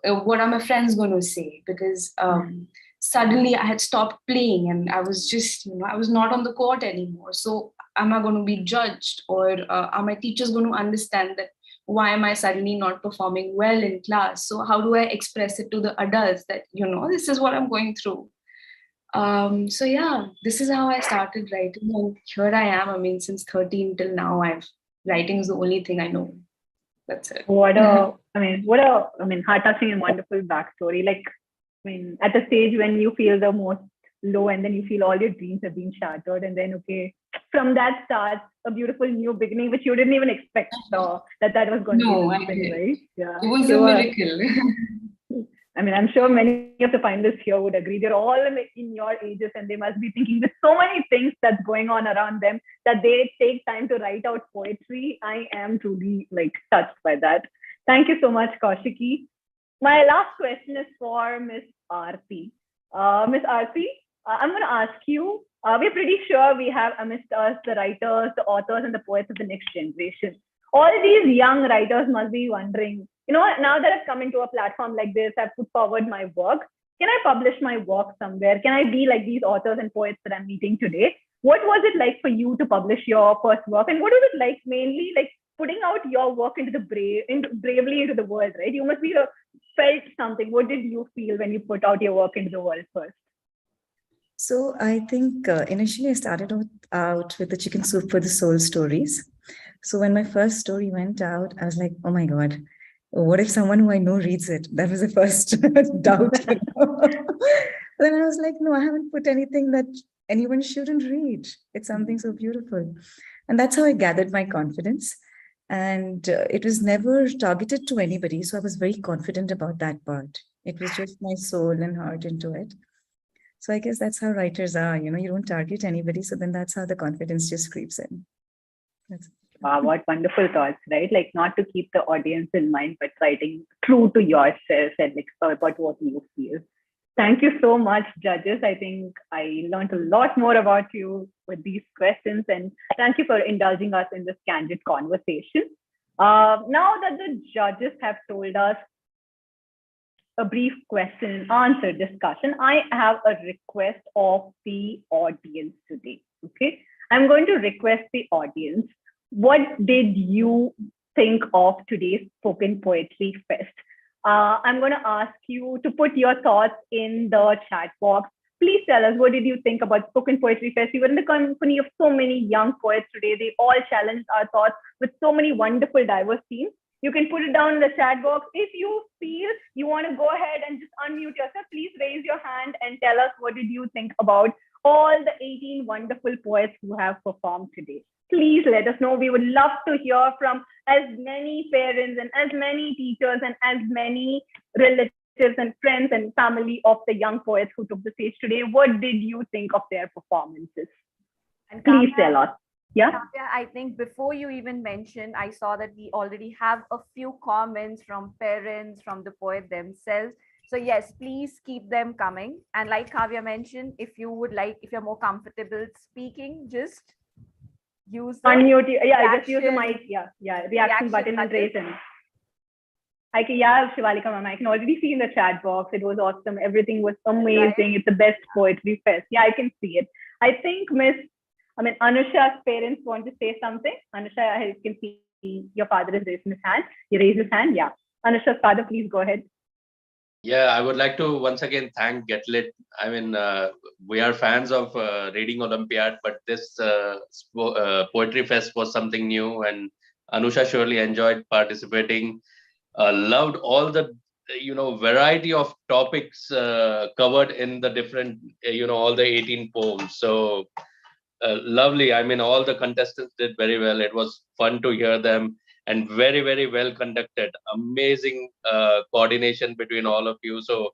what are my friends going to say? Because suddenly I had stopped playing, and I was just, I was not on the court anymore. So am I going to be judged, or are my teachers going to understand that why am I suddenly not performing well in class? So how do I express it to the adults that, this is what I'm going through? So yeah, this is how I started writing, and here I am. I mean, since 13 till now, writing is the only thing I know. That's it. What a heart-touching and wonderful backstory. Like, at the stage when you feel the most low, and then you feel all your dreams have been shattered, and then from that starts a beautiful new beginning, which you didn't even expect that was going to happen, right? Yeah, it was a miracle. I'm sure many of the finalists here would agree. They're all in your ages, and they must be thinking there's so many things that's going on around them that they take time to write out poetry. I am truly touched by that. Thank you so much, Koshiki. My last question is for Miss Aarti. Miss Aarti, I'm going to ask you, we're pretty sure we have amidst us the writers, the authors, and the poets of the next generation. All these young writers must be wondering, now that I've come into a platform like this, I've put forward my work. Can I publish my work somewhere? Can I be like these authors and poets that I'm meeting today? What was it like for you to publish your first work? And what was it like mainly putting out your work bravely into the world, right? You must be felt something. What did you feel when you put out your work into the world first? So I think initially I started out with the Chicken Soup for the Soul stories. So when my first story went out, I was like, oh my God, what if someone who I know reads it? That was the first doubt. Then I was like, no, I haven't put anything that anyone shouldn't read. It's something so beautiful. And that's how I gathered my confidence. And it was never targeted to anybody. So I was very confident about that part. It was just my soul and heart into it. So I guess that's how writers are, you don't target anybody. So then that's how the confidence just creeps in. That's it. Wow, what wonderful thoughts, right? Like not to keep the audience in mind, but writing true to yourself and like about what you feel. Thank you so much, judges. I think I learned a lot more about you with these questions, and thank you for indulging us in this candid conversation. Now that the judges have told us a brief question and answer discussion, I have a request of the audience today. Okay, I'm going to request the audience, what did you think of today's Spoken Poetry Fest? I'm going to ask you to put your thoughts in the chat box. Please tell us, what did you think about Spoken Poetry Fest? We were in the company of so many young poets today. They all challenged our thoughts with so many wonderful, diverse themes. You can put it down in the chat box. If you feel you want to go ahead and just unmute yourself, please raise your hand and tell us, what did you think about all the 18 wonderful poets who have performed today? Please let us know. We would love to hear from as many parents and as many teachers and as many relatives and friends and family of the young poets who took the stage today. What did you think of their performances? And Please Kavya, tell us. Yeah. Kavya, I think before you even mentioned, I saw that we already have a few comments from parents, from the poet themselves. So yes, please keep them coming. And like Kavya mentioned, if you would like, if you're more comfortable speaking, just use the Unmute. Yeah, reaction, just use the mic. Yeah, reaction button and raise it. I can, yeah, Shivalika ma'am, I can already see in the chat box. It was awesome. Everything was amazing. Right. It's the best poetry fest. Yeah, I can see it. I think Anusha's parents want to say something. Anusha, I can see your father is raising his hand. You raise his hand. Yeah. Anusha's father, please go ahead. Yeah, I would like to once again thank GetLitt. I mean, we are fans of Reading Olympiad, but this Poetry Fest was something new, and Anusha surely enjoyed participating. Loved all the variety of topics covered in the different all the 18 poems. So lovely. I mean, all the contestants did very well. It was fun to hear them, and very, very well conducted. Amazing coordination between all of you. So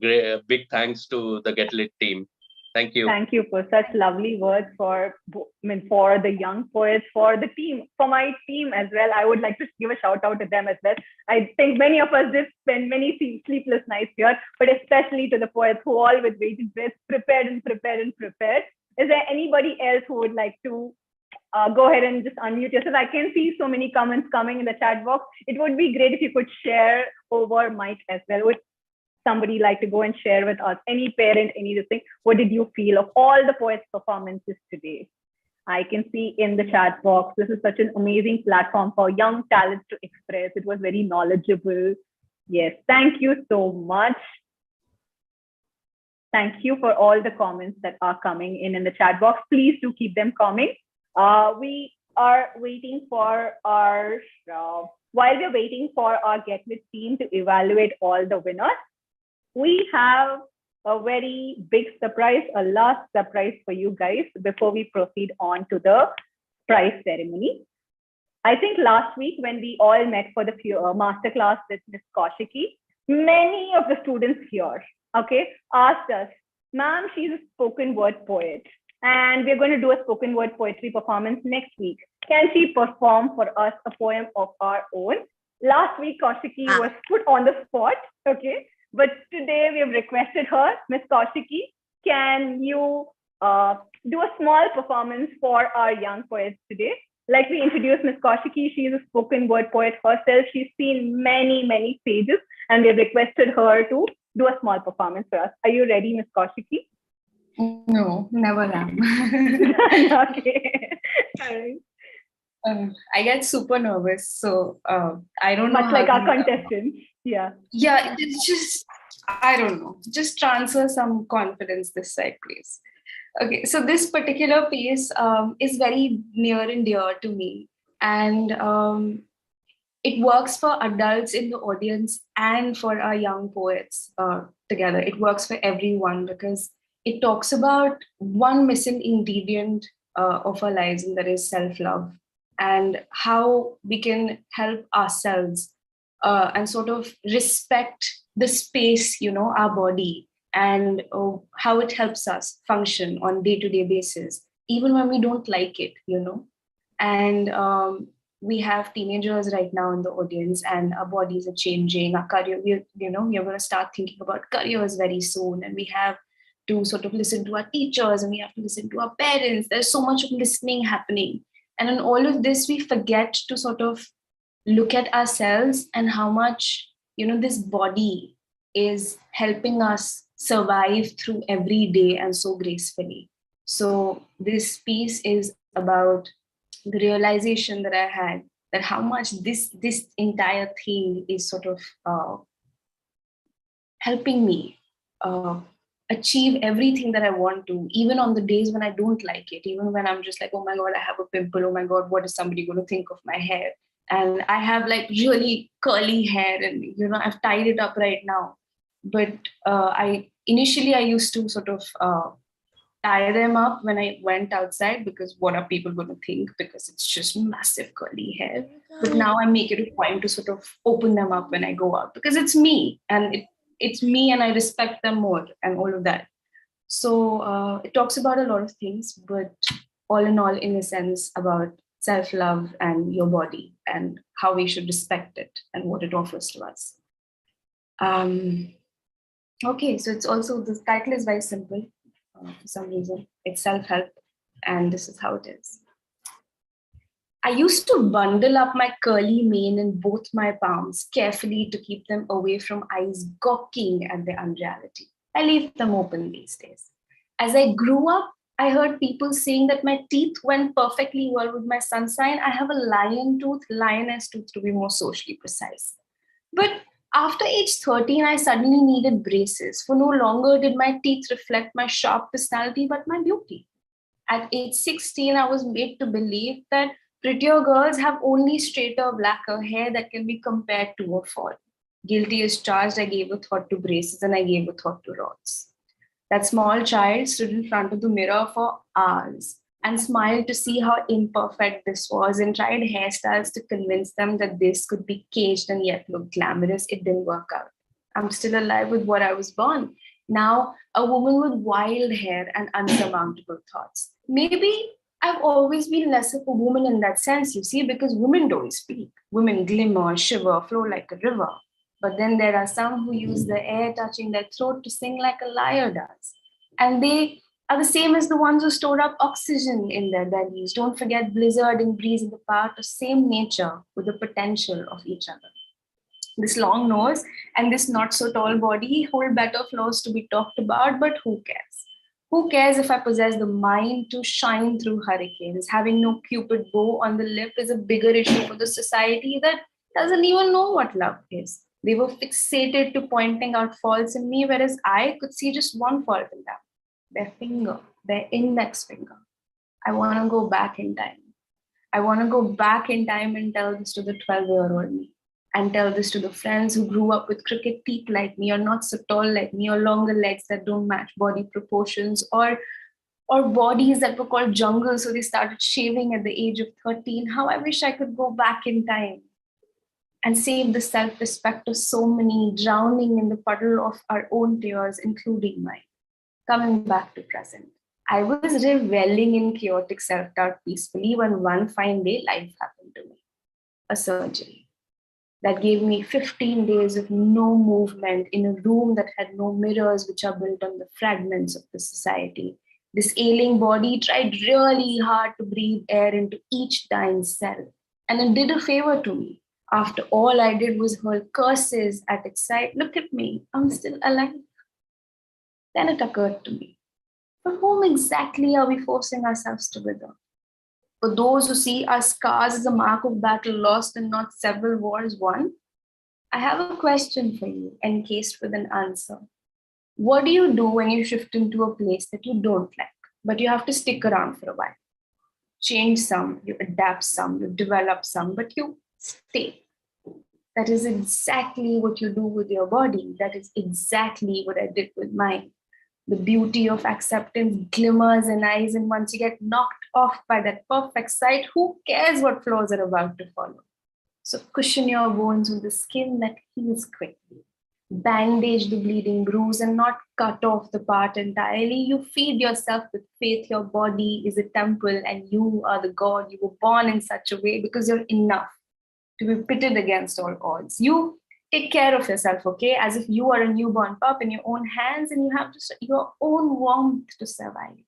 great, big thanks to the GetLitt team. Thank you. Thank you for such lovely words for the young poets, for the team, for my team as well. I would like to give a shout out to them as well. I think many of us did spend many sleepless nights here, but especially to the poets who all with bated breath prepared. Is there anybody else who would like to go ahead and just unmute yourself? I can see so many comments coming in the chat box. It would be great if you could share over mic as well. Would somebody like to go and share with us? Any parent, anything? What did you feel of all the poets' performances today? I can see in the chat box, this is such an amazing platform for young talents to express. It was very knowledgeable. Yes, thank you so much. Thank you for all the comments that are coming in the chat box. Please do keep them coming. We are waiting for our, while we're waiting for our GetLitt team to evaluate all the winners, we have a very big surprise, a last surprise for you guys before we proceed on to the prize ceremony. I think last week when we all met for the masterclass with Ms. Koshiki, many of the students here, asked us, ma'am, she's a spoken word poet, and we're going to do a spoken word poetry performance next week. Can she perform for us a poem of our own? Last week, Koshiki was put on the spot, but today we have requested her, Ms. Koshiki, can you do a small performance for our young poets today? Like we introduced Ms. Koshiki, she is a spoken word poet herself. She's seen many, many stages, and we have requested her to do a small performance for us. Are you ready, Ms. Koshiki? No, never am. Okay. All right. I get super nervous, so I don't know. Much like our contestants. Yeah. Yeah, it's just, I don't know. Just transfer some confidence this side, please. Okay, so this particular piece is very near and dear to me. And it works for adults in the audience and for our young poets together. It works for everyone because it talks about one missing ingredient of our lives, and that is self-love, and how we can help ourselves and sort of respect the space, our body, and how it helps us function on day-to-day basis, even when we don't like it, And we have teenagers right now in the audience, and our bodies are changing. Our career, we're going to start thinking about careers very soon, and we have to sort of listen to our teachers, and we have to listen to our parents. There's so much of listening happening. And in all of this, we forget to sort of look at ourselves and how much, this body is helping us survive through every day and so gracefully. So this piece is about the realization that I had that how much this entire thing is sort of helping me achieve everything that I want to, even on the days when I don't like it, even when I'm just like, oh my God, I have a pimple. Oh my God, what is somebody going to think of my hair? And I have like really curly hair, and I've tied it up right now. But initially I used to sort of tie them up when I went outside, because what are people going to think? Because it's just massive curly hair. But now I make it a point to sort of open them up when I go out, because it's me, and it's me, and I respect them more, and all of that. So it talks about a lot of things, but all in all, in a sense, about self-love and your body and how we should respect it and what it offers to us. Okay, so it's also, the title is very simple for some reason. It's self-help, and this is how it is. I used to bundle up my curly mane in both my palms carefully to keep them away from eyes gawking at the unreality. I leave them open these days. As I grew up, I heard people saying that my teeth went perfectly well with my sun sign. I have a lioness tooth to be more socially precise. But after age 13, I suddenly needed braces, for no longer did my teeth reflect my sharp personality, but my beauty. At age 16, I was made to believe that prettier girls have only straighter, blacker hair that can be compared to a fall. Guilty as charged, I gave a thought to braces, and I gave a thought to rods. That small child stood in front of the mirror for hours and smiled to see how imperfect this was, and tried hairstyles to convince them that this could be caged and yet look glamorous. It didn't work out. I'm still alive with what I was born. Now, a woman with wild hair and unsurmountable thoughts. Maybe I've always been less of a woman in that sense, you see, because women don't speak. Women glimmer, shiver, flow like a river. But then there are some who use the air touching their throat to sing like a lyre does. And they are the same as the ones who store up oxygen in their bellies. Don't forget blizzard and breeze in the part of same nature with the potential of each other. This long nose and this not so tall body hold better flaws to be talked about, but who cares? Who cares if I possess the mind to shine through hurricanes? Having no cupid bow on the lip is a bigger issue for the society that doesn't even know what love is. They were fixated to pointing out faults in me, whereas I could see just one fault in them. Their finger, their index finger. I want to go back in time. I want to go back in time and tell this to the 12-year-old me, and tell this to the friends who grew up with crooked teeth like me, or not so tall like me, or longer legs that don't match body proportions, or bodies that were called jungle, so they started shaving at the age of 13. How I wish I could go back in time and save the self-respect of so many, drowning in the puddle of our own tears, including mine. Coming back to present. I was reveling in chaotic self-doubt peacefully when one fine day life happened to me. A surgery that gave me 15 days of no movement in a room that had no mirrors, which are built on the fragments of the society. This ailing body tried really hard to breathe air into each dying cell, and it did a favor to me. After all I did was hurl curses at its side. Look at me, I'm still alive. Then it occurred to me, for whom exactly are we forcing ourselves to wither? For those who see our scars as a mark of battle lost and not several wars won? I have a question for you, encased with an answer. What do you do when you shift into a place that you don't like, but you have to stick around for a while? Change some, you adapt some, you develop some, but you stay. That is exactly what you do with your body. That is exactly what I did with mine. The beauty of acceptance glimmers in eyes, and once you get knocked off by that perfect sight, who cares what flaws are about to follow? So cushion your bones with the skin that heals quickly. bandage the bleeding bruise and not cut off the part entirely. You feed yourself with faith. Your body is a temple and you are the God. You were born in such a way because you're enough to be pitted against all odds. You take care of yourself, okay? As if you are a newborn pup in your own hands and you have your own warmth to survive.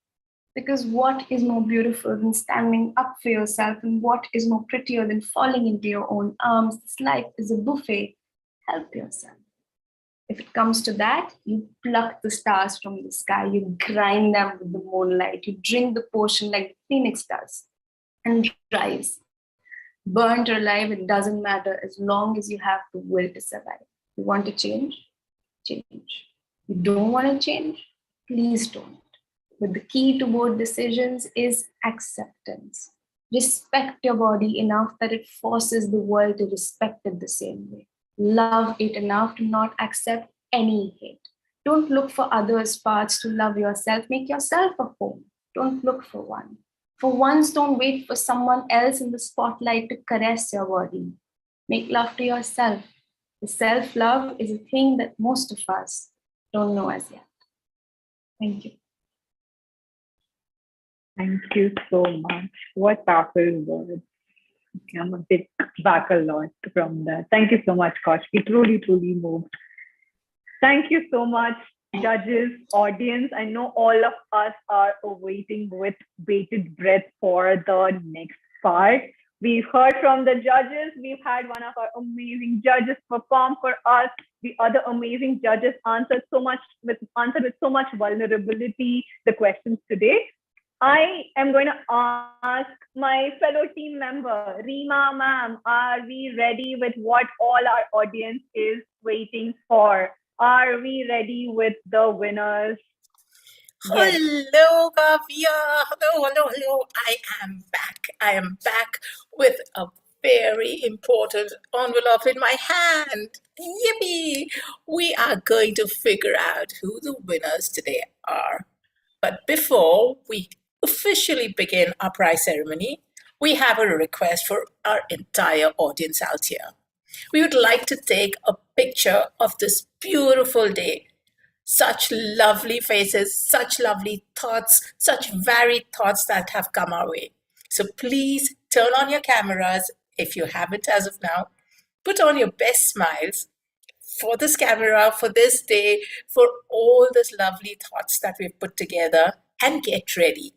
Because what is more beautiful than standing up for yourself, and what is more prettier than falling into your own arms? This life is a buffet. Help yourself. If it comes to that, you pluck the stars from the sky, you grind them with the moonlight, you drink the potion like the phoenix does and rise. Burnt or alive, it doesn't matter as long as you have the will to survive. You want to change? Change. You don't want to change? Please don't. But the key to both decisions is acceptance. Respect your body enough that it forces the world to respect it the same way. Love it enough to not accept any hate. Don't look for others' parts to love yourself. Make yourself a home. Don't look for one. For once, don't wait for someone else in the spotlight to caress your body. Make love to yourself. The self-love is a thing that most of us don't know as yet. Thank you. Thank you so much. What powerful words. I'm a bit back a lot from that. Thank you so much, Koshki. Truly, truly moved. Thank you so much, judges, audience. I know all of us are waiting with bated breath for the next part. We've heard from the judges. We've had one of our amazing judges perform for us. The other amazing judges answered with so much vulnerability the questions today. I am going to ask my fellow team member, Rima ma'am, are we ready with what all our audience is waiting for? Are we ready with the winners? Yes. Hello, Kavya. Hello. I am back with a very important envelope in my hand. Yippee! We are going to figure out who the winners today are. But before we officially begin our prize ceremony, we have a request for our entire audience out here. We would like to take a picture of this beautiful day. Such lovely faces, such lovely thoughts, such varied thoughts that have come our way. So please turn on your cameras if you haven't as of now. Put on your best smiles for this camera, for this day, for all these lovely thoughts that we've put together, and get ready.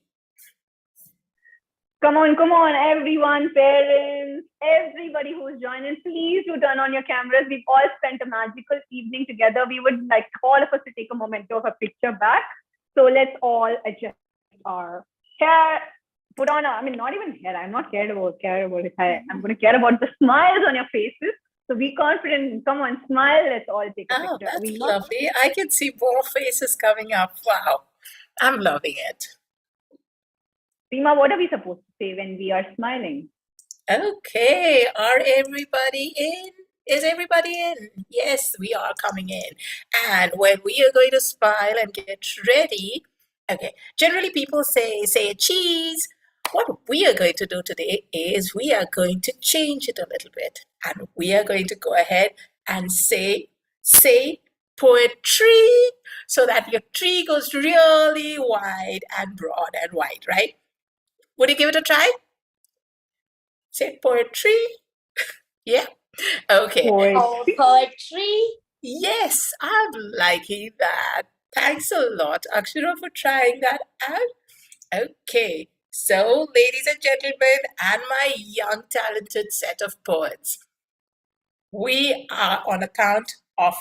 Come on, everyone, parents, everybody who's joining, please do turn on your cameras. We've all spent a magical evening together. We would like all of us to take a moment of a picture back. So let's all adjust our hair, put on, not even hair. I'm not care about it. I'm going to care about the smiles on your faces. So be confident. Come on, smile. Let's all take a picture. That's lovely. I can see more faces coming up. Wow. I'm loving it. Rima, what are we supposed to say when we are smiling? Okay. Are everybody in? Is everybody in? Yes, we are coming in. And when we are going to smile and get ready, okay, generally people say cheese. What we are going to do today is we are going to change it a little bit. And we are going to go ahead and say poetry, so that your tree goes really wide and broad and wide, right? Would you give it a try? Say poetry. Yeah. Okay. Poetry. Yes, I'm liking that. Thanks a lot, Akshara, for trying that out. Okay. So, ladies and gentlemen, and my young, talented set of poets, we are on a count of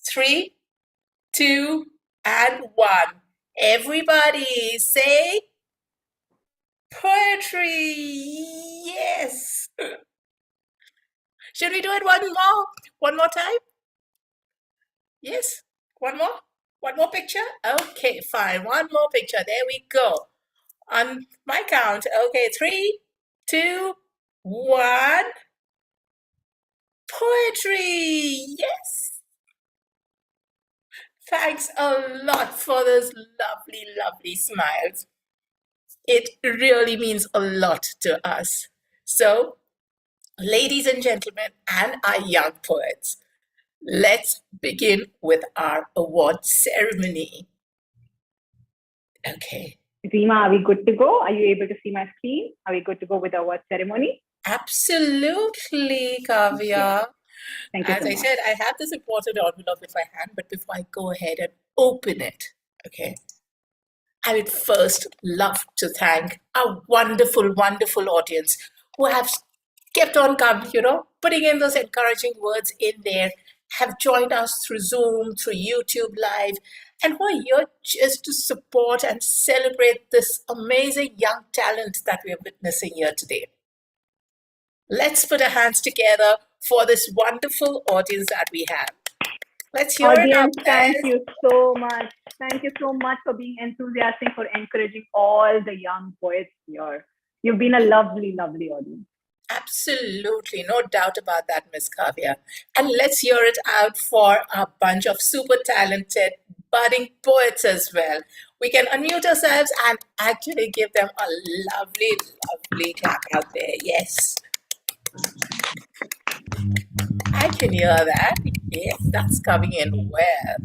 3, 2, and 1. Everybody say poetry. Yes. Should we do it one more time? Yes. One more picture. Okay, fine. One more picture. There we go. On my count. Okay, 3, 2, 1. Poetry. Yes. Thanks a lot for those lovely, lovely smiles. It really means a lot to us. So, ladies and gentlemen, and our young poets, Let's begin with our award ceremony. Okay. Rima, are we good to go? Are you able to see my screen? Are we good to go with the award ceremony? Absolutely, Kavya. Thank you As so I much. said, I have this important envelope in my hand, but before I go ahead and open it, okay, I would first love to thank our wonderful, wonderful audience who have kept on coming, putting in those encouraging words in there, have joined us through Zoom, through YouTube Live, and who are here just to support and celebrate this amazing young talent that we are witnessing here today. Let's put our hands together for this wonderful audience that we have. Let's hear it up, Audience, guys. thank you so much. Thank you so much for being enthusiastic, for encouraging all the young poets here. You've been a lovely, lovely audience. Absolutely, no doubt about that, Miss Kavya. And let's hear it out for a bunch of super talented budding poets as well. We can unmute ourselves and actually give them a lovely, lovely clap out there. Yes. I can hear that. Yes, that's coming in well.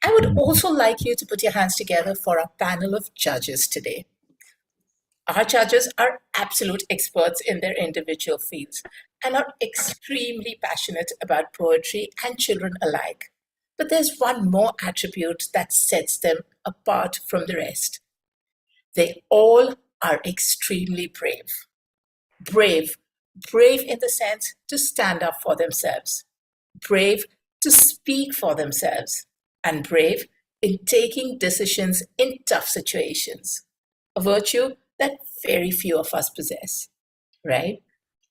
I would also like you to put your hands together for our panel of judges today. Our judges are absolute experts in their individual fields and are extremely passionate about poetry and children alike. But there's one more attribute that sets them apart from the rest. They all are extremely brave. Brave in the sense to stand up for themselves, brave to speak for themselves, and brave in taking decisions in tough situations, a virtue that very few of us possess, right?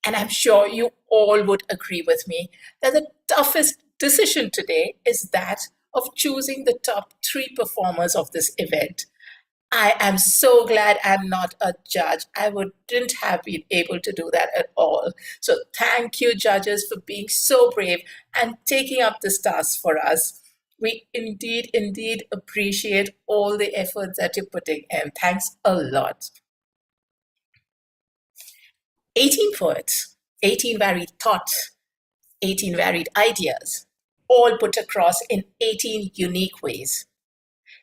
And I'm sure you all would agree with me that the toughest decision today is that of choosing the top 3 performers of this event. I am so glad I'm not a judge. I wouldn't have been able to do that at all. So thank you, judges, for being so brave and taking up this task for us. We indeed appreciate all the efforts that you're putting in. Thanks a lot. 18 poets, 18 varied thoughts, 18 varied ideas, all put across in 18 unique ways.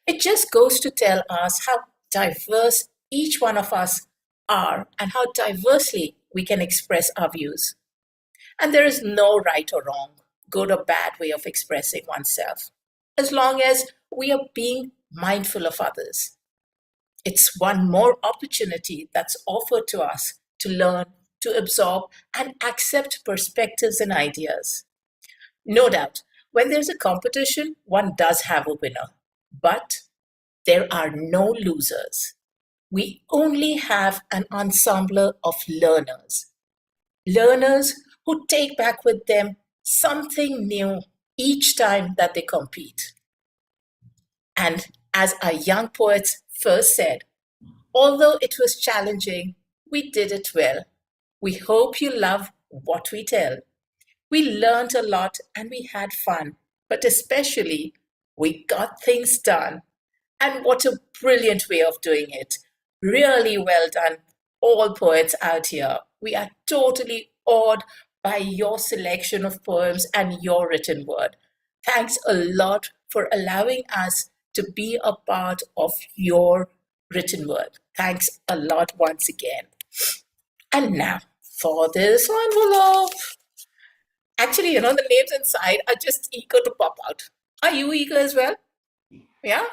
It just goes to tell us how diverse each one of us are and how diversely we can express our views. And there is no right or wrong, good or bad way of expressing oneself, as long as we are being mindful of others. It's one more opportunity that's offered to us to learn, to absorb, and accept perspectives and ideas. No doubt, when there's a competition, one does have a winner, but there are no losers. We only have an ensemble of learners. Learners who take back with them something new each time that they compete. And as our young poets first said, although it was challenging, we did it well. We hope you love what we tell. We learned a lot and we had fun, but especially we got things done. And what a brilliant way of doing it. Really well done, all poets out here. We are totally awed by your selection of poems and your written word. Thanks a lot for allowing us to be a part of your written word. Thanks a lot once again. And now for this envelope. Actually, the names inside are just eager to pop out. Are you eager as well? Yeah?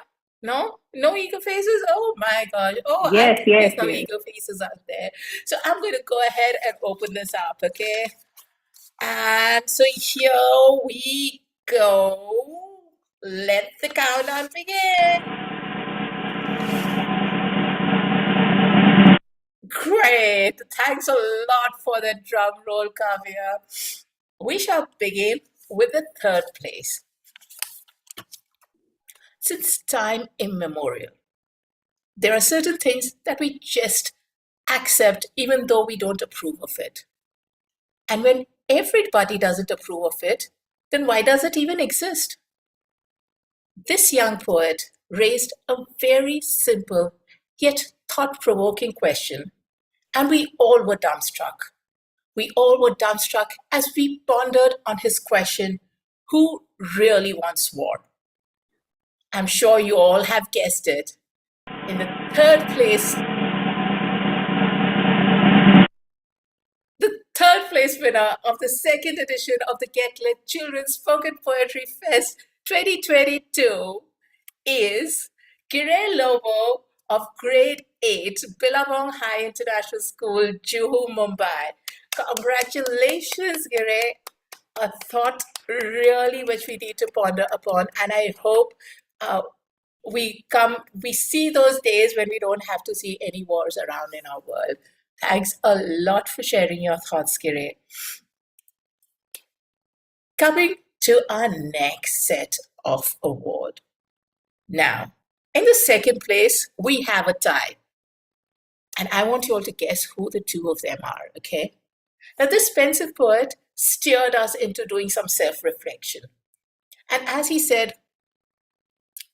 No eager faces? Oh my gosh. Oh, I can see some eager faces out there. So I'm going to go ahead and open this up, okay? And so here we go. Let the countdown begin. Great. Thanks a lot for the drum roll, Kavya. We shall begin with the 3rd place. Since time immemorial, there are certain things that we just accept even though we don't approve of it. And when everybody doesn't approve of it, then why does it even exist? This young poet raised a very simple yet thought-provoking question, and we all were dumbstruck. We all were dumbstruck as we pondered on his question, Who really wants war? I'm sure you all have guessed it. In the third place winner of the second edition of the GetLitt Children's Spoken Poetry Fest 2022 is Gire Lobo of grade 8, Billabong High International School, Juhu, Mumbai. Congratulations, Gire. A thought really which we need to ponder upon, and I hope we see those days when we don't have to see any wars around in our world. Thanks a lot for sharing your thoughts, Gire. Coming to our next set of award. Now, in the second place, we have a tie. And I want you all to guess who the two of them are, okay? Now, this pensive poet steered us into doing some self-reflection. And as he said,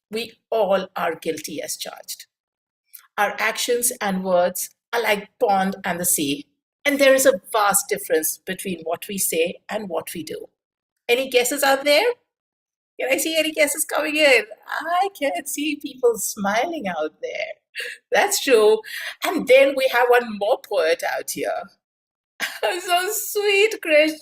we all are guilty as charged. Our actions and words are like pond and the sea, and there is a vast difference between what we say and what we do. Any guesses out there? Can I see any guesses coming in? I can see people smiling out there. That's true. And then we have one more poet out here. So sweet, Krish.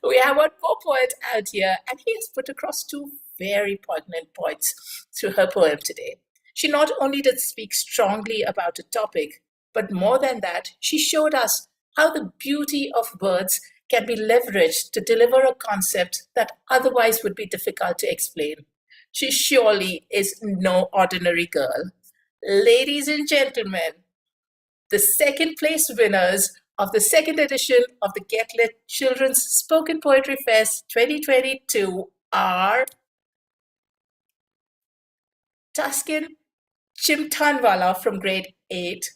We have one more poet out here, and he has put across two very poignant points through her poem today. She not only did speak strongly about a topic, but more than that, she showed us how the beauty of words can be leveraged to deliver a concept that otherwise would be difficult to explain. She surely is no ordinary girl. Ladies and gentlemen, the second place winners of the second edition of the GetLitt Children's Spoken Poetry Fest 2022 are Tuskin Chimtanwala from grade 8,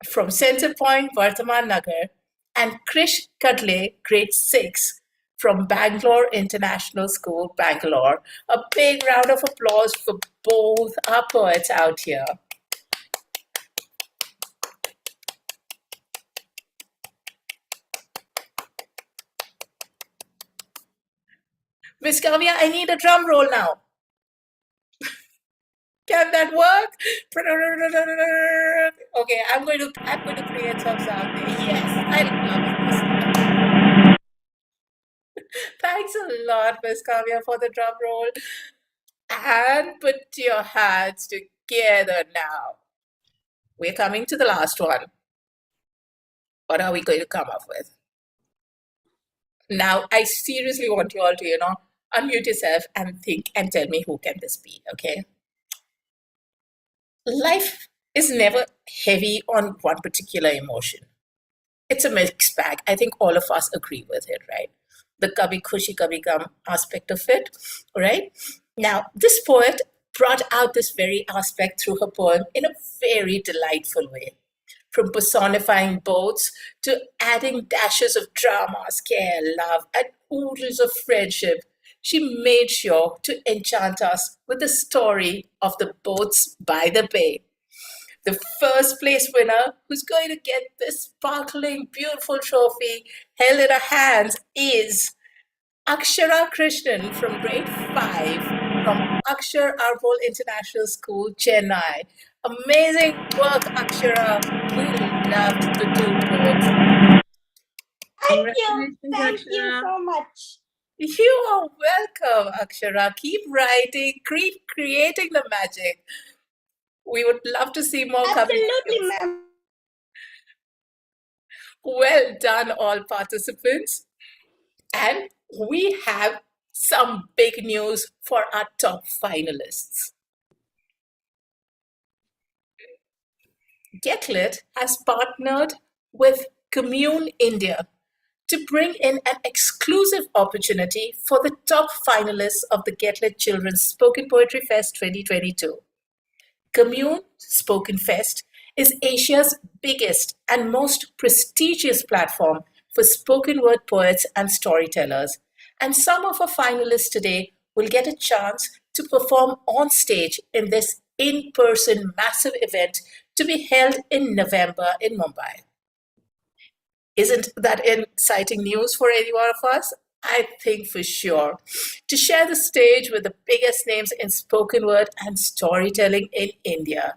from Center Point, Vardhaman Nagar, and Krish Kadle, grade 6, from Bangalore International School, Bangalore. A big round of applause for both our poets out here. Miss Kavya, I need a drum roll now. Can that work? Okay, I'm going to create some sound there. Yes, I love this. Thanks a lot, Miss Kavya, for the drum roll. And put your hands together now. We're coming to the last one. What are we going to come up with? Now, I seriously want you all to, unmute yourself and think and tell me who can this be, okay? Life is never heavy on one particular emotion. It's a mixed bag. I think all of us agree with it, right? The kabhi khushi kabhi gum aspect of it, right? Now, this poet brought out this very aspect through her poem in a very delightful way. From personifying boats to adding dashes of drama, scare, love, and oodles of friendship, she made sure to enchant us with the story of the boats by the bay. The first place winner who's going to get this sparkling, beautiful trophy held in her hands is Akshara Krishnan from grade 5 from Akshar Arbol International School, Chennai. Amazing work, Akshara. We loved the two poets. Thank you so much. You are welcome, Akshara. Keep writing, keep creating the magic. We would love to see more coming. Absolutely, ma'am. Well done, all participants. And we have some big news for our top finalists. GetLitt has partnered with Commune India to bring in an exclusive opportunity for the top finalists of the GetLitt Children's Spoken Poetry Fest 2022. Commune Spoken Fest is Asia's biggest and most prestigious platform for spoken word poets and storytellers, and some of our finalists today will get a chance to perform on stage in this in-person massive event to be held in November in Mumbai. Isn't that exciting news for any one of us? I think for sure, to share the stage with the biggest names in spoken word and storytelling in India.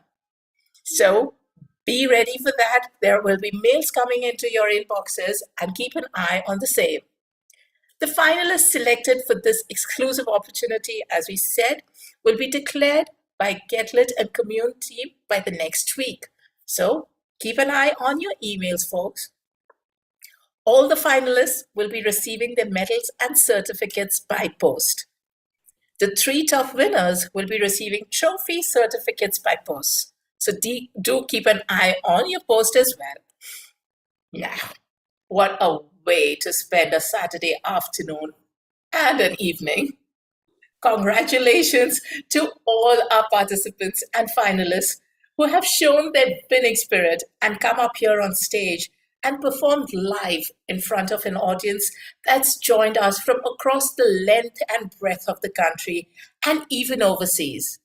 So be ready for that. There will be mails coming into your inboxes and keep an eye on the same. The finalists selected for this exclusive opportunity, as we said, will be declared by GetLitt and community by the next week. So keep an eye on your emails, folks. All the finalists will be receiving their medals and certificates by post. The 3 top winners will be receiving trophy certificates by post. So do keep an eye on your post as well. Now, what a way to spend a Saturday afternoon and an evening. Congratulations to all our participants and finalists who have shown their winning spirit and come up here on stage and performed live in front of an audience that's joined us from across the length and breadth of the country and even overseas.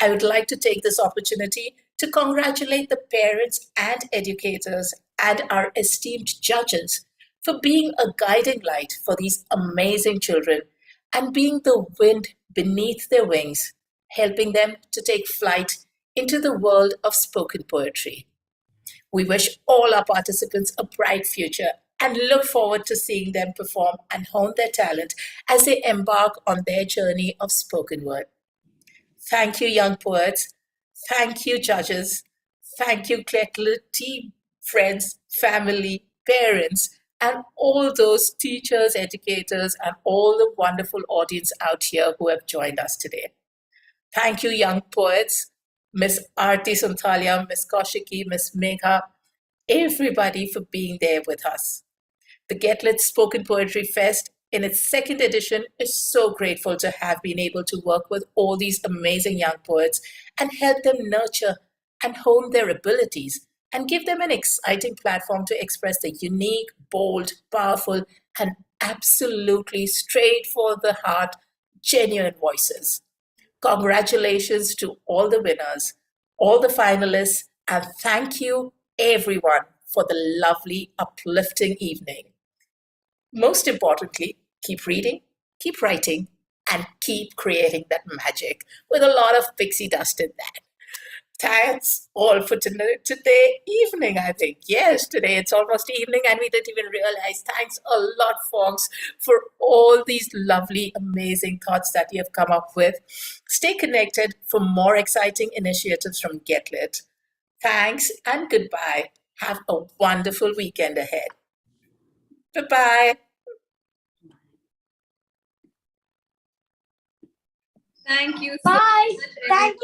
I would like to take this opportunity to congratulate the parents and educators and our esteemed judges for being a guiding light for these amazing children and being the wind beneath their wings, helping them to take flight into the world of spoken poetry. We wish all our participants a bright future and look forward to seeing them perform and hone their talent as they embark on their journey of spoken word. Thank you, young poets. Thank you, judges. Thank you, GetLitt team, friends, family, parents, and all those teachers, educators, and all the wonderful audience out here who have joined us today. Thank you, young poets, Miss Aarti Santhalia, Miss Koshiki, Miss Megha, everybody for being there with us. The GetLitt Spoken Poetry Fest in its 2nd edition is so grateful to have been able to work with all these amazing young poets and help them nurture and hone their abilities and give them an exciting platform to express their unique, bold, powerful, and absolutely straight for the heart, genuine voices. Congratulations to all the winners, all the finalists, and thank you everyone for the lovely, uplifting evening. Most importantly, keep reading, keep writing, and keep creating that magic with a lot of pixie dust in that. That's all for today evening, I think. Yes, today it's almost evening and we didn't even realize. Thanks a lot, folks, for all these lovely, amazing thoughts that you have come up with. Stay connected for more exciting initiatives from GetLitt. Thanks and goodbye. Have a wonderful weekend ahead. Bye-bye. Thank you. Bye. Thank you.